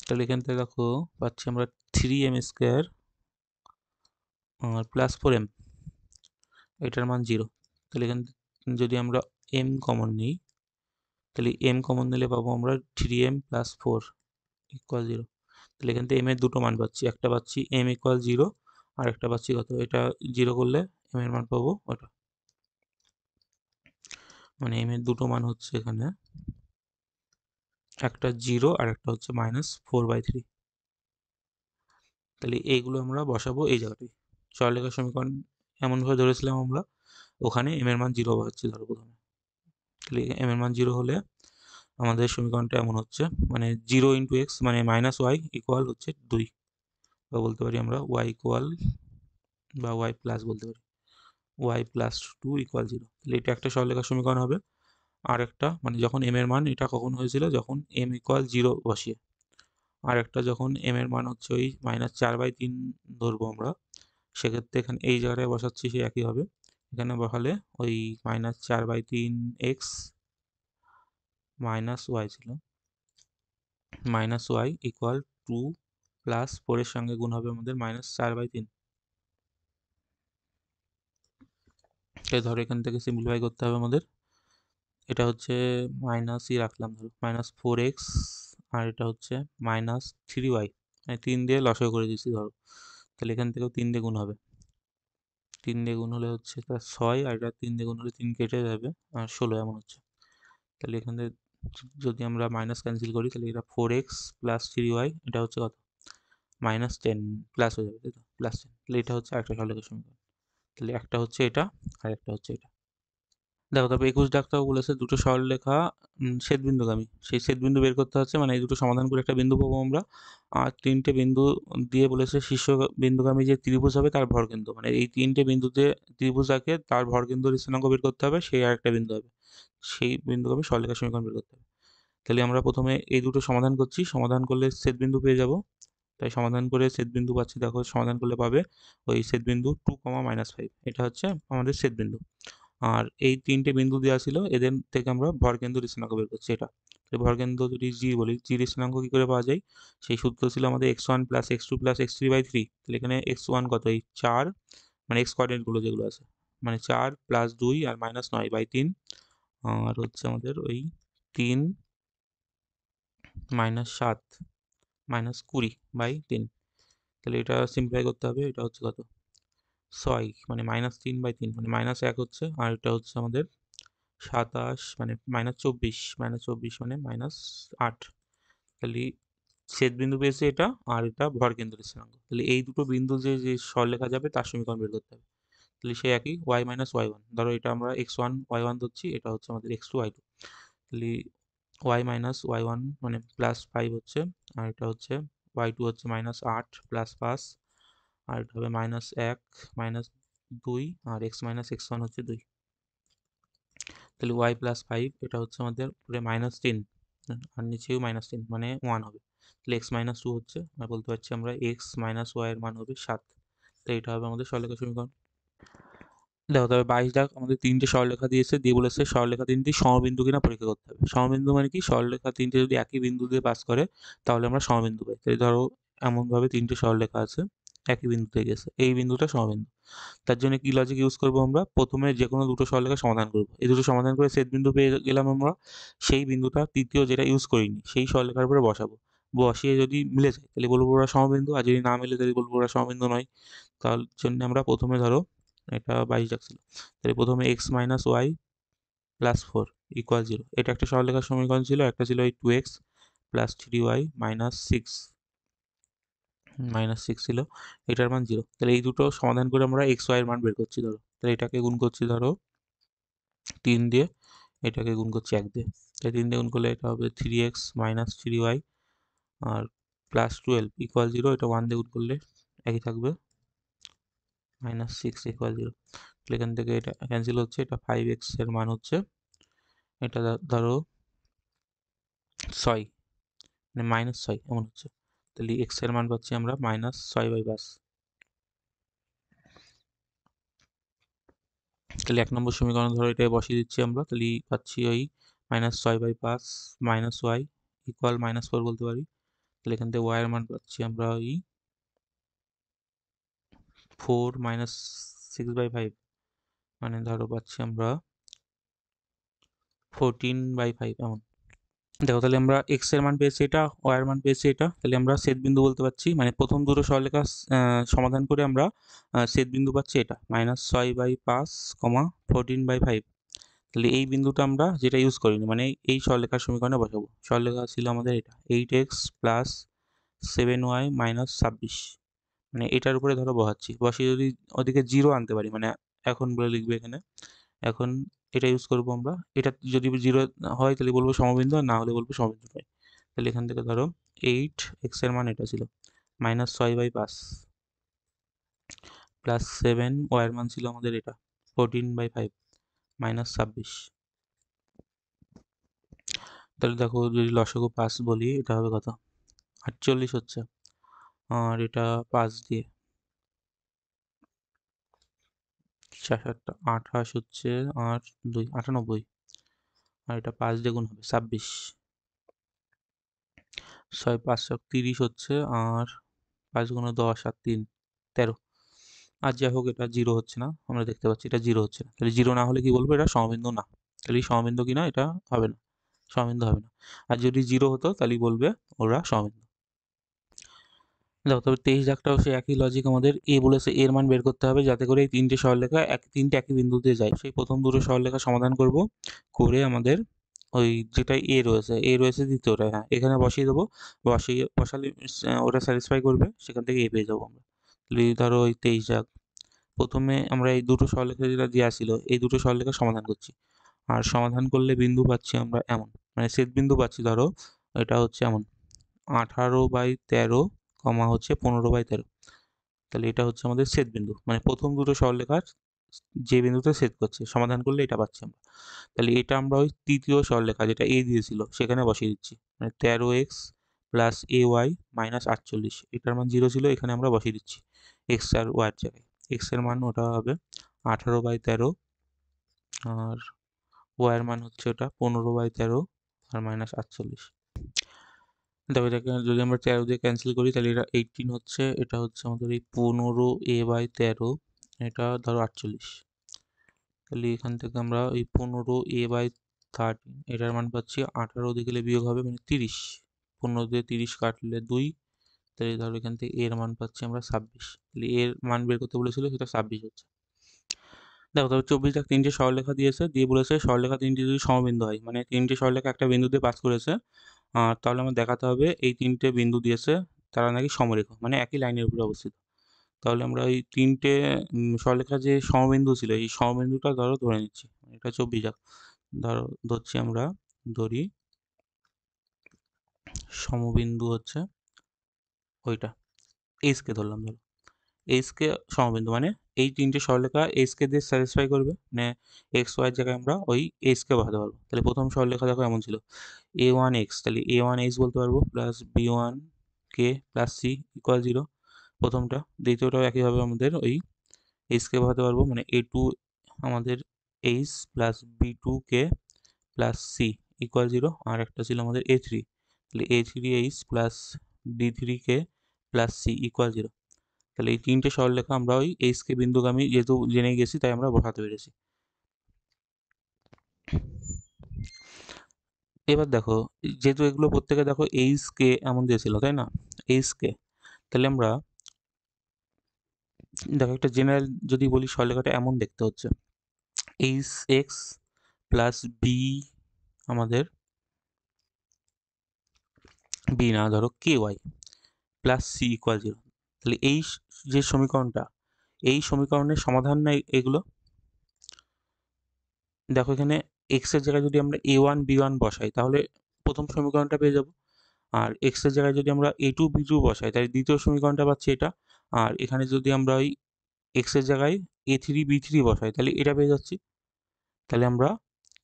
তাহলে এখান থেকে দেখো পাচ্ছি আমরা 3m² আর প্লাস 4m, এটার মান 0। তাহলে এখান যদি আমরা m কমন নিই, তাহলে m কমন নিলে পাবো আমরা 3m প্লাস 4 ইকুয়াল 0। তাহলে এখান থেকে m এর দুটো মান পাচ্ছি, একটা পাচ্ছি m ইকুয়াল 0 আর একটা পাচ্ছি কত, এটা 0 করলে m এর মান পাবো ওটা। মানে m এর দুটো মান হচ্ছে এখানে, একটা 0 আর একটা হচ্ছে -4/3। তাহলে এইগুলো আমরা বসাবো এই জায়গাটায়। সরলরেখার সমীকরণ এমনভাবে ধরেছিলাম আমরা, ওখানে m এর মান 0 বসাচ্ছি ধরো প্রথমে। তাহলে m এর মান 0 হলে আমাদের সমীকরণটা এমন হচ্ছে, মানে 0 ইন্টু এক্স মানে -y ইকুয়াল হচ্ছে 2, বা বলতে পারি আমরা y ইকুয়াল, বা y প্লাস বলতে পারি, y প্লাস 2 ইকুয়াল 0। তাহলে এটা একটা সরলরেখার সমীকরণ হবে। আর একটা মানে যখন m এর মান, এটা কখন হয়েছিল যখন m ইকুয়াল 0 বসিয়ে, আর একটা যখন m এর মান হচ্ছে ওই -4/3 ধরবো আমরা, সেক্ষেত্রে এখানে এই জায়গাটায় বসাচ্ছি সে একই হবে। এখানে বসালে ওই -4/3 এক্স মাইনাস ওয়াই ছিল, -y ইকুয়াল 2 প্লাস 4 এর সঙ্গে গুণ হবে আমাদের -4/3। তাই ধরো এখান থেকে সিম্পলিফাই করতে হবে আমাদের, এটা হচ্ছে মাইনাসই রাখলাম ধরো -4x, আর এটা হচ্ছে -3y, মানে 3 দিয়ে লসাগু করে দিচ্ছি ধরো। তাহলে এখান থেকেও 3 দিয়ে গুণ হবে, 3 দিয়ে গুণ হলে হচ্ছে তার 6, আর এটা 3 দিয়ে গুণ হলে 3 কেটে যাবে আর 16 এমন হচ্ছে। তাহলে এখানে যদি আমরা মাইনাস ক্যান্সেল করি, তাহলে এটা 4x প্লাস 3y, এটা হচ্ছে কত -10 প্লাস হয়ে যাবে, তাই তো +10। তাহলে এটা হচ্ছে একটা সরলরেখার সমীকরণ। তাহলে একটা হচ্ছে এটা আর একটা হচ্ছে এটা। দেখো তবে 21 ডাক্তারবাবু বলেছে দুটো সরলরেখা ছেদবিন্দুগামী, সেই ছেদবিন্দু বের করতে হচ্ছে, মানে এই দুটো সমাধান করে একটা বিন্দু পাবো আমরা। আর তিনটে বিন্দু দিয়ে বলেছে শীর্ষ বিন্দুগামী যে ত্রিভুজ হবে তার ভরকেন্দ্র, মানে এই তিনটে বিন্দুতে ত্রিভুজ আঁকে তার ভরকেন্দ্র স্থানাঙ্ক বের করতে হবে, সেই আরেকটা বিন্দু হবে, সেই বিন্দুগামী সরলরেখা সমীকরণ বের করতে হবে। তাহলে আমরা প্রথমে এই দুটো সমাধান করছি, সমাধান করলে ছেদবিন্দু পেয়ে যাব। তাই সমাধান করে ছেদবিন্দু পাচ্ছি, দেখো সমাধান করলে পাবে ওই ছেদবিন্দু 2, -5, এটা হচ্ছে আমাদের ছেদবিন্দু। আর এই তিনটে বিন্দু দেওয়া ছিল, এদের থেকে আমরা ভরকেন্দ্র স্থানাঙ্ক বের করছি এটা। ভরকেন্দ্র যদি জি বলি, জির স্থানাঙ্ক কি করে পাওয়া যায়, সেই সূত্র ছিল আমাদের x1 plus x2 plus x3/3। তাহলে এখানে x1 কত, এই 4, মানে এক্স কোঅর্ডিনেটগুলো যেগুলো আছে, মানে 4 প্লাস 2 আর -9/3, আর হচ্ছে আমাদের ওই 3 -7 -20/3। তাহলে এটা সিম্পলিফাই করতে হবে, এটা হচ্ছে কত 6, মানে -3/3 মানে -1 হচ্ছে, আর এটা হচ্ছে আমাদের 27, মানে -24, -24 মানে -8। তাহলে ছেদবিন্দু পেয়েছে এটা, আর এটা ভরকেন্দ্রের স্থানাঙ্ক। তাহলে এই দুটো বিন্দু যে যে সরলরেখা যাবে তার সমীকরণ বের করতে হবে। তাহলে সে একই y y1, ধরো এটা আমরা x1 y1 ধরছি, এটা হচ্ছে আমাদের x2 y2। তাহলে y y1 মানে +5 হচ্ছে, আর এটা হচ্ছে y2 হচ্ছে -8 প্লাস 5, আর এটা হবে -1 -2, আর x x1 হচ্ছে 2। তাহলে y প্লাস 5, এটা হচ্ছে আমাদের উপরে -10 আর নিচেও -10 মানে 1 হবে। তাহলে x -2 হচ্ছে, আর বলতে পারছি আমরা x y এর মান হবে 7। তো এটা হবে আমাদের সরলরেখা সমীকরণ। দেখো তবে 22 দাগ আমাদের তিনটে সরলরেখা দিয়েছে, দিয়ে বলেছে সরলরেখা তিনটি সমবিন্দু কিনা পরীক্ষা করতে হবে। সমবিন্দু মানে কি, সরলরেখা তিনটে যদি একই বিন্দু দিয়ে পাস করে তাহলে আমরা সমবিন্দু পাই। তাই ধরো এমনভাবে তিনটে সরলরেখা আছে, একই বিন্দুতে গেছে, এই বিন্দুটা সমবিন্দু। তার জন্য কি লজিক ইউজ করব আমরা, প্রথমে যে কোনো দুটো সরলরেখা সমাধান করব, এই দুটো সমাধান করে ছেদবিন্দু পেয়ে গেলাম আমরা, সেই বিন্দুটা তৃতীয় যেটা ইউজ করিনি সেই সরলরেখার উপরে বসাবো, বসিয়ে যদি মিলে যায় তাহলে বলবো ওরা সমবিন্দু, আর যদি না মিলে তাহলে বলবো ওরা সমবিন্দু নয়। তার জন্য আমরা প্রথমে ধরো এটা 22 রাখছিল, তাহলে প্রথমে x y প্লাস 4 ইকুয়াল 0, এটা একটা সরলরেখার সমীকরণ ছিল। একটা ছিল এই 2x প্লাস 3y -6 ছিল, এটার মান 0। তাহলে এই দুটো সমাধান করে আমরা x y এর মান বের করছি ধরো। তাহলে এটাকে গুণ করছি ধরো 3 দিয়ে, এটাকে গুণ করছি 1 দিয়ে। তাই 3 দিয়ে গুণ করলে এটা হবে 3x 3y, আর +12 ইকুয়াল 0, এটা 1 দিয়ে গুণ করলে একই থাকবে, -6 ইকুয়াল 0। তাহলে এখান থেকে এটা ক্যান্সেল হচ্ছে, এটা 5x এর মান হচ্ছে, এটা ধরো 6, মানে -6 এমন হচ্ছে। তাহলে x এর মান পাচ্ছি আমরা -6/5। তাহলে 1 নম্বর সমীকরণ ধরো এটাই বসিয়ে দিচ্ছি আমরা, তাহলে পাচ্ছি ওই -6/5 -y ইকুয়াল -4 বলতে পারি। তাহলে এখান থেকে y এর মান পাচ্ছি আমরা ওই 4 -6/5, মানে ধরো পাচ্ছি আমরা 14/5 এমন। দেখো তাহলে আমরা x এর মান পেয়েছি এটা, y এর মান পেয়েছি এটা, তাহলে আমরা ছেদ বিন্দু বলতে পারছি, মানে প্রথম দুটো সরলরেখা সমাধান করে আমরা ছেদ বিন্দু পাচ্ছি এটা -6/5, 14/5। তাহলে এই বিন্দুটা আমরা যেটা ইউজ করিনি, মানে এই সরলরেখার সমীকরণে বসাবো। সরলরেখা ছিল আমাদের এটা 8x + 7y - 26, মানে এটার উপরে ধরো বসাচ্ছি, বসিয়ে যদি ওদিকে 0 আনতে পারি, মানে এখন বলে লিখবে এখানে, এখন এটা ইউজ করবো আমরা। এটা যদি 0 হয় তাহলে বলবো সমবিন্দু, আর না হলে বলবো সমবিন্দু নয়। তাহলে এখান থেকে ধরো 8x এর মান এটা ছিল -6/5 প্লাস 7, y এর মান ছিল আমাদের এটা 14/5 -26। তাহলে দেখো যদি লসাগু 5 বলি, এটা হবে কত, 48 হচ্ছে, আর এটা 5 দিয়ে 28 হচ্ছে, আর 2 98, আর এটা 5 দিয়ে গুণ হবে 26, 6 5 30 হচ্ছে, আর 5 গুণে 10 আর 3 13। আর যাই হোক এটা 0 হচ্ছে না, আমরা দেখতে পাচ্ছি এটা 0 হচ্ছে না। তাহলে 0 না হলে কি বলবো, এটা সমবিন্দু না। তাহলে সমবিন্দু কিনা এটা হবে না, সমবিন্দু হবে না। আর যদি 0 হতো তাহলে বলবে ওরা সমবিন্দু। দেখো তবে 23 দাগটাও সে একই লজিক, আমাদের এ বলেছে এর মান বের করতে হবে যাতে করে এই তিনটে সরলরেখা তিনটে একই বিন্দুতে যায়। সেই প্রথম দুটো সরলরেখা সমাধান করব, করে আমাদের ওই যেটা এ রয়েছে দ্বিতীয়টা, হ্যাঁ এখানে বসিয়ে দেবো, বসালে ওটা স্যাটিসফাই করবে, সেখান থেকে এ পেয়ে যাবো আমরা। তাহলে ধরো ওই 23 দাগ, প্রথমে আমরা এই দুটো সরলরেখা যেটা দেওয়া ছিল এই দুটো সরলরেখা সমাধান করছি, আর সমাধান করলে বিন্দু পাচ্ছি আমরা এমন, মানে ছেদ বিন্দু পাচ্ছি ধরো এটা হচ্ছে এমন 18/13, হচ্ছে 15/13। তাহলে এটা হচ্ছে আমাদের ছেদ বিন্দু, মানে প্রথম দুটো সরলরেখার যে বিন্দুতে ছেদ করছে, সমাধান করলে এটা পাচ্ছি আমরা। তাহলে এটা আমরা ওই তৃতীয় সরলরেখা যেটা এ দিয়েছিল সেখানে বসিয়ে দিচ্ছি, মানে 13x + ay - 48, এটার মান 0 ছিল, এখানে আমরা বসিয়ে দিচ্ছি x আর y এর জায়গায়। x এর মান ওটা হবে 18/13, আর y এর মান হচ্ছে ওটা 15/13 আর -48। দেখো এটাকে যদি আমরা 13 দিয়ে ক্যান্সেল করি তাহলে এটা 18 হচ্ছে, এটা হচ্ছে আমাদের এই 15a/13, এটা ধরো 48। তাহলে এখান থেকে আমরা ওই 15a/13 এটার মান পাচ্ছি 18 দিয়ে গেলে বিয়োগ হবে মানে 30, 15 দিয়ে 30 কাটলে 2, তাহলে ধরো এখান থেকে এর মান পাচ্ছি আমরা 26। তাহলে এর মান বের করতে বলেছিল, সেটা 26 হচ্ছে। দেখো তবে 24 দাগ তিনটে সরলরেখা দিয়েছে, দিয়ে বলেছে সরলরেখা তিনটে যদি সমবিন্দু হয়, মানে তিনটে সরলরেখা একটা বিন্দুতে পাস করেছে, তাহলে আমার দেখাতে হবে এই তিনটে বিন্দু দিয়েছে তারা নাকি সমরেখা, মানে একই লাইনের উপরে অবস্থিত। তাহলে আমরা এই তিনটে সরলরেখার যে সমবিন্দু ছিল এই সমবিন্দুটা ধরো ধরে নিচ্ছি, এটা 24 দাগ, ধরো ধরছি আমরা, ধরি সমবিন্দু হচ্ছে ওইটা এইচ কে ধরলাম, ধরো এইচ কে সমবিন্দু, মানে এই তিনটে সরলরেখা এইচ কে দিয়ে স্যাটিসফাই করবে, মানে এক্স ওয়াই এর জায়গায় আমরা ওই এইচ কে বসাতে পারবো। তাহলে প্রথম সরলরেখা দেখো এমন ছিল a1x, তাহলে a1h বলতে পারবো, plus b1k plus c equal 0 প্রথমটা। দ্বিতীয়টাও একইভাবে আমাদের ওই এইচ কে বসাতে পারবো, মানে a2 আমাদের h plus b2k plus c equal 0, আর একটা ছিল আমাদের a3, তাহলে a3h plus b3k plus c equal 0। তাহলে এই তিনটে সরলরেখা আমরা ওই এইচ কে বিন্দুগামী যেহেতু জেনে গেছি তাই আমরা বসাতে পেরেছি। এবার দেখো যেহেতু এগুলো প্রত্যেকে দেখো এইচ কে এমন দিয়েছিল তাই না, এইচ কে, তাহলে আমরা দেখো একটা জেনারেল যদি বলি সরলরেখাটা এমন দেখতে হচ্ছে এইচ এক্স প্লাস বি, আমাদের বি না ধরো কে ওয়াই প্লাস সি ইকুয়াল 0। তাহলে এই যে সমীকরণটা, এই সমীকরণের সমাধান না এগুলো। দেখো এখানে এক্স এর জায়গায় যদি আমরা a1 b1 বসাই তাহলে প্রথম সমীকরণটা পেয়ে যাব, আর এক্স এর জায়গায় যদি আমরা a2 b2 বসাই তাহলে দ্বিতীয় সমীকরণটা পাচ্ছি এটা, আর এখানে যদি আমরা ওই এক্স এর জায়গায় a3 b3 বসাই তাহলে এটা পেয়ে যাচ্ছি। তাহলে আমরা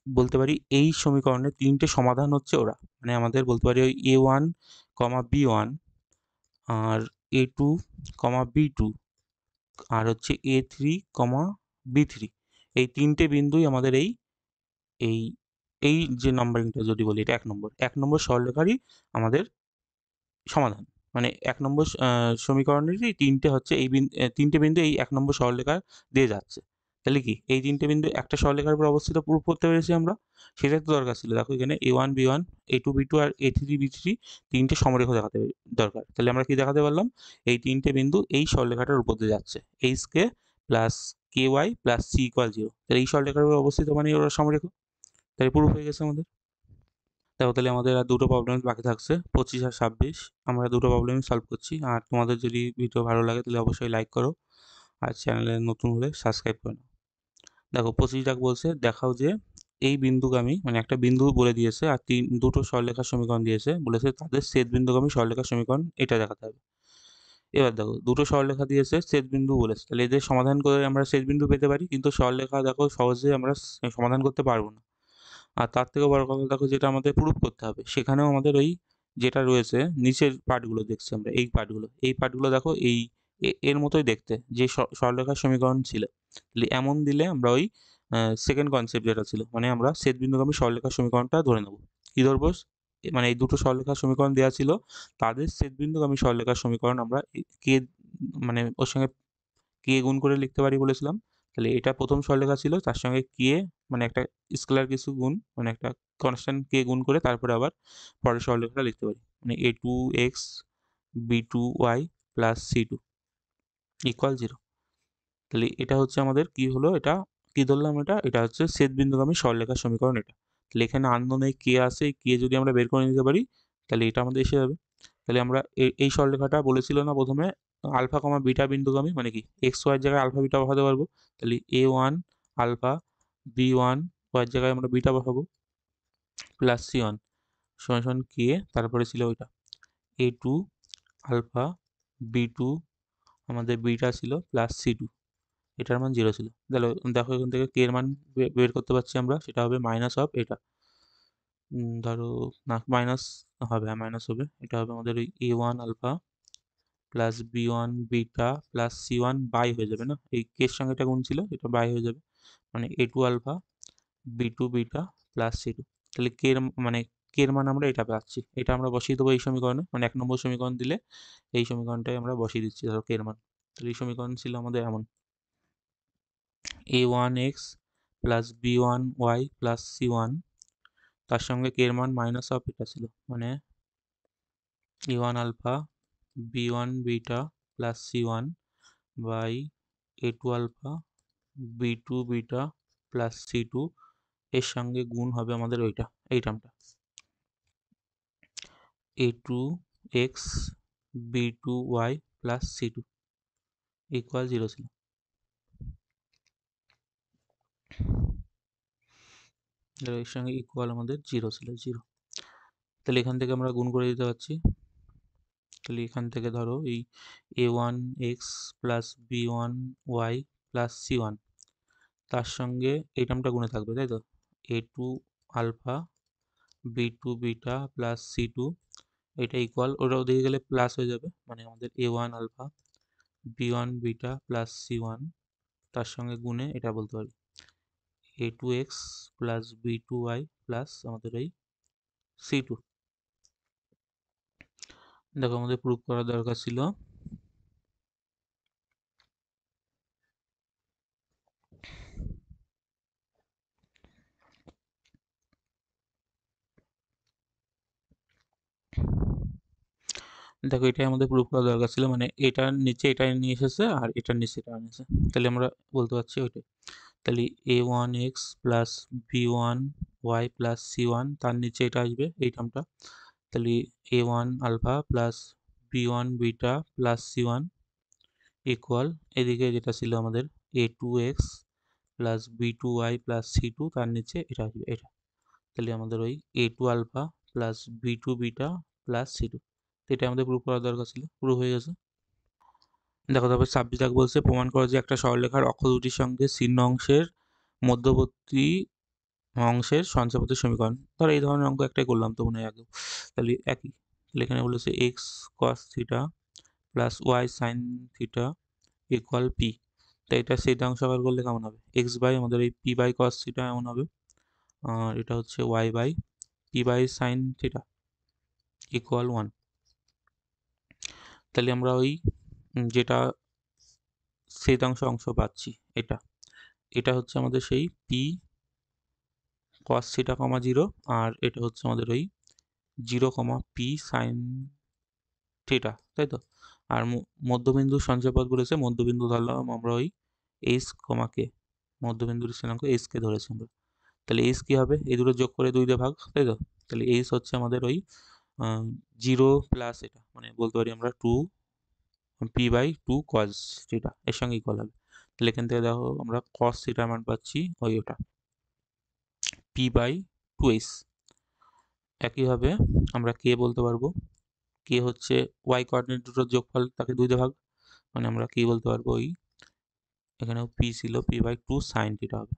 বলতে পারি এই সমীকরণের তিনটে সমাধান হচ্ছে ওরা, মানে আমাদের বলতে পারি ওই a1, b1, আর a2, b2, আর হচ্ছে a3, b3, এই তিনটে বিন্দুই আমাদের এই এই এই যে নাম্বারিংটা যদি বলি, এটা এক নম্বর সরলরেখারই আমাদের সমাধান। মানে ১ নম্বর সমীকরণেরই ৩ টে হচ্ছে এই ৩ টে বিন্দু এই ১ নম্বর সরলরেখা দিয়ে যাচ্ছে। তাহলে কি এই ৩ টে বিন্দু একটা সরলরেখার উপর অবস্থিত প্রুভ করতে পেরেছি আমরা। সেটাই তো দরকার ছিল। দেখো এখানে A1 B1 A2 B2 আর A3 B3 ৩ টে সমরেখা দেখাতে দরকার। তাহলে আমরা কি দেখাতে পারলাম? এই ৩ টে বিন্দু এই সরলরেখাটার উপর দিয়ে যাচ্ছে। HK plus KY plus C = 0। তাহলে এই সরলরেখার উপর অবস্থিত মানে ওরা সমরেখা। তাহলে প্রুফ হয়ে গেছে আমাদের। দেখো তাহলে আমাদের আর দুটো প্রবলেম বাকি থাকছে, 25 আর 26। আমরা দুটো প্রবলেমই সলভ করছি। আর তোমাদের যদি ভিডিও ভালো লাগে তাহলে অবশ্যই লাইক করো, আর চ্যানেলে নতুন হলে সাবস্ক্রাইব করে নাও। দেখো 25 দাগ বলছে দেখাও যে এই বিন্দুগামী, মানে একটা বিন্দু বলে দিয়েছে আর দুটো সরলরেখার সমীকরণ দিয়েছে, বলেছে তাদের ছেদ বিন্দুগামী সরলরেখার সমীকরণ এটা দেখাতে হবে। এবার দেখো দুটো সরলরেখা দিয়েছে, ছেদ বিন্দু বলেছে, তাহলে এদের সমাধান করে আমরা ছেদ বিন্দু পেতে পারি, কিন্তু সরলরেখা দেখো সহজে আমরা সমাধান করতে পারবো না। আর তার থেকেও বড় কথা দেখো, যেটা আমাদের প্রুফ করতে হবে সেখানেও আমাদের ওই যেটা রয়েছে নিচের পার্টগুলো দেখছি আমরা, এই পার্টগুলো দেখো এর মতোই দেখতে, যে সরলরেখার সমীকরণ ছিল। তাহলে এমন দিলে আমরা ওই সেকেন্ড কনসেপ্ট যেটা ছিল, মানে আমরা ছেদবিন্দুগামী সরলরেখার সমীকরণটা ধরে নেব। কি ধরবো? মানে এই দুটো সরলরেখার সমীকরণ দেওয়া ছিল, তাদের ছেদবিন্দুগামী সরলরেখার সমীকরণ আমরা কে মানে ওর সঙ্গে কে গুণ করে লিখতে পারি বলেছিলাম। তাহলে এটা প্রথম সরলরেখা ছিল, তার সঙ্গে কে মানে একটা স্কেলার কিছু গুণ, মানে একটা কনস্ট্যান্ট কে গুণ করে তারপরে আবার পরের সরলরেখাটা লিখতে পারি, মানে A2x B2y প্লাস C2 = 0। তাহলে এটা হচ্ছে আমাদের কি হলো, এটা কি ধরলাম, এটা হচ্ছে ছেদবিন্দুগামী সরলরেখার সমীকরণ এটা। তাহলে এখানে আননোন কে আছে, কে যদি আমরা বের করে নিতে পারি তাহলে এটা আমাদের এসে যাবে। তাহলে আমরা এই সরলরেখাটা বলেছিল না প্রথমে আলফা কমা বিটা বিন্দুগামী, মানে কি এক্স ওয়াই এর জায়গায় আলফা বিটা বসাতে পারবো। তাহলে A1 আলফা B1 ওয়াই এর জায়গায় আমরা বিটা বসাবো প্লাস C1 সমান সমান কে, তারপরে ছিল ওইটা A2 আলফা B2 আমাদের বিটা ছিল প্লাস C2, এটার মান 0 ছিল। তাহলে দেখো এখান থেকে কে এর মান বের করতে পারছি আমরা, সেটা হবে মাইনাস অফ এটা, ধরো না মাইনাস হবে, হ্যাঁ মাইনাস হবে, এটা হবে আমাদের ওই A1 alpha plus B1 beta plus C1 by হয়ে যাবে, না এই কের সঙ্গে এটা গুণ ছিল, এটা বাই হয়ে যাবে, মানে A2 alpha B2 beta plus C2। তাহলে মানে কে এর মান আমরা এটা পাচ্ছি, এটা আমরা বসিয়ে দেবো এই সমীকরণে, মানে 1 নম্বর সমীকরণ দিলে এই সমীকরণটাই আমরা বসিয়ে দিচ্ছি, ধরো কে এর মান। তাহলে এই সমীকরণ ছিল আমাদের এমন A1x plus B1y plus C1, তার সঙ্গে কে এর মান মাইনাস অফ এটা ছিল, মানে A1 alpha B1 beta plus C1 by A2 alpha B2 beta plus C2, এর সঙ্গে গুণ হবে আমাদের ওইটা, এই টার্মটা A2x B2y প্লাস C2 = 0 ছিল। এর সঙ্গে ইকুয়াল আমাদের 0 ছিল, 0। তাহলে এখান থেকে আমরা গুণ করে দিতে পারছি। তাহলে এখান থেকে ধরো এই A1x plus B1y plus C1, তার সঙ্গে এই টার্মটা গুণে থাকবে, তাই তো A2 alpha B2 beta plus C2, এটা ইকুয়াল ওটা ওদিকে গেলে প্লাস হয়ে যাবে, মানে আমাদের A1 alpha B1 beta plus C1, তার সঙ্গে গুণে এটা বলতে পারি A2x প্লাস B2y প্লাস আমাদের এই C2। দেখো আমাদের প্রুফ করার দরকার ছিল, দেখো এটাই আমাদের প্রুফ করা দরকার ছিল, মানে এটার নিচে এটা নিয়ে এসেছে আর এটার নিচে এটা নিয়েছে, তাহলে আমরা বলতে পারছি ওইটাই। তাহলে A1x plus B1y plus C1, তার নিচে এটা আসবে এই টার্মটা, তাহলে A1 alpha plus B1 beta plus C1 equal এদিকে যেটা ছিল আমাদের A2x plus B2y plus C2, তার নিচে এটা আসবে এটা। তাহলে আমাদের ওই A2 alpha plus B2 beta plus C2, এটা আমাদের প্রুফ করার দরকার ছিল, প্রুফ হয়ে গেছে। দেখো তারপর 26 দাগ বলছে প্রমাণ করো যে একটা সরলরেখার অক্ষ দুটির সঙ্গে ছিন্ন অংশের মধ্যবর্তী অংশের সঞ্চাপতির সমীকরণ। ধরো এই ধরনের অঙ্ক একটাই করলাম তো মনে হয় আগে, তাহলে একই। তাহলে এখানে বলেছে x cos theta plus y sin theta equal p। তো এটা সিদ্ধাংশ আকার করলে কেমন হবে, এক্স বাই আমাদের এই পি বাই কস থিটা এমন হবে, আর এটা হচ্ছে Y by P by sine theta equal 1। তাহলে আমরা ওই যেটা ছেদাংশ অংশ পাচ্ছি, এটা এটা হচ্ছে আমাদের সেই পি কস থিটা কমা 0, আর এটা হচ্ছে আমাদের ওই 0 কমা পি সাইন থিটা, তাই তো। আর মধ্যবিন্দুর সঞ্চয়পদ বলেছে, মধ্যবিন্দু ধরলাম আমরা ওই এইচ কমা কে, মধ্যবিন্দুর স্থানাঙ্ক এইচ কে ধরেছি আমরা। তাহলে এইচ কি হবে, এই দুটো যোগ করে 2 দিয়ে ভাগ, তাই তো। তাহলে এইচ হচ্ছে আমাদের ওই 0 প্লাস এটা, মানে বলতে পারি আমরা 2 পি বাই 2 কস থিটা এর সঙ্গে ইকুয়াল হবে। তাহলে এখান থেকে দেখো আমরা কস থিটার মান পাচ্ছি ওই ওটা পি বাই 2h। একইভাবে আমরা কে বলতে পারবো, কে হচ্ছে ওয়াই কোঅর্ডিনেট দুটোর যোগফল, তাকে 2 দিয়ে ভাগ, মানে আমরা কি বলতে পারবো ওই এখানেও পি ছিল পি বাই 2 সাইন থিটা হবে।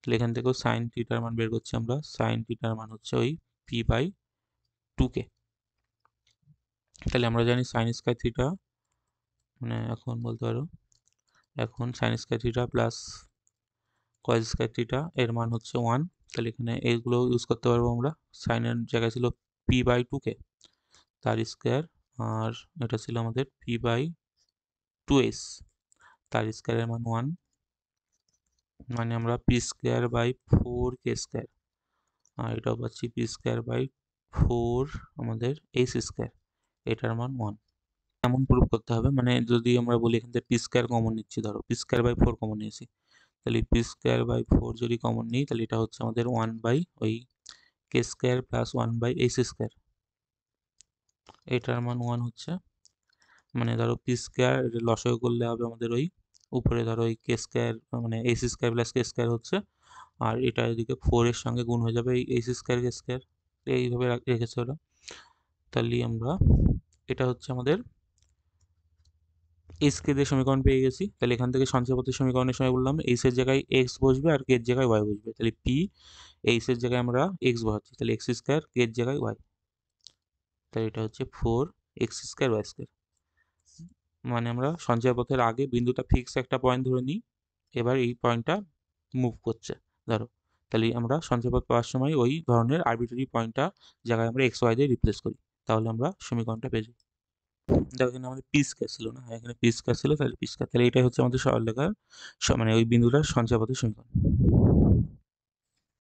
তাহলে এখান থেকেও সাইন থিটার মান বের করছি আমরা, সাইন থিটার মান হচ্ছে ওই পি বাই 2 কে। তাহলে আমরা জানি সাইন স্কয়ার থিটা, মানে এখন বলতে পারো এখন sine square theta plus cos square theta এর মান হচ্ছে 1। তাহলে এখানে এইগুলো ইউজ করতে পারবো আমরা, সাইনের জায়গায় ছিল পি বাই 2 কে তার স্কয়ার, আর এটা ছিল আমাদের পি বাই 2s তার স্কয়ারের মান 1, মানে আমরা P square by 4 K square, আর এটাও পাচ্ছি পি স্কয়ার বাই 4 আমাদের এইচ স্কয়ার, এটার মান 1। এমন প্রুফ করতে হবে, মানে যদি আমরা বলি এখান থেকে পি স্কয়ার কমন নিচ্ছি, ধরো পি স্কয়ার বাই 4 কমন নিয়েছি, তাহলে পি স্কয়ার বাই 4 যদি কমন নিই তাহলে এটা হচ্ছে আমাদের 1 বাই ওই K square plus 1 by H square, এটার মান 1 হচ্ছে। মানে ধরো পি স্কয়ার লসাগু করলে হবে আমাদের ওই উপরে ধরো ওই কে স্কয়ার মানে এইচ স্কয়ার প্লাস কে স্কয়ার হচ্ছে, আর এটা এদিকে 4 এর সঙ্গে গুণ হয়ে যাবে এই এইচ স্কয়ার কে স্কয়ার, এইভাবে রেখেছে ওরা। তাহলে আমরা এটা হচ্ছে আমাদের এইচ কে দিয়ে সমীকরণ পেয়ে গেছি। তাহলে এখান থেকে সঞ্চয়পত্রের সমীকরণের সময় বললাম এইচ এর জায়গায় এক্স বসবে আর কে এর জায়গায় ওয়াই বসবে, তাহলে পি এইচ এর জায়গায় আমরা এক্স বসাচ্ছি, তাহলে এক্স স্কয়ার কে এর জায়গায় ওয়াই, তাহলে এটা হচ্ছে 4 এক্স স্কয়ার ওয়াই স্কয়ার। মানে আমরা সঞ্চয়পথের আগে বিন্দুটা ফিক্স একটা পয়েন্ট ধরে নিই, এবার এই পয়েন্টটা মুভ করছে ধরো, তাহলে আমরা সঞ্চয়পথ পাওয়ার সময় ওই ধরনের আরবিটারি পয়েন্টটা জায়গায় আমরা এক্স ওয়াই দিয়ে রিপ্লেস করি, তাহলে আমরা সমীকরণটা পেয়ে যাই। দেখো এখানে আমাদের পি স্কয়ার ছিল না, হ্যাঁ এখানে পি স্কয়ার ছিল, তাহলে পি স্কয়ার, তাহলে এটাই হচ্ছে আমাদের সরলরেখার মানে ওই বিন্দুটার সঞ্চয়পথের সমীকরণ।